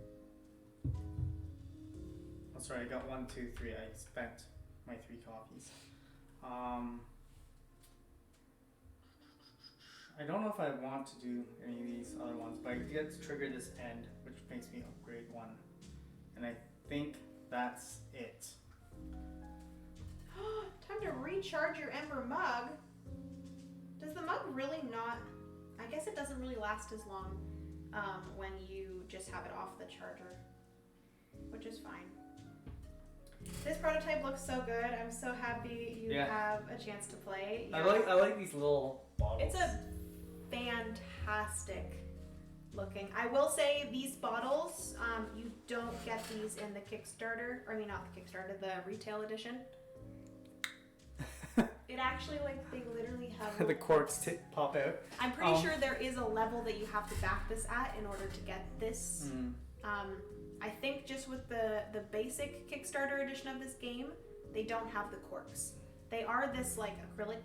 That's right, I got 1, 2, 3. I spent my 3 coffees. I don't know if I want to do any of these other ones, but I get to trigger this end, which makes me upgrade 1. And I think that's it. Time to recharge your ember mug. Does the mug really not... I guess it doesn't really last as long when you just have it off the charger, which is fine. This prototype looks so good. I'm so happy you have a chance to play. I like these little bottles. It's a fantastic looking. I will say these bottles, you don't get these in the Kickstarter. Or I mean, not the Kickstarter, the retail edition. It actually, like, they literally have... the corks pop out. I'm pretty sure there is a level that you have to back this at in order to get this. I think just with the basic Kickstarter edition of this game, they don't have the corks. They are this, like, acrylic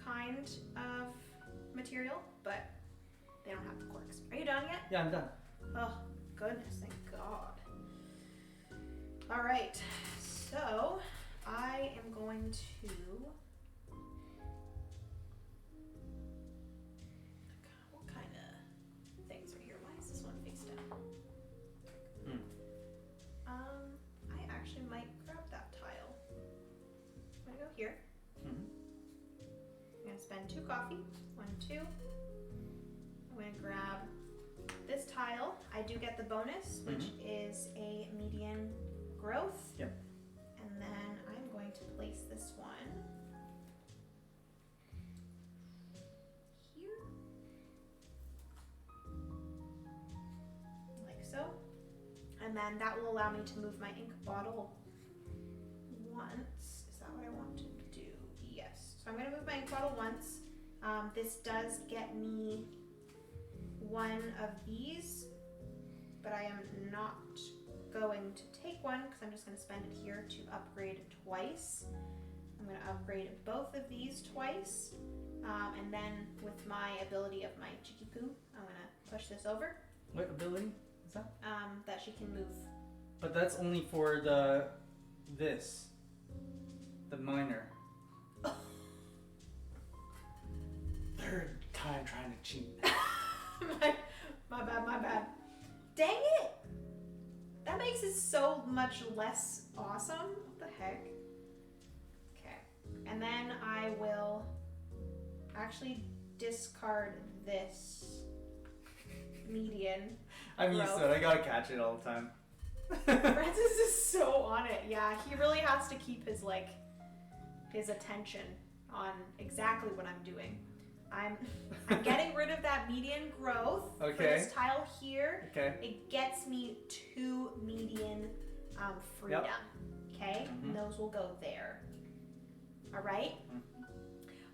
kind of material, but they don't have the corks. Are you done yet? Yeah, I'm done. Oh, goodness, thank God. All right, so I am going to... What 2 coffee. 1, 2. I'm going to grab this tile. I do get the bonus, which is a median growth. Yep. And then I'm going to place this one here. Like so. And then that will allow me to move my ink bottle once. Is that what I want to do? Yes. So I'm going to move my ink bottle once. This does get me one of these, but I am not going to take one because I'm just going to spend it here to upgrade twice. I'm going to upgrade both of these twice, and then with my ability of my Chikipu, I'm going to push this over. What ability is that? That she can move. But that's only for the minor. Third time trying to cheat. my bad. Dang it! That makes it so much less awesome. What the heck? Okay. And then I will actually discard this median. I'm used to it. I gotta catch it all the time. Francis is so on it. Yeah, he really has to keep his attention on exactly what I'm doing. I'm getting rid of that median growth for this tile here. Okay. It gets me 2 median freedom. Yep. Okay? And those will go there. All right?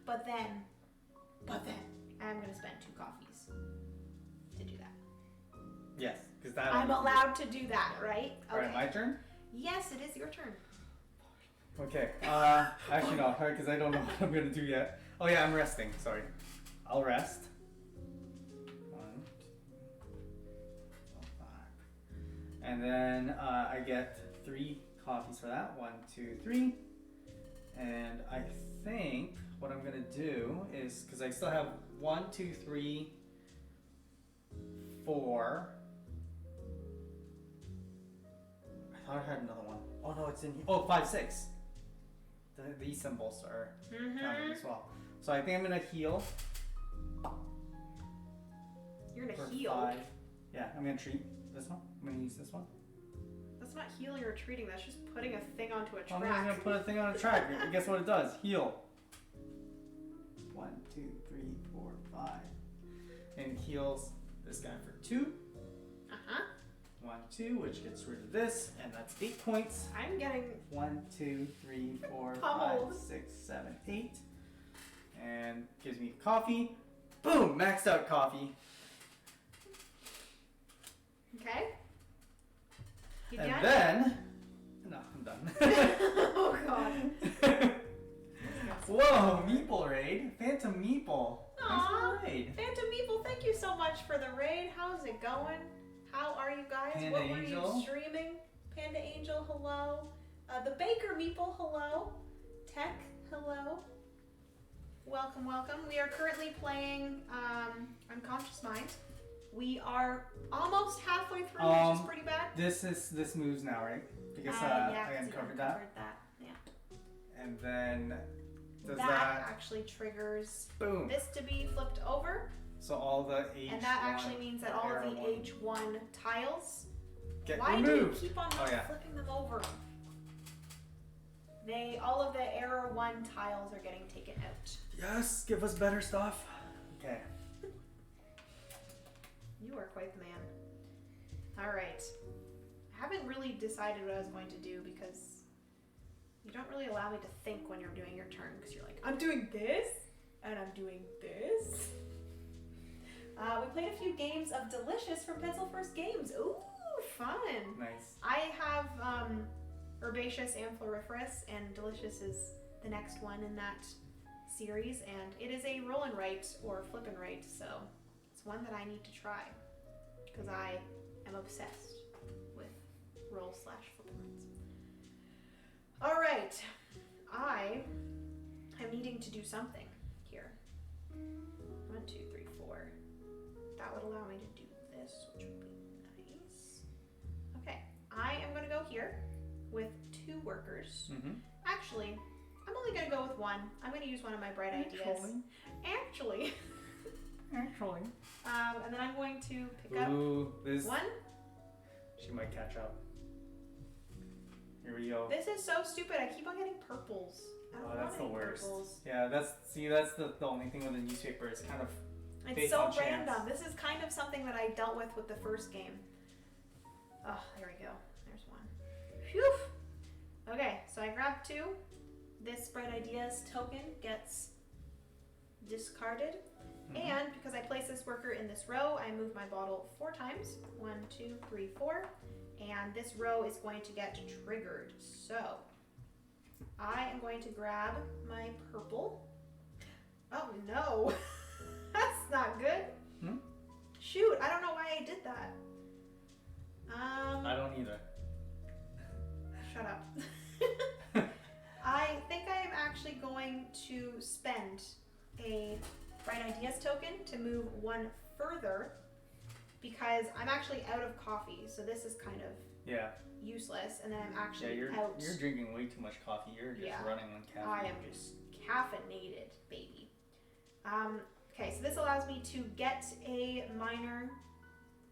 But then, I'm going to spend 2 coffees to do that. Yes, because that. I'm allowed to do that, right? Okay. All right, my turn? Yes, it is your turn. Okay. Actually, no, because I don't know what I'm going to do yet. Oh, yeah, I'm resting. Sorry. I'll rest. 1, 2, 5. And then I get 3 coffees for that. 1, 2, 3. And I think what I'm going to do is, because I still have 1, 2, 3, 4. I thought I had another one. Oh, no, it's in here. Oh, 5, 6. These symbols are counting as well. So I think I'm going to heal. You're going to heal? 5. Yeah, I'm going to treat this one. I'm going to use this one. That's not healing or treating. That's just putting a thing onto a track. I'm going to put a thing on a track. Guess what it does? Heal. 1, 2, 3, 4, 5. And heals this guy for 2. 1, 2, which gets rid of this, and that's 8 points. I'm getting 1, 2, 3, 4, pummeled. 5, 6, 7, 8. And gives me coffee. Boom! Maxed out coffee. Okay. You and done? then... No, I'm done. Oh, God. Whoa, Meeple raid. Phantom Meeple. Aww. Nice raid. Phantom Meeple, thank you so much for the raid. How's it going? How are you guys? Panda what were Angel. you streaming? Panda Angel, hello. The Baker Meeple, hello. Tech, hello. Welcome, welcome. We are currently playing Unconscious Mind. We are almost halfway through, which is pretty bad. This moves now, right? Because yeah, I uncovered that. Yeah. And then does that actually triggers boom this to be flipped over. So all the H1 and that actually means that all of the H1 tiles get why removed. do you keep on flipping them over? All of the error 1 tiles are getting taken out. Yes, give us better stuff. Okay. You are quite the man. All right. I haven't really decided what I was going to do because you don't really allow me to think when you're doing your turn because you're like, I'm doing this and I'm doing this. We played a few games of Delicious from Pencil First Games. Ooh, fun. Nice. I have Herbaceous and Floriferous, and Delicious is the next one in that series, and it is a roll and write or flip and write, so it's one that I need to try because I am obsessed with roll/flip and writes. All right, I am needing to do something here. 1, 2, 3, 4. That would allow me to do this, which would be nice. Okay, I am going to go here with 2 workers. Mm-hmm. Actually, I'm only going to go with one. I'm going to use one of my bright ideas. Actually. And then I'm going to pick up one. She might catch up. Here we go. This is so stupid. I keep on getting purples. That's the worst. Purples. Yeah, that's the only thing with the newspaper. It's kind of it's so random. This is kind of something that I dealt with the first game. Oh, there we go. There's one. Phew. Okay, so I grabbed two. This Bright Ideas token gets discarded. And because I place this worker in this row, I move my bottle 4 times. 1, 2, 3, 4. And this row is going to get triggered. So I am going to grab my purple. Oh no, that's not good. Shoot, I don't know why I did that. I don't either. Shut up. I think I am actually going to spend a Bright Ideas token to move one further because I'm actually out of coffee, so this is kind of useless. And then I'm actually out. You're drinking way too much coffee. You're just running on caffeine. I am just caffeinated, baby. Okay, so this allows me to get a minor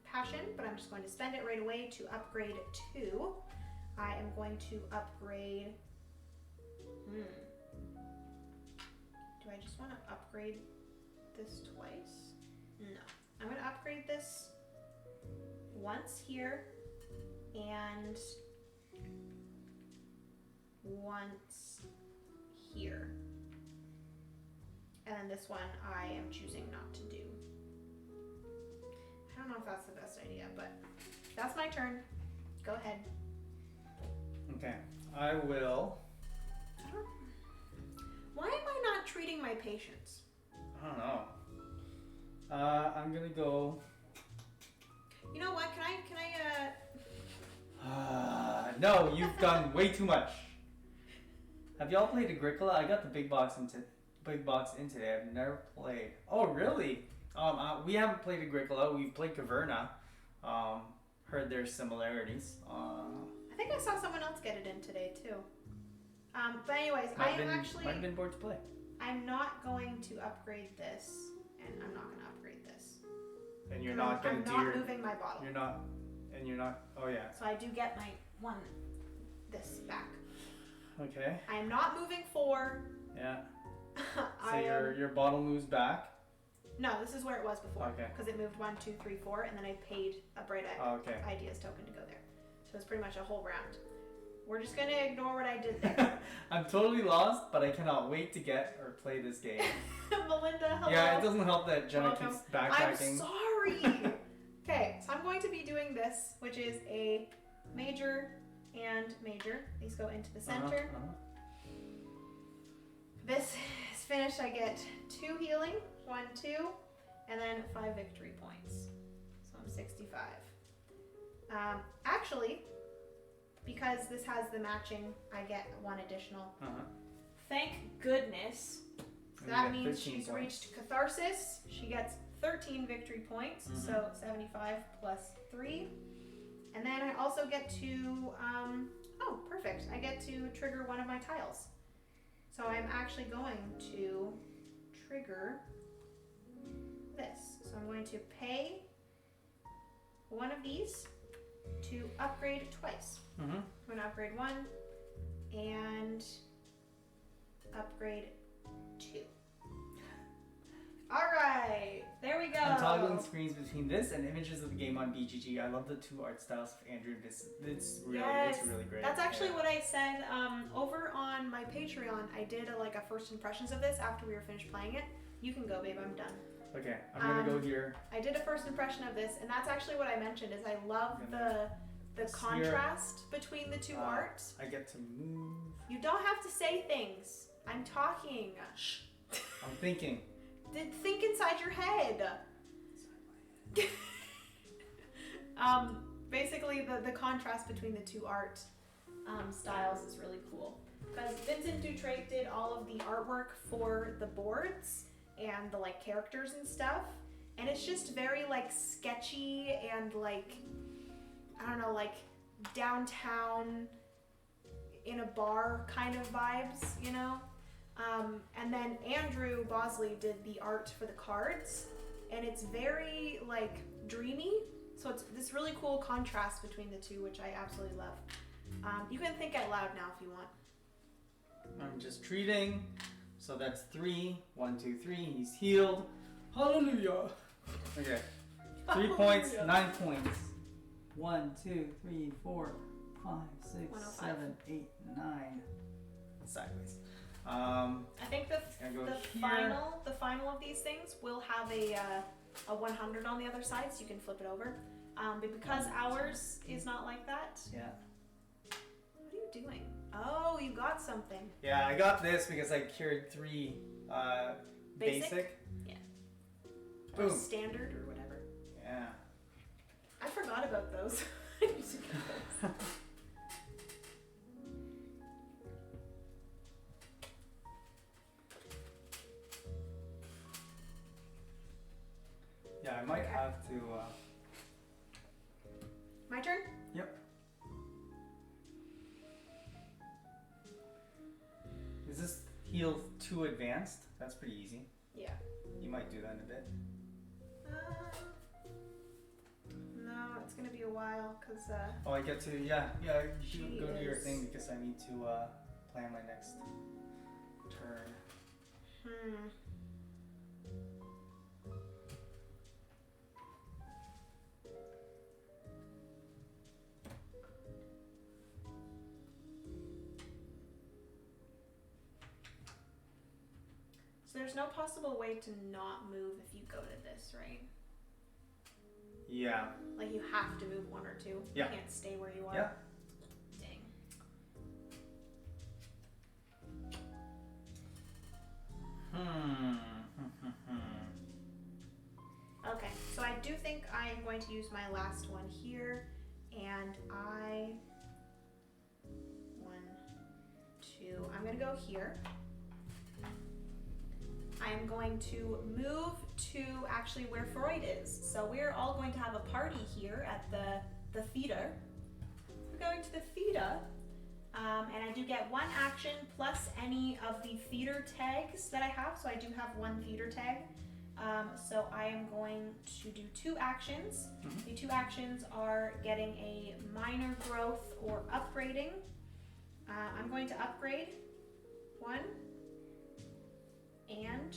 passion, but I'm just going to spend it right away to upgrade 2. I am going to upgrade. Do I just want to upgrade this twice? No. I'm going to upgrade this once here and once here. And then this one I am choosing not to do. I don't know if that's the best idea, but that's my turn. Go ahead. Okay. I will. Why am I not treating my patients? I don't know. I'm gonna go. You know what? Can I No, you've done way too much. Have y'all played Agricola? I got the big box in today. I've never played. Oh, really? We haven't played Agricola. We've played Caverna. Heard their similarities. I think I saw someone else get it in today too. But anyways, might have been bored to play. I'm not going to upgrade this, and I'm not going to upgrade this. And you're not going to do I'm not moving my bottle. You're not. Oh yeah. So I do get my this back. Okay. I am not moving 4. Yeah. So your bottle moves back. No, this is where it was before. Okay. Because it moved 1, 2, 3, 4, and then I paid a Bright Ideas token to go there. So it's pretty much a whole round. We're just going to ignore what I did there. I'm totally lost, but I cannot wait to get or play this game. Melinda, hello. Yeah, it doesn't help that Jenna keeps backtracking. I'm sorry. Okay, so I'm going to be doing this, which is a major and major. These go into the center. This is finished. I get 2 healing, 1, 2, and then 5 victory points. So I'm 65. Actually, because this has the matching, I get 1 additional. Thank goodness. So that means she's reached catharsis. She gets 13 victory points, so 75 plus 3. And then I also get to, oh, perfect. I get to trigger one of my tiles. So I'm actually going to trigger this. So I'm going to pay one of these to upgrade twice. I'm going to upgrade 1 and upgrade 2. All right, there we go. I'm toggling screens between this and images of the game on BGG. I love the 2 art styles of Andrew and it's really great. That's actually what I said over on my Patreon. I did a first impressions of this after we were finished playing it. You can go, babe. I'm done. Okay, I'm gonna go here. I did a first impression of this, and that's actually what I mentioned. Is I love the contrast between the 2 arts. I get to move. You don't have to say things. I'm talking. Shh. I'm thinking. Think inside your head. Basically, the contrast between the 2 art styles is really cool. Because Vincent Dutrait did all of the artwork for the boards and the characters and stuff, and it's just very sketchy and I don't know, downtown. in a bar kind of vibes, you know. And then Andrew Bosley did the art for the cards, and it's very like dreamy. So it's this really cool contrast between the two, which I absolutely love. You can think out loud now if you want. I'm just treating. So that's 3. 1, 2, 3. He's healed. Hallelujah. Okay. 3 points, 9 points. 1, 2, 3, 4, 5, 6, 7, 8, 9. Sideways. I think the final of these things will have a 100 on the other side, so you can flip it over. But because ours is not like that. Yeah. What are you doing? Oh, you got something. Yeah, I got this because I carried 3 basic. Yeah. Boom. Or standard or whatever. Yeah. I forgot about those. I used to get those. Yeah, I might have to. My turn? Yep. Is this heal too advanced? That's pretty easy. Yeah. You might do that in a bit. No, it's gonna be a while because. Oh, I get to. Yeah. You should go to your thing because I need to plan my next turn. So there's no possible way to not move if you go to this, right? Yeah. Like you have to move 1 or 2. Yeah. You can't stay where you are. Yeah. Dang. Okay, so I do think I am going to use my last one here, and 1, 2, I'm gonna go here. I'm going to move to actually where Freud is. So we're all going to have a party here at the theater. We're going to the theater, and I do get 1 action plus any of the theater tags that I have. So I do have 1 theater tag. So I am going to do 2 actions. The 2 actions are getting a minor growth or upgrading. I'm going to upgrade 1 and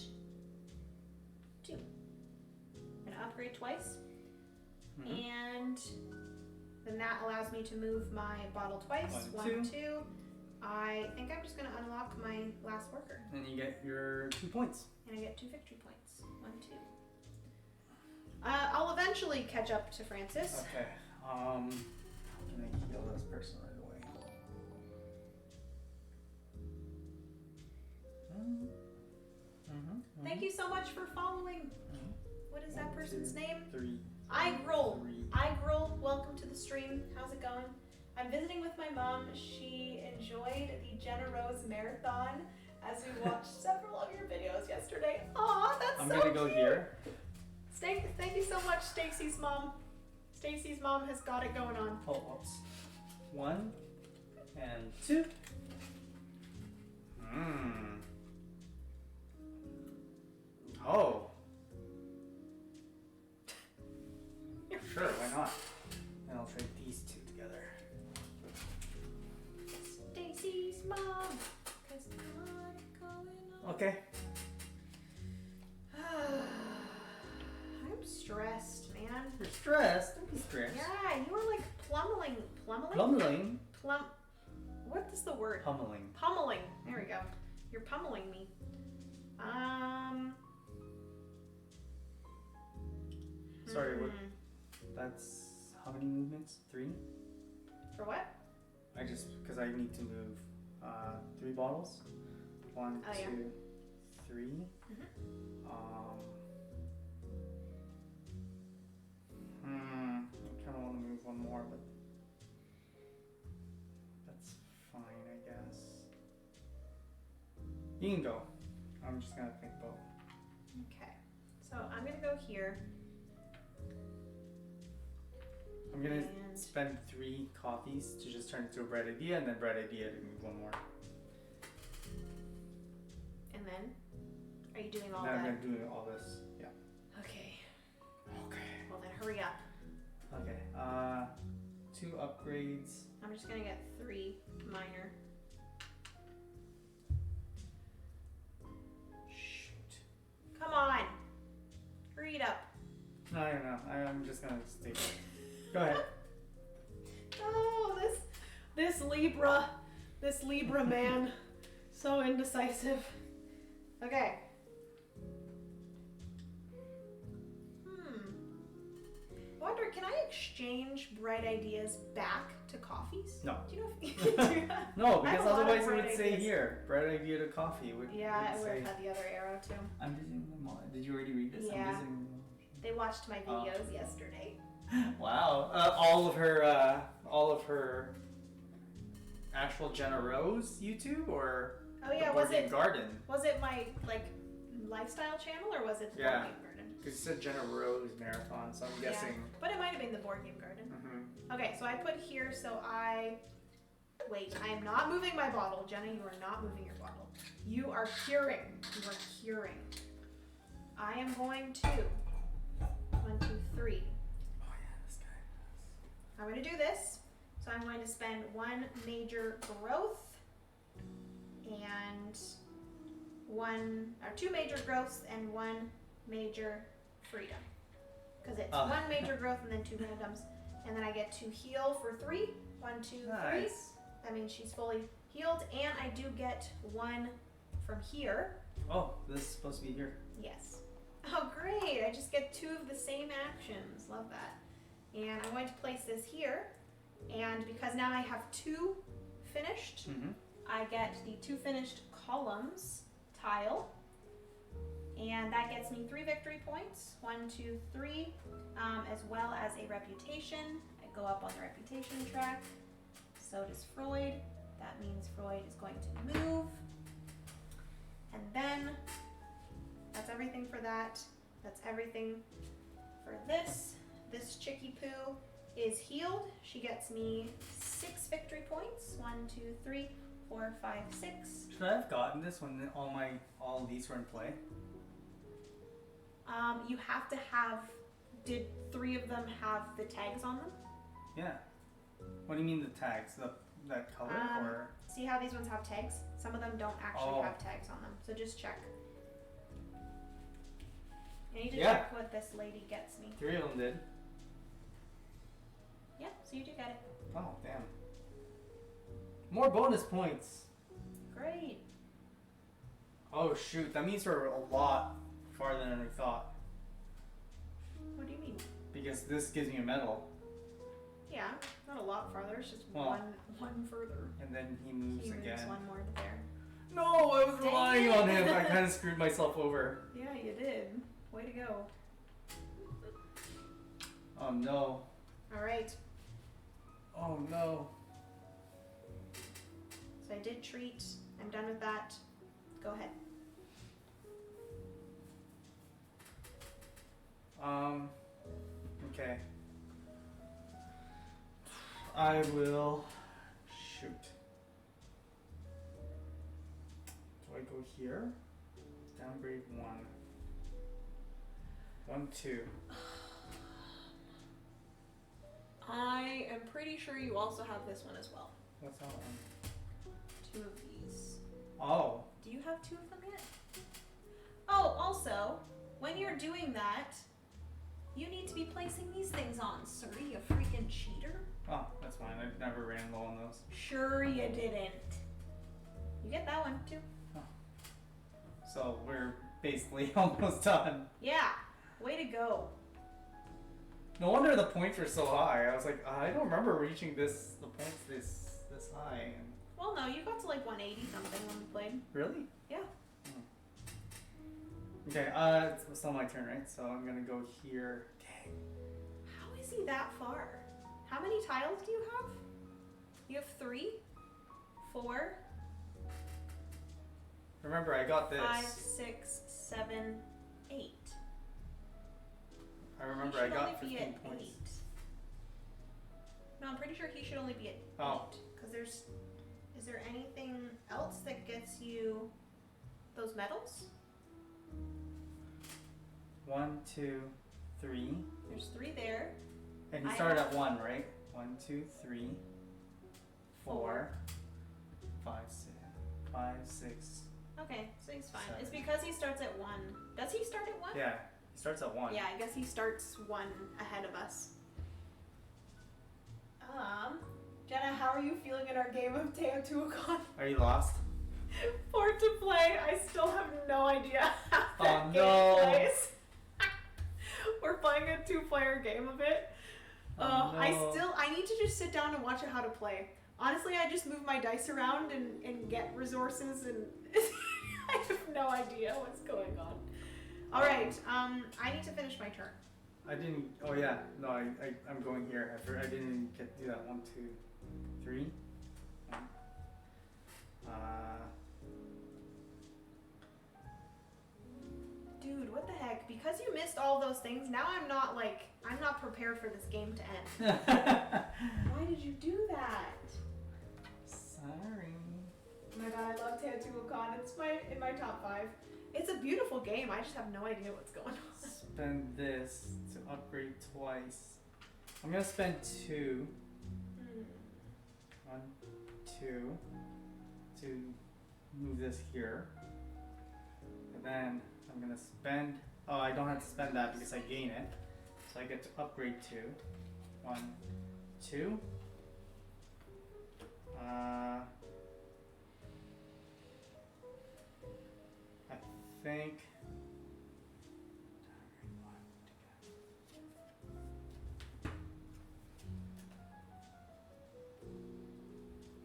2. I'm gonna upgrade twice. And then that allows me to move my bottle twice. 1, 2. I think I'm just gonna unlock my last worker. And you get your 2 points. And I get 2 victory points. 1, 2. I'll eventually catch up to Francis. Okay. How can I heal this person right away? Thank you so much for following. What is that person's name? 3. Igrol. Igrol, welcome to the stream. How's it going? I'm visiting with my mom. She enjoyed the Jenna Rose marathon as we watched several of your videos yesterday. Aw, that's I'm so gonna go cute. here. Thank you so much, Stacy's mom. Stacy's mom has got it going on. Oh, whoops. 1 and 2. Oh. Sure, why not? And I'll trade these 2 together. Stacy's mom. 'Cause I got it going on. Okay. I'm stressed, man. You're stressed. Don't be stressed. Yeah, you were like plummeling. Pummeling. What is the word? Pummeling. Pummeling. There we go. You're pummeling me. Sorry, what? That's how many movements? 3? For what? Because I need to move 3 bottles. 1, Oh, 2, yeah. 3. I kind of want to move 1 more, but that's fine, I guess. You can go. I'm just gonna think both. Okay. So I'm gonna go here. I'm gonna spend 3 coffees to just turn it to a bright idea, and then bright idea to move 1 more. And then, are you doing all that? that? I'm doing all this. Yeah. Okay. Okay. Well then, hurry up. Okay. 2 upgrades. I'm just gonna get 3 minor. Shoot. Come on. Hurry it up. No, I don't know. I'm just gonna stay. Go ahead. Oh, this Libra man, so indecisive. Okay. Wonder, can I exchange bright ideas back to coffees? No. Do you know if you can do that? No, because otherwise it would say here, bright idea to coffee. Yeah, it would have had the other arrow too. I'm visiting the mall. Did you already read this? Yeah. I'm visiting the mall. They watched my videos yesterday. Wow. All of her actual Jenna Rose YouTube, or oh yeah, was it Garden? Was it my lifestyle channel, or was it the Board Game Garden? Because you said Jenna Rose Marathon, so I'm guessing. But it might have been the Board Game Garden. Mm-hmm. Okay, so I put here, wait, I am not moving my bottle. Jenna, you are not moving your bottle. You are curing. You are curing. I am going to 1, 2, 3. Oh yeah, this guy. I'm going to do this. So I'm going to spend 1 major growth and 2 major growths and 1 major freedom. Because it's 1 major growth and then 2 randoms. And then I get to heal for 3. 1, 2, 3. That means she's fully healed. And I do get 1 from here. Oh, this is supposed to be here. Yes. Oh, great. I just get 2 of the same actions. Love that. And I'm going to place this here. And because now I have 2 finished, I get the 2 finished columns tile. And that gets me 3 victory points. 1, 2, 3. As well as a reputation. I go up on the reputation track. So does Freud. That means Freud is going to move. And then that's everything for that. That's everything for this. This Chicky Poo is healed. She gets me 6 victory points. 1, 2, 3, 4, 5, 6. Should I have gotten this when all these were in play? You have to have. Did 3 of them have the tags on them? Yeah. What do you mean the tags? That color or? See how these ones have tags? Some of them don't actually have tags on them. So just check. I need to check what this lady gets me. 3 of them did. Yeah, so you do get it. Oh, damn. More bonus points. Great. Oh, shoot. That means we're a lot farther than I thought. What do you mean? Because this gives me a medal. Yeah, not a lot farther. It's just one further. And then he moves again. Moves 1 more there. No, I was relying on him. I kind of screwed myself over. Yeah, you did. Way to go. Oh, no. All right. Oh, no. So I did treat. I'm done with that. Go ahead. Okay. I will shoot. Do I go here? Downgrade 1. 1, 2. I am pretty sure you also have this one as well. What's that one? 2 of these. Oh. Do you have 2 of them yet? Oh, also, when you're doing that, you need to be placing these things on, sir, you freaking cheater. Oh, that's fine. I never ran low on those. Sure you didn't. You get that one, too. Oh. So, we're basically almost done. Yeah. Way to go. No wonder the points were so high. I was like, I don't remember reaching the points this high. And well, no, you got to like 180 something when we played. really? Yeah. Okay, it's still my turn, right? So I'm gonna go here. Dang. How is he that far? How many tiles do you have? You have 3? 4? Remember, I got this. 5, 6, 7, 8. I remember I got 15 points. No, I'm pretty sure he should only be at 8. Because there's... Is there anything else that gets you those medals? 1, 2, 3. There's 3 there. And you started at 1, right? 1, 2, 3, 4, 5, 6. Okay, so he's fine. 7. It's because he starts at 1. Does he start at 1? Yeah, he starts at 1. Yeah, I guess he starts 1 ahead of us. Jenna, how are you feeling in our game of Teotihuacan? Are you lost? 4 to play. I still have no idea how that game plays. We're playing a 2-player game of it. No. I need to just sit down and watch it how to play. Honestly, I just move my dice around and get resources, and I have no idea what's going on. All right, I need to finish my turn. I didn't. Oh yeah, no, I'm going here. I didn't get to do that. 1, 2, 3. Dude, what the heck? Because you missed all those things, now I'm not prepared for this game to end. Why did you do that? Sorry. Oh my god, I love Teotihuacan. It's in my top 5. It's a beautiful game. I just have no idea what's going on. Spend this to upgrade twice. I'm gonna spend 2. 1, 2 to move this here. And then I'm gonna spend. Oh, I don't have to spend that because I gain it. So I get to upgrade 2. 1, 2. I think.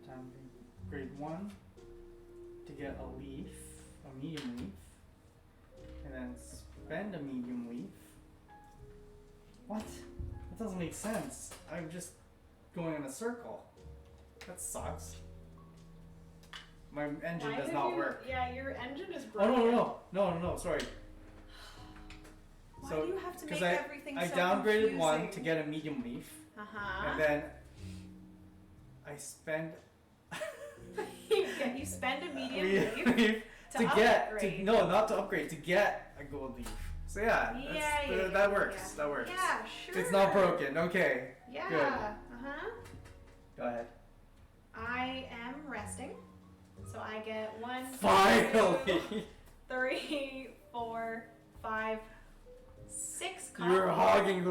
Time to grade 1 to get a leaf, a medium leaf, and then spend a medium leaf. What? That doesn't make sense. I'm just going in a circle. That sucks. My engine does not work. Yeah, your engine is broken. Oh, no, sorry. Why do you have to make everything so confusing? I downgraded confusing? 1 to get a medium leaf. And then I spend... you spend a medium leaf not to upgrade, to get a gold leaf. So yeah, that works. Yeah. That works. Yeah, sure. It's not broken. Okay. Yeah. Good. Go ahead. I am resting, so I get 1, Finally. 2, 3, 4, 5, 6 copies. You're hogging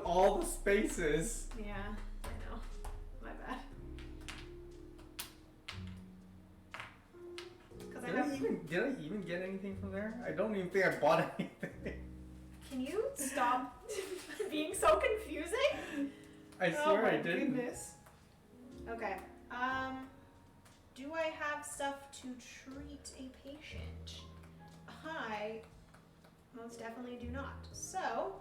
all the spaces. Yeah, I know. My bad. Did I even get anything from there? I don't even think I bought anything. Can you stop being so confusing? I swear I didn't. Goodness. Okay. Do I have stuff to treat a patient? I most definitely do not. So,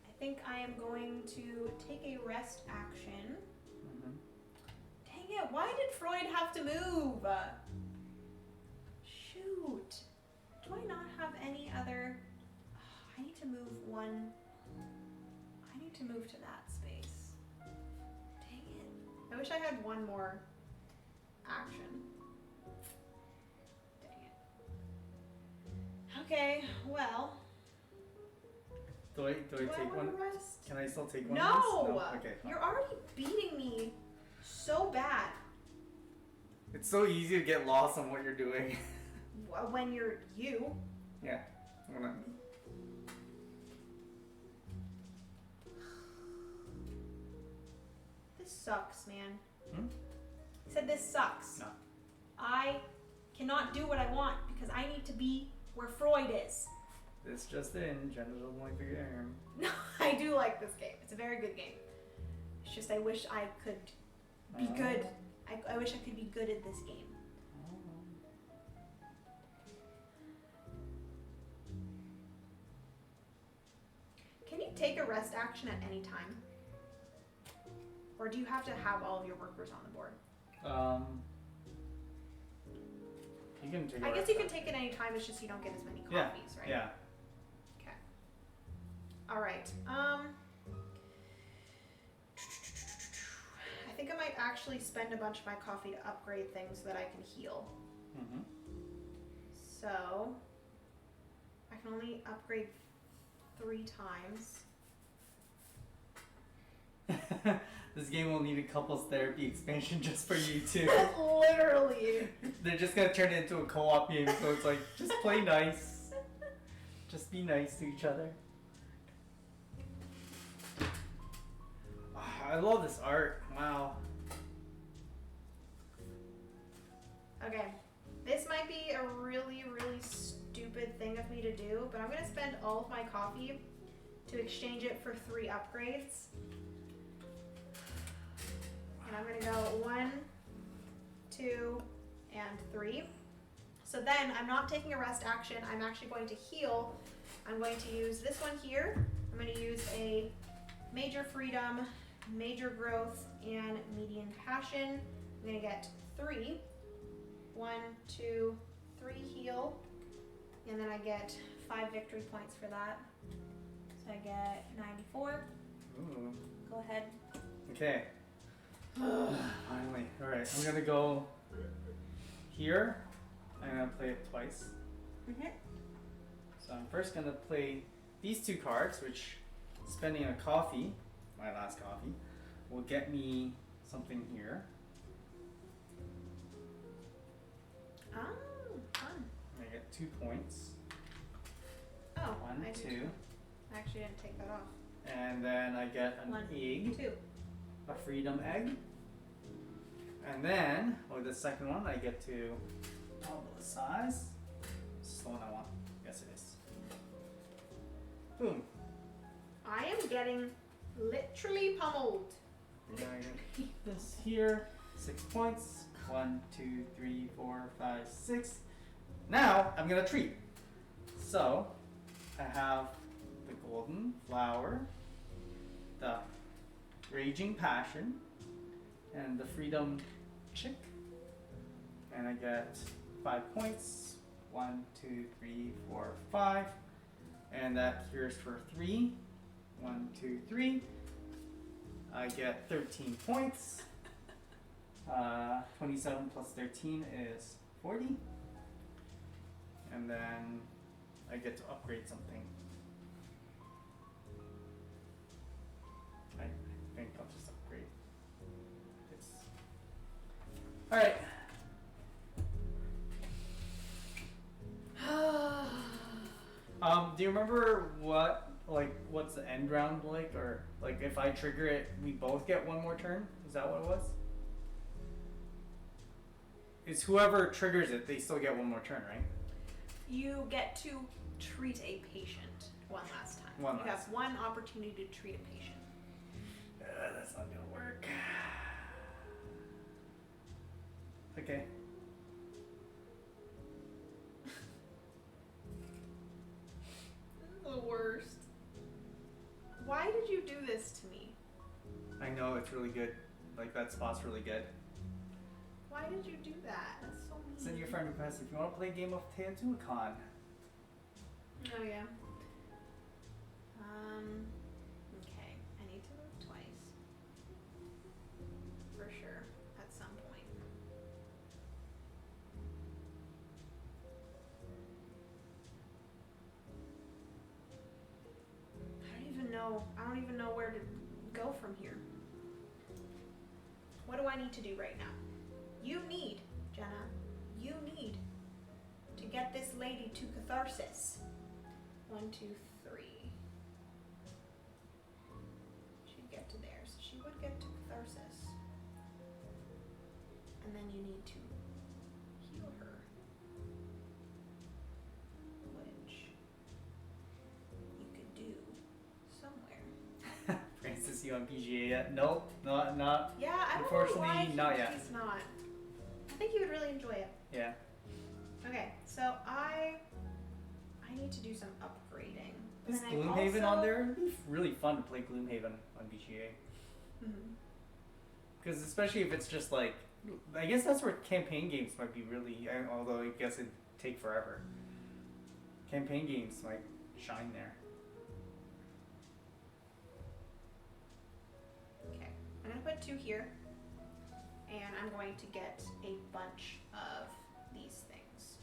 I think I am going to take a rest action. Dang it, why did Freud have to move? Shoot. Do I not have any other... I need to move 1. I need to move to that space. Dang it. I wish I had 1 more action. Dang it. Okay, well. Do I take 1? Rest? Can I still take 1? No! Okay. You're already beating me so bad. It's so easy to get lost on what you're doing. When you're you. Yeah. Well, not me. This sucks, man. I said this sucks. No. I cannot do what I want because I need to be where Freud is. This just in, Jenna doesn't like the game. No, I do like this game. It's a very good game. It's just I wish I could be good. I wish I could be good at this game. Can you take a rest action at any time? Or do you have to have all of your workers on the board? You can take I guess you can take it any time, it's just you don't get as many copies, right? Yeah. Okay. Alright. think I might actually spend a bunch of my coffee to upgrade things so that I can heal. Mm-hmm. So I can only upgrade 3 times. This game will need a couples therapy expansion just for you two. Literally. They're just gonna turn it into a co-op game, so it's like, just play nice. Just be nice to each other. I love this art. Wow. Okay. This might be a really, really stupid thing of me to do, but I'm going to spend all of my coffee to exchange it for 3 upgrades. And I'm going to go 1, 2, and 3. So then I'm not taking a rest action. I'm actually going to heal. I'm going to use this one here. I'm going to use a Major Freedom, Major Growth, and Median Passion. I'm going to get 3. 1, 2, 3 heal. And then I get 5 victory points for that. So I get 94. Ooh. Go ahead. Okay. Finally. Alright, I'm gonna go here. I'm gonna play it twice. Mm-hmm. So I'm first gonna play these 2 cards, which spending a coffee, my last coffee, will get me something here. Oh, fun. I get 2 points. Oh, 1, I 2. I actually didn't take that off. And then I get an 1, egg. 2. A freedom egg. And then, with the second one, I get to double the size. This is the one I want. Yes, it is. Boom. I am getting literally pummeled. And then I'm gonna keep this here. 6 points. 1, 2, 3, 4, 5, 6. Now I'm gonna treat. So I have the golden flower, the raging passion, and the freedom chick. And I get 5 points. 1, 2, 3, 4, 5. And that cures for 3. 1, 2, 3. I get 13 points. 27 plus 13 is 40. And then I get to upgrade something. I think I'll just upgrade this. Alright. Do you remember what's the end round like? Or like if I trigger it, we both get 1 more turn? Is that what it was? It's whoever triggers it, they still get 1 more turn, right? You get to treat a patient one last time. You have 1 opportunity to treat a patient. That's not gonna work. Okay. The worst. Why did you do this to me? I know, it's really good. Like, that spot's really good. Why did you do that? That's so mean. Send your friend request if you want to play a game of Teotihuacan. Oh, yeah. Okay. I need to move twice. For sure. At some point. I don't even know where to go from here. What do I need to do right now? You need, Jenna, you need to get this lady to catharsis. 1, 2, 3. She'd get to there, so she would get to catharsis. And then you need to heal her. Which you could do somewhere. Francis, you on PGA yet? Nope, not. Yeah, I don't unfortunately, know why not yet. He's not. I think he would really enjoy it. Yeah. Okay, so I need to do some upgrading. Is Gloomhaven on there? It'd be really fun to play Gloomhaven on BGA. Because especially if it's just like, I guess that's where campaign games might be really, although I guess it'd take forever. Campaign games might shine there. Okay, I'm gonna put 2 here. and I'm going to get a bunch of these things.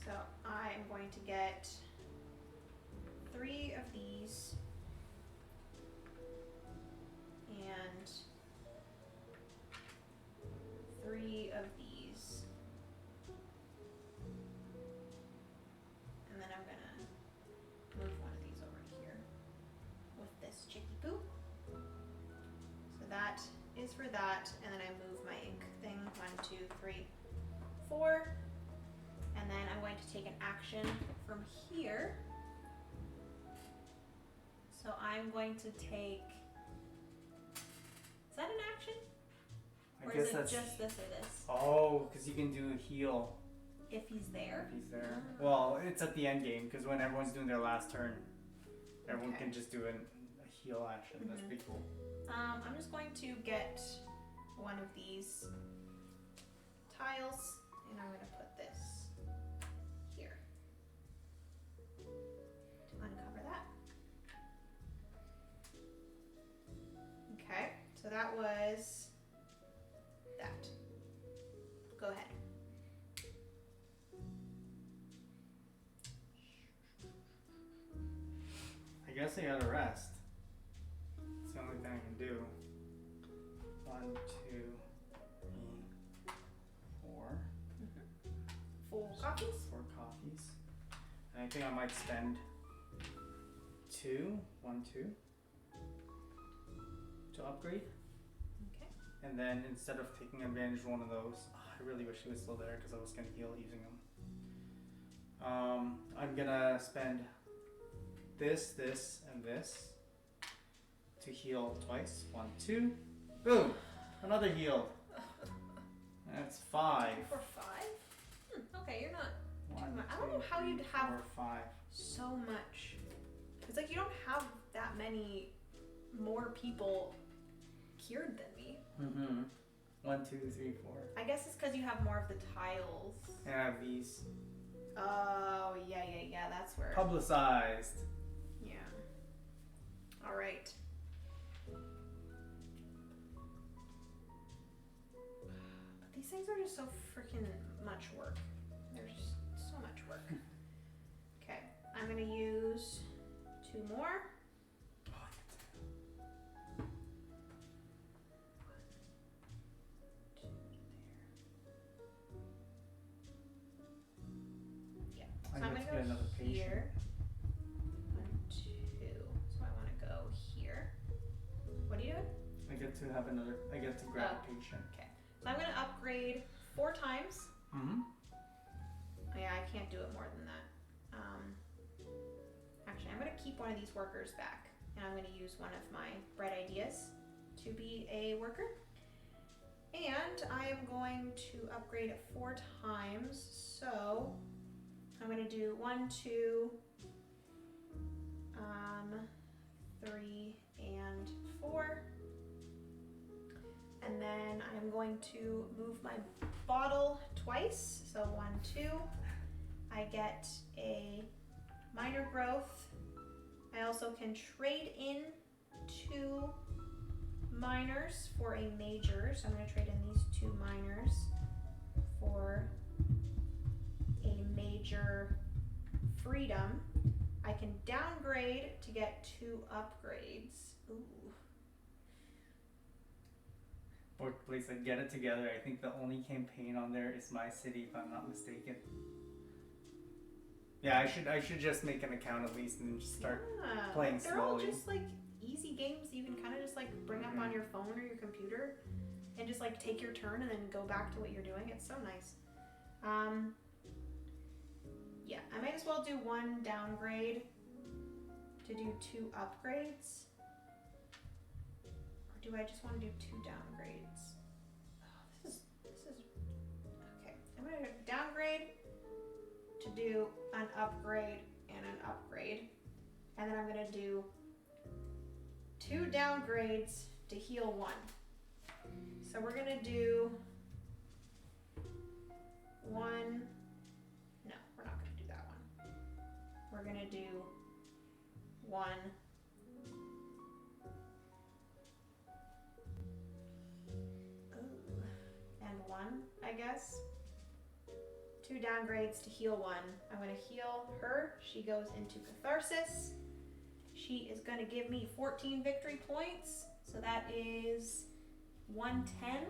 So I'm going to get 3 of these and 3 of these, and then I'm gonna move one of these over here with this chicky poo. So that is for that, and then I move my ink thing 1, 2, 3, 4, and then I'm going to take an action from here. So I'm going to take, is that an action? Or is it just this or this? Oh, because you can do a heal. If he's there? If he's there. Well, it's at the end game, because when everyone's doing their last turn, everyone can just do a heal action. That's pretty cool. I'm just going to get one of these tiles, and I'm going to put this here to uncover that. Okay, so that was that. Go ahead. I guess I gotta rest. It's the only thing I can do. 1, 2, 3, 4. 4 coffees? 4 coffees. And I think I might spend 2, 1, 2 to upgrade. Okay. And then instead of taking advantage of one of those, I really wish he was still there because I was gonna heal using him. I'm gonna spend this, and this to heal twice. 1, 2. Boom! Another heal. That's 5. 4, 5? Okay, you're not. 1, I don't know how you'd have 4, 5. so much. It's like you don't have that many more people cured than me. 1, 2, 3, 4. I guess it's because you have more of the tiles. And I have these. Oh, yeah, that's where. Publicized. Yeah. All right. But these things are just so freaking much work. There's just so much work. Okay, I'm gonna use 2 more. So I'm going to go here. 1, 2. So I want to go here. What are you doing? I get to have another. I get to grab a patient. Okay. So I'm going to upgrade 4 times. Mm-hmm. Oh, yeah, I can't do it more than that. Actually, I'm going to keep one of these workers back, and I'm going to use one of my bright ideas to be a worker. And I am going to upgrade it 4 times. So I'm going to do 1, 2, 3, and 4. And then I'm going to move my bottle twice. So 1, 2. I get a minor growth. I also can trade in 2 minors for a major. So I'm going to trade in these 2 minors for a major freedom. I can downgrade to get 2 upgrades. Ooh. Workplace, I get it together. I think the only campaign on there is My City, if I'm not mistaken. Yeah, I should just make an account at least and just start playing they're slowly. They're all just like easy games you can kind of just like bring up on your phone or your computer and just like take your turn and then go back to what you're doing. It's so nice. Yeah, I might as well do 1 downgrade to do 2 upgrades. Or do I just want to do 2 downgrades? Oh, this is okay. I'm gonna downgrade to do an upgrade and an upgrade. And then I'm gonna do 2 downgrades to heal 1. So we're gonna do 1. No, we're not gonna do that one. We're gonna do 1. one, I guess. 2 downgrades to heal 1. I'm going to heal her. She goes into Catharsis. She is going to give me 14 victory points. So that is 110.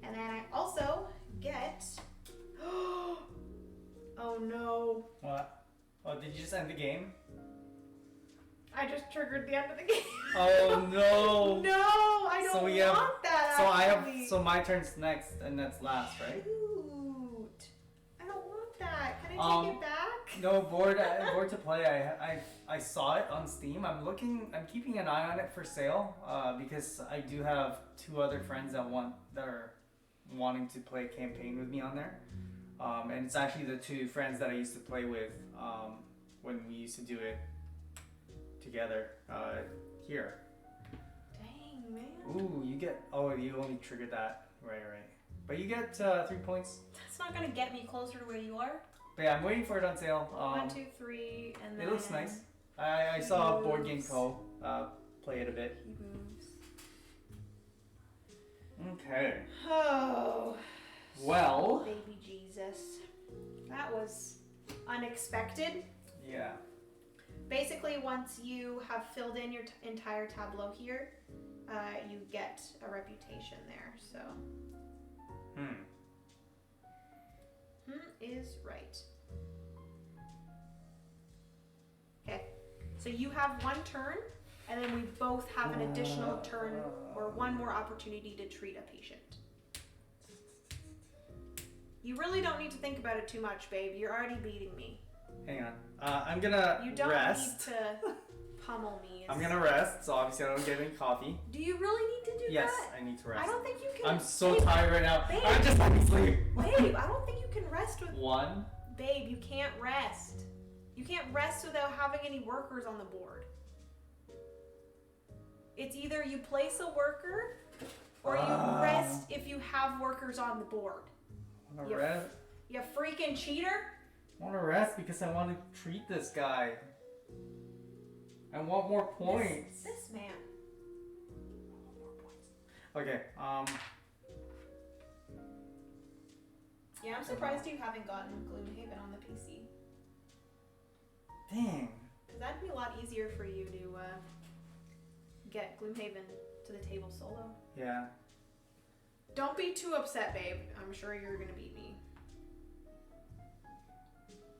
And then I also get... Oh no. What? Oh, did you just end the game? I just triggered the end of the game. Oh no. No, I don't want that. So my turn's next and that's last, right? Shoot. I don't want that. Can I take it back? No, board to play. I saw it on Steam. I'm keeping an eye on it for sale because I do have 2 other friends that are wanting to play a campaign with me on there. And it's actually the 2 friends that I used to play with when we used to do it together here. Dang, man. Ooh, you only triggered that. Right. But you get 3 points. That's not going to get me closer to where you are. But yeah, I'm waiting for it on sale. 1, 2, 3, and then... It looks nice. I saw Board Game Co. Play it a bit. He moves. Okay. Oh. Well. Baby Jesus. That was unexpected. Yeah. Basically, once you have filled in your entire tableau here, you get a reputation there, so. Is right. Okay, so you have 1 turn, and then we both have an additional turn or 1 more opportunity to treat a patient. You really don't need to think about it too much, babe. You're already beating me. Hang on. I'm gonna rest. You don't need to pummel me. I'm gonna rest, so obviously I don't get any coffee. Do you really need to do that? Yes, I need to rest. I don't think you can. I'm so tired right now. Babe, I'm just having sleep. Babe, I don't think you can rest with... 1. Babe, you can't rest. You can't rest without having any workers on the board. It's either you place a worker, or you rest if you have workers on the board. Wanna rest? You freaking cheater. I want to rest because I want to treat this guy. I want more points. This man. More points. Okay. Yeah, I'm surprised you haven't gotten Gloomhaven on the PC. Dang. Because that'd be a lot easier for you to get Gloomhaven to the table solo. Yeah. Don't be too upset, babe. I'm sure you're gonna beat me.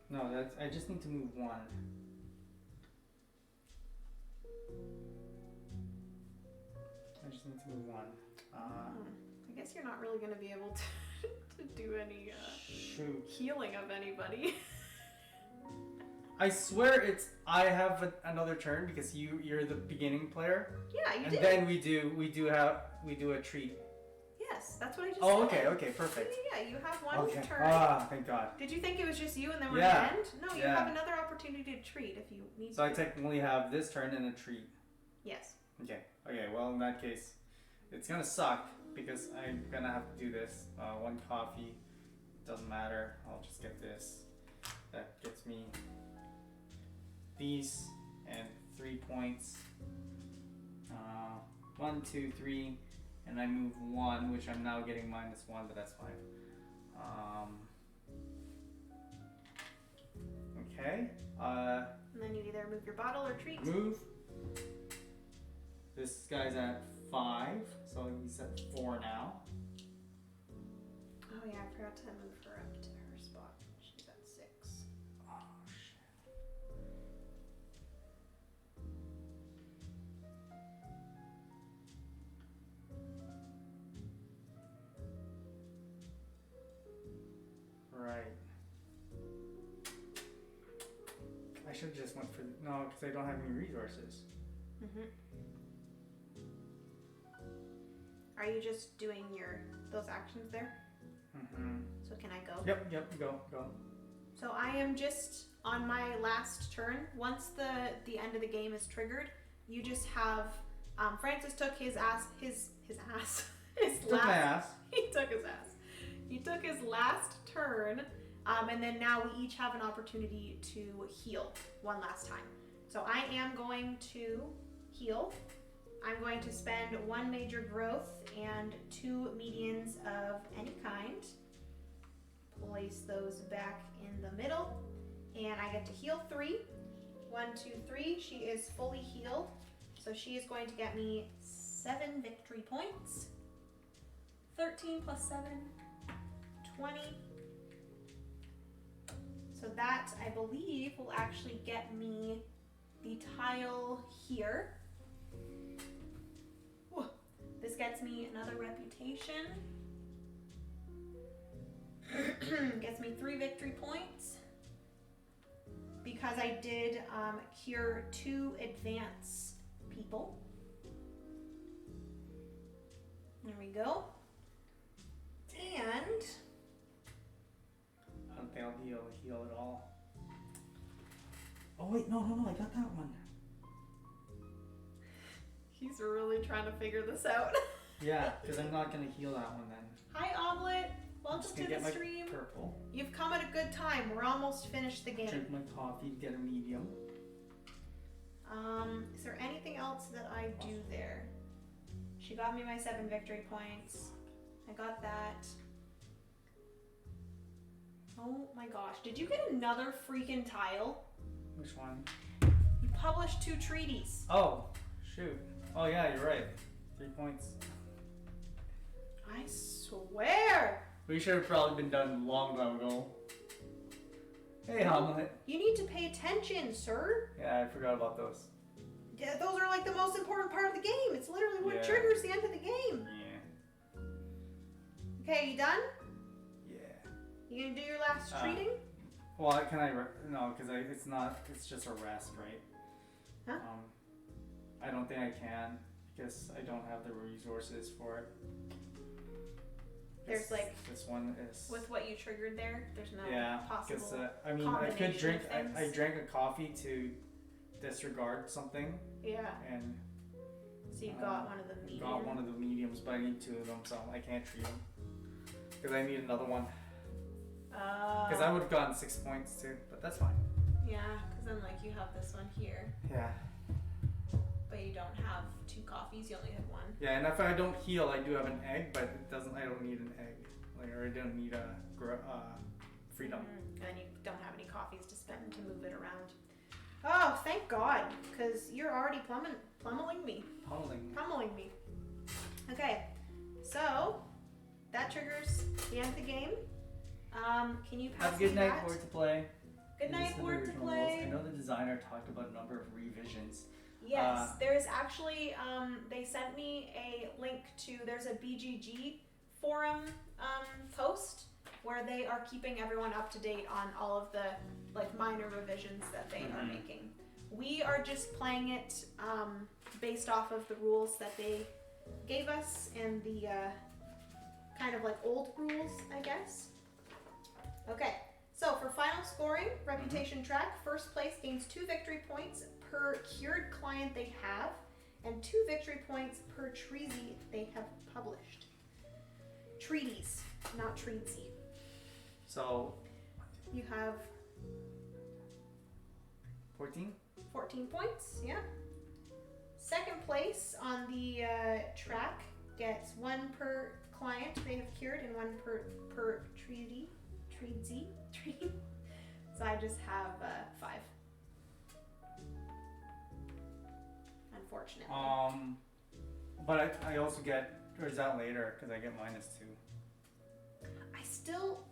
No, I just need to move 1. I just need to move 1. I guess you're not really gonna be able to do any healing of anybody. I swear I have another turn because you're the beginning player. Yeah, you did. And then we do a treat. Yes, that's what I just said. said. Okay, perfect. Yeah, you have 1 turn. Thank God. Did you think it was just you and then we're at the end? No, you have another opportunity to treat if you need to. So I technically have this turn and a treat. Yes. Okay, well in that case, it's gonna suck because I'm gonna have to do this. 1 coffee, doesn't matter, I'll just get this. That gets me these and 3 points. 1, 2, 3. And I move 1, which I'm now getting -1, but that's fine. Okay. And then you either move your bottle or treat. Move. This guy's at 5, so he's at 4 now. Oh yeah, I forgot to move her up to her spot. She's at 6. Oh shit. Right. I should have just went for no, because I don't have any resources. Are you just doing those actions there? So can I go? Yep, go. So I am just on my last turn. Once the end of the game is triggered, you just have Francis took his ass. He took his ass. He took his last turn, and then now we each have an opportunity to heal 1 last time. So I am going to heal. I'm going to spend 1 major growth and 2 medians of any kind. Place those back in the middle. And I get to heal 3. 1, 2, 3. She is fully healed. So she is going to get me 7 victory points. 13 plus 7, 20. So that, I believe, will actually get me the tile here. Whew. This gets me another reputation. Gets me 3 victory points. Because I did cure 2 advance people. There we go. And I don't think I'll be able to heal at all. Oh wait, no, I got that one. He's really trying to figure this out. Yeah, because I'm not gonna heal that one then. Hi Omelet, welcome to the stream. Purple. You've come at a good time. We're almost finished the game. Drink my coffee to get a medium. Is there anything else that I do there? She got me my 7 victory points. I got that. Oh my gosh. Did you get another freaking tile? Which one? You published 2 treaties. Oh, shoot. Oh yeah, you're right. 3 points. I swear. We should have probably been done long time ago. Hey, Hamlet. You need to pay attention, sir. Yeah, I forgot about those. Yeah, those are like the most important part of the game. It's literally what triggers the end of the game. Yeah. Okay, you done? Yeah. You gonna do your last treating? Well, can I? No, because it's not. It's just a rest, right? Huh? I don't think I can because I don't have the resources for it. There's like this one is with what you triggered there. There's no possible. Because I mean, I could drink. I drank a coffee to disregard something. Yeah. And so you got one of the mediums. Got one of the mediums, but I need 2 of them, so I can't treat them because I need another one. Because I would have gotten 6 points too, but that's fine. Yeah, because then like you have this one here. Yeah. But you don't have 2 coffees. You only have 1. Yeah, and if I don't heal, I do have an egg, but it doesn't. I don't need an egg. Like, or I don't need a freedom. And you don't have any coffees to spend to move it around. Oh, thank God, because you're already pummeling me. Pummeling me. Okay, so that triggers the end of the game. Can you pass Have a good me night, that? board to play. Good night, board to play. I know the designer talked about a number of revisions. Yes, there's actually, they sent me a link to, there's a BGG forum post where they are keeping everyone up to date on all of the like minor revisions that they are making. We are just playing it based off of the rules that they gave us and the kind of like old rules, I guess. Okay, so for final scoring, reputation track, first place gains 2 victory points per cured client they have and 2 victory points per treaty they have published. Treaties, not treatsy. So you have 14? 14 points, yeah. Second place on the track gets 1 per client they have cured and 1 per treaty. So I just have 5. Unfortunately. But I also get, or is that later? Because I get -2. I still,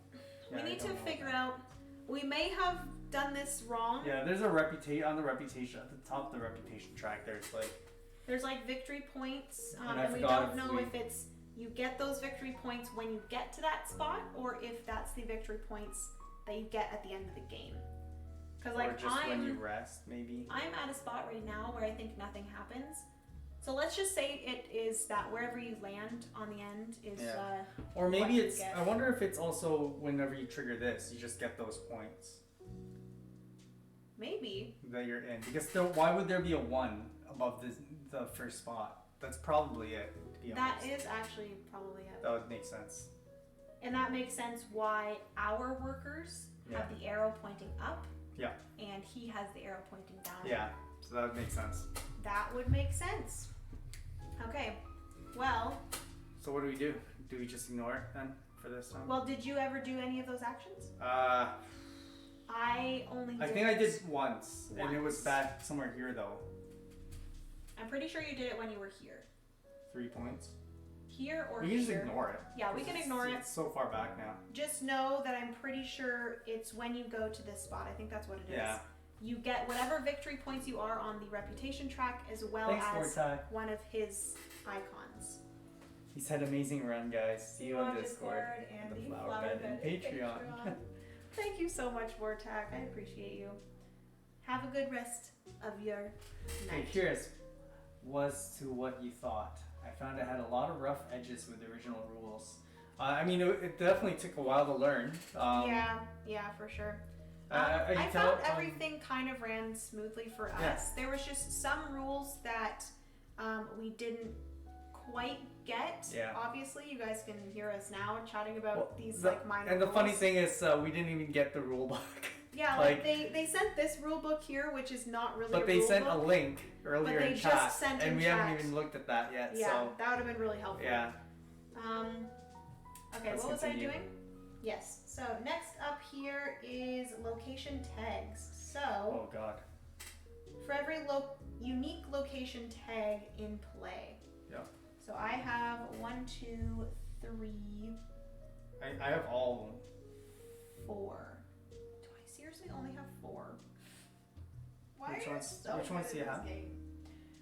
we need to figure out, we may have done this wrong. Yeah, there's a reputation, on the reputation, at the top of the reputation track, there's like victory points, and we don't know if it's, you get those victory points when you get to that spot, or if that's the victory points that you get at the end of the game. Because like when you rest, maybe. I'm at a spot right now where I think nothing happens. So let's just say it is that wherever you land on the end is. Yeah. Or maybe it's. I wonder if it's also whenever you trigger this, you just get those points. Maybe. That you're in, because why would there be a 1 above the first spot? That's probably it. To be honest. That is actually probably it. That would make sense. And that makes sense why our workers have the arrow pointing up. Yeah. And he has the arrow pointing down. Yeah, so that would make sense. That would make sense. Okay. Well. So what do we do? Do we just ignore it then for this time? Well, did you ever do any of those actions? I think I did once, and it was back somewhere here though. I'm pretty sure you did it when you were here. 3 points. Here or here? We can just ignore it. Yeah, we can ignore it. It's so far back now. Just know that I'm pretty sure it's when you go to this spot. I think that's what it is. Yeah. You get whatever victory points you are on the reputation track, as well as one of his icons. He said amazing run, guys. See you on Discord and the Flower Bed and Patreon. Thank you so much, Vortak. I appreciate you. Have a good rest of your night. Okay, curious was to what you thought. I found it had a lot of rough edges with the original rules. I mean, it definitely took a while to learn. Yeah, for sure. I found everything kind of ran smoothly for us. Yeah. There was just some rules that we didn't quite get. Yeah. Obviously, you guys can hear us now chatting about these minor And the rules. funny thing is, we didn't even get the rule book. Yeah, like they sent this rule book here, which is not really. But they sent a link earlier in chat, just sent and in we chat. haven't even looked at that yet. Yeah, so. that would have been really helpful. Yeah. Okay, what was I doing? Yes. So next up here is location tags. So. Oh God. For every unique location tag in play. Yeah. So I have 1, 2, 3. I have all of them. 4. Do I seriously only have 4? Why which are ones, so which ones do you have? Game?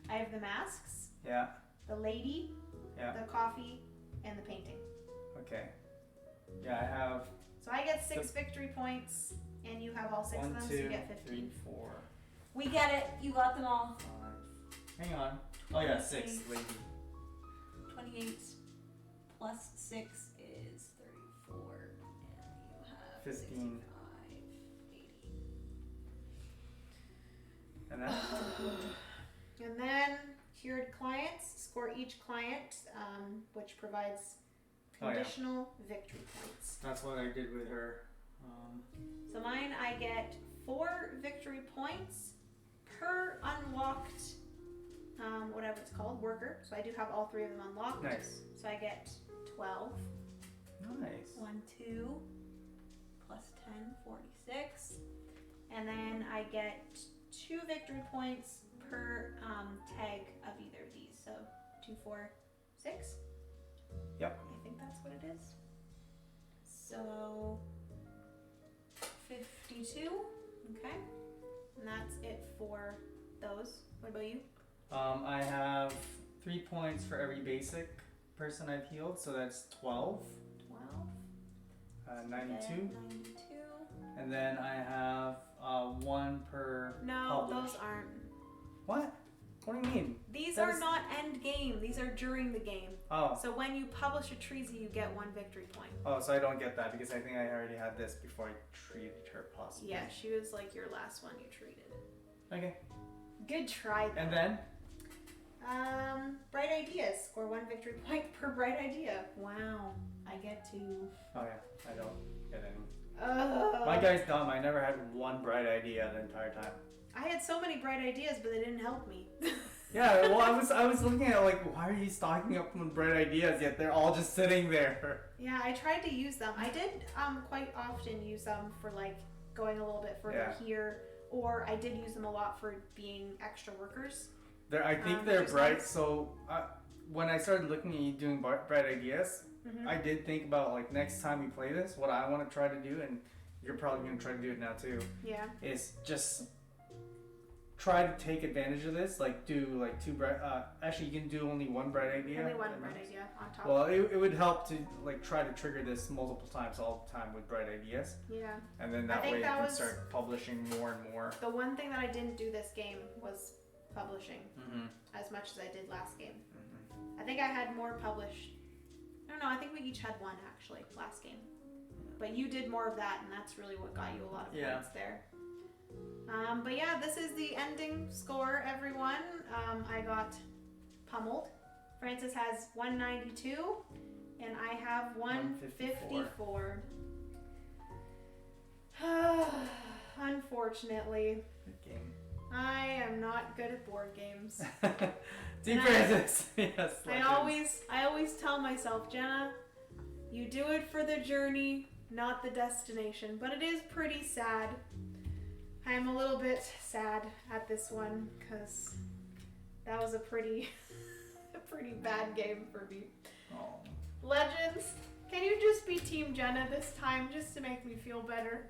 I have the masks. Yeah. The lady. Yeah. The coffee, and the painting. Okay. Yeah, I have. So I get 6 victory points, and you have all 6 of them, so you get 15. 3, 4. We get it. You got them all. 5. Hang on. Oh yeah, 6. Lady. 28 plus 6 is 34, and you have 15. 65, 80. And then? And then cured clients score each client, which provides conditional victory points. That's what I did with her. So mine, I get 4 victory points per unlocked, whatever it's called, worker. So I do have all 3 of them unlocked. Nice. So I get 12. Nice. 1, 2, plus 10, 46. And then I get 2 victory points per tag of either of these. So 2, 4, 6. Yep. I think that's what it is. So 52. Okay. And that's it for those. What about you? I have 3 points for every basic person I've healed, so that's 12. 12. 92. 92. And then I have 1 per. No, published. those aren't. What? What do you mean? These are not end game. These are during the game. Oh. So when you publish a treasy, you get 1 victory point. Oh, so I don't get that because I think I already had this before I treated her possibly. Yeah, she was like your last one you treated. Okay. Good try, though. And then? Bright ideas. Score 1 victory point per bright idea. Wow. I get to... Oh yeah, I don't get any. My guy's dumb. I never had 1 bright idea the entire time. I had so many bright ideas, but they didn't help me. Yeah, well, I was looking at like, why are you stocking up on bright ideas yet they're all just sitting there? Yeah, I tried to use them. I did quite often use them for like going a little bit further here, or I did use them a lot for being extra workers. I think they're bright. Nice. So when I started looking at you doing bright ideas, I did think about like next time we play this, what I want to try to do, and you're probably going to try to do it now too. Yeah. Is just try to take advantage of this, like do like 2 bright. Actually, you can do only 1 bright idea. Only 1 bright idea on top. Well, it would help to like try to trigger this multiple times all the time with bright ideas. Yeah. And then that way you can start publishing more and more. The one thing that I didn't do this game was publishing as much as I did last game. I think I had more published. I don't know. I think we each had 1 actually last game, but you did more of that, and that's really what got you a lot of points there. But yeah, this is the ending score, everyone. I got pummeled. Francis has 192, and I have 154. Unfortunately. Good game. I am not good at board games. Team Francis. Yes. I always tell myself, Jenna, you do it for the journey, not the destination. But it is pretty sad. I am a little bit sad at this one because that was a pretty bad game for me. Oh. Legends, can you just be Team Jenna this time just to make me feel better?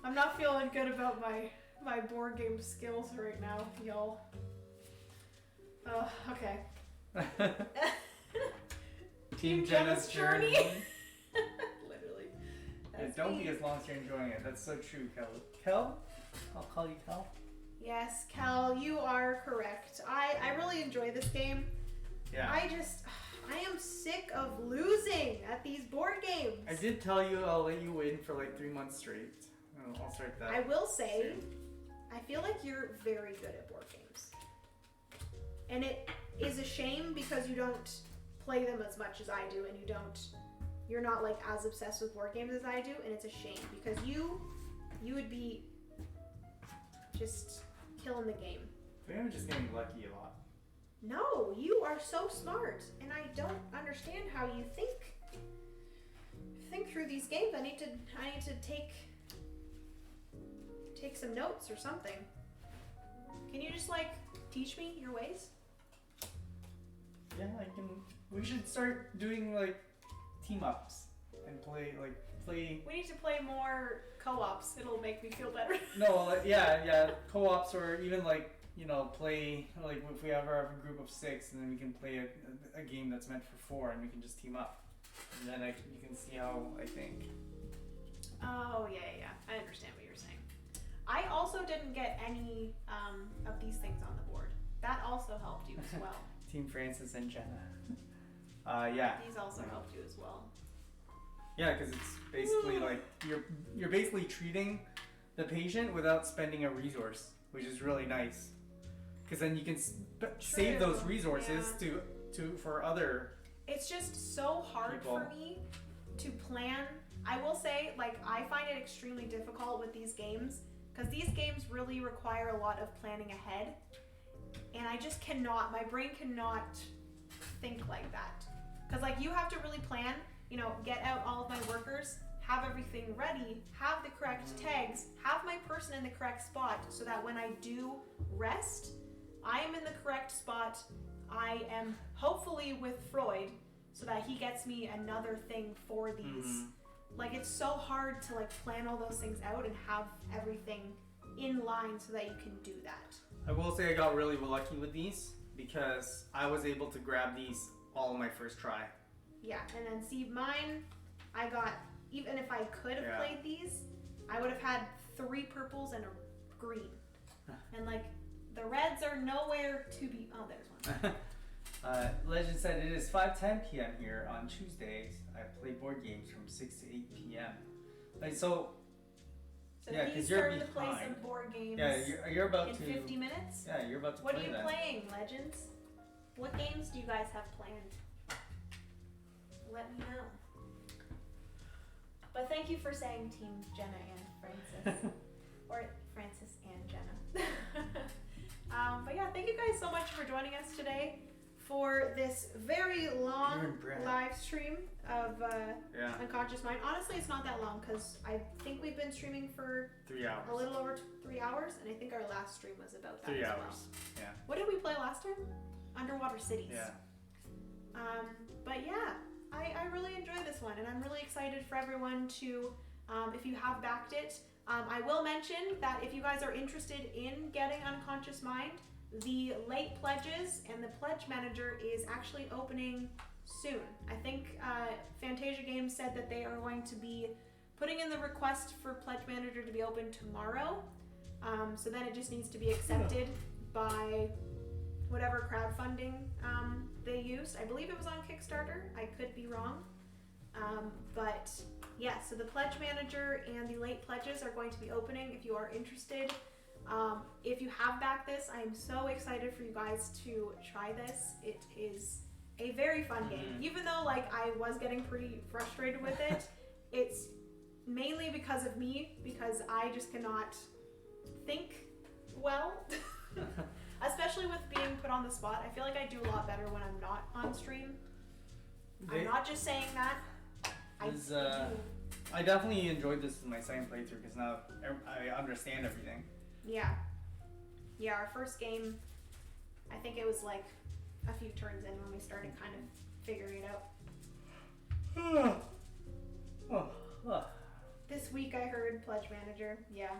I'm not feeling good about my board game skills right now, y'all. Oh, okay. Team Jenna's journey. Literally. Yeah, don't be as long as you're enjoying it. That's so true, Kel. Kel? I'll call you Kel. Yes, Kel, you are correct. I really enjoy this game. Yeah. I am sick of losing at these board games. I did tell you I'll let you win for like 3 months straight. I'll start that. I will say, soon. I feel like you're very good at board games. And it is a shame because you don't play them as much as I do, and you're not like as obsessed with board games as I do, and it's a shame because you would be just killing the game. I think I'm just getting lucky a lot. No, you are so smart, and I don't understand how you think through these games. I need to take some notes or something. Can you just like teach me your ways? Yeah, I can. We should start doing like team ups and play. We need to play more co-ops. It'll make me feel better. No, yeah, co-ops, or even like, play like if we ever have a group of 6, and then we can play a game that's meant for 4, and we can just team up, and then you can see how I think. Oh yeah, I understand what you're saying. I also didn't get any of these things on the board. That also helped you as well. Team Francis and Jenna. Yeah. These also helped you as well. Yeah, because it's basically like you're basically treating the patient without spending a resource, which is really nice. Because then you can save those resources for other. It's just so hard for me to plan. I will say, like, I find it extremely difficult with these games because these games really require a lot of planning ahead, and I just cannot. My brain cannot think like that. Because like you have to really plan. Get out all of my workers, have everything ready, have the correct tags, have my person in the correct spot so that when I do rest, I am in the correct spot. I am hopefully with Freud so that he gets me another thing for these. Like, it's so hard to like plan all those things out and have everything in line so that you can do that. I will say I got really lucky with these because I was able to grab these all on my first try. Yeah, and then see mine, I got, even if I could have played these, I would have had 3 purples and a green. And like, the reds are nowhere to be, oh, there's one. Legend said it is 5:10 p.m. here on Tuesdays. I play board games from 6 to 8 p.m. So yeah, because you're behind. To play some board games. Yeah, you're about in 50 minutes. Yeah, you're about to play that. What are you playing, Legends? What games do you guys have planned? Let me know. But thank you for saying Team Jenna and Francis. Or Francis and Jenna. But yeah, thank you guys so much for joining us today for this very long live stream of Unconscious Mind. Honestly, it's not that long because I think we've been streaming for 3 hours. A little over 3 hours, and I think our last stream was about that 3 as hours. well. Yeah. What did we play last time? Underwater Cities. Yeah. But yeah, I really enjoyed this one, and I'm really excited for everyone to, if you have backed it, I will mention that if you guys are interested in getting Unconscious Mind, the late pledges and the pledge manager is actually opening soon. I think Fantasia Games said that they are going to be putting in the request for pledge manager to be open tomorrow. So then it just needs to be accepted by whatever crowdfunding they used. I believe it was on Kickstarter. I could be wrong. But yeah, so the pledge manager and the late pledges are going to be opening if you are interested. If you have backed this, I am so excited for you guys to try this. It is a very fun game. Even though like I was getting pretty frustrated with it, it's mainly because of me, because I just cannot think well. Especially with being put on the spot. I feel like I do a lot better when I'm not on stream. I'm not just saying that. I definitely enjoyed this in my second playthrough because now I understand everything. Yeah. Yeah, our first game, I think it was like a few turns in when we started kind of figuring it out. This week I heard Pledge Manager. Yeah.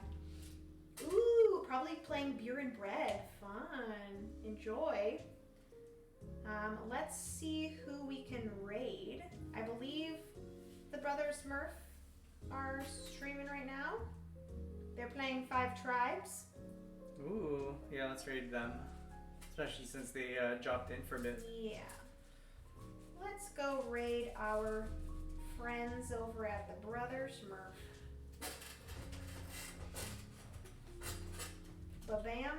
Ooh, probably playing Beer and Bread. Fun. Enjoy. Let's see who we can raid. I believe the Brothers Smurf are streaming right now. They're playing 5 Tribes. Ooh, yeah, let's raid them. Especially since they dropped in for a bit. Yeah. Let's go raid our friends over at the Brothers Smurf. Ba-bam.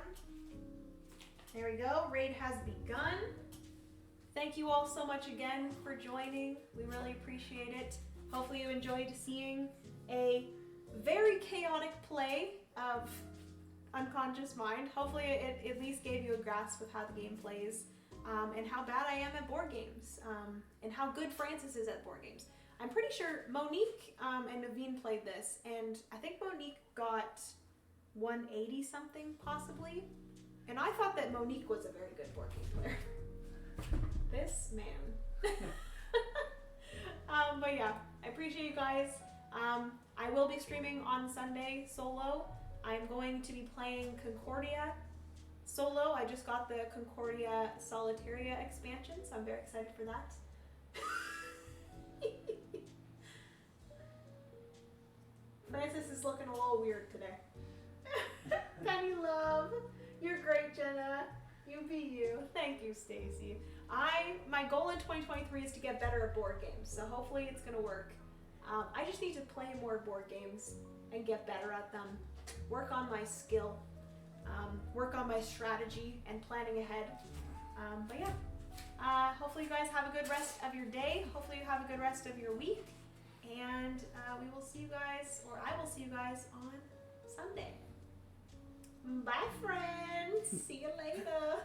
There we go. Raid has begun. Thank you all so much again for joining. We really appreciate it. Hopefully you enjoyed seeing a very chaotic play of Unconscious Mind. Hopefully it at least gave you a grasp of how the game plays, and how bad I am at board games, and how good Francis is at board games. I'm pretty sure Monique and Naveen played this, and I think Monique got 180 something possibly, and I thought that Monique was a very good board game player. This man. But yeah, I appreciate you guys. I will be streaming on Sunday solo. I'm going to be playing Concordia solo. I just got the Concordia Solitaria expansion, so I'm very excited for that. Francis is looking a little weird today. Penny love. You're great, Jenna. You be you. Thank you, Stacy. My goal in 2023 is to get better at board games, so hopefully it's gonna work. I just need to play more board games and get better at them. Work on my skill. Work on my strategy and planning ahead. But yeah, hopefully you guys have a good rest of your day. Hopefully you have a good rest of your week. And we will see you guys, or I will see you guys on Sunday. Bye, friends. See you later.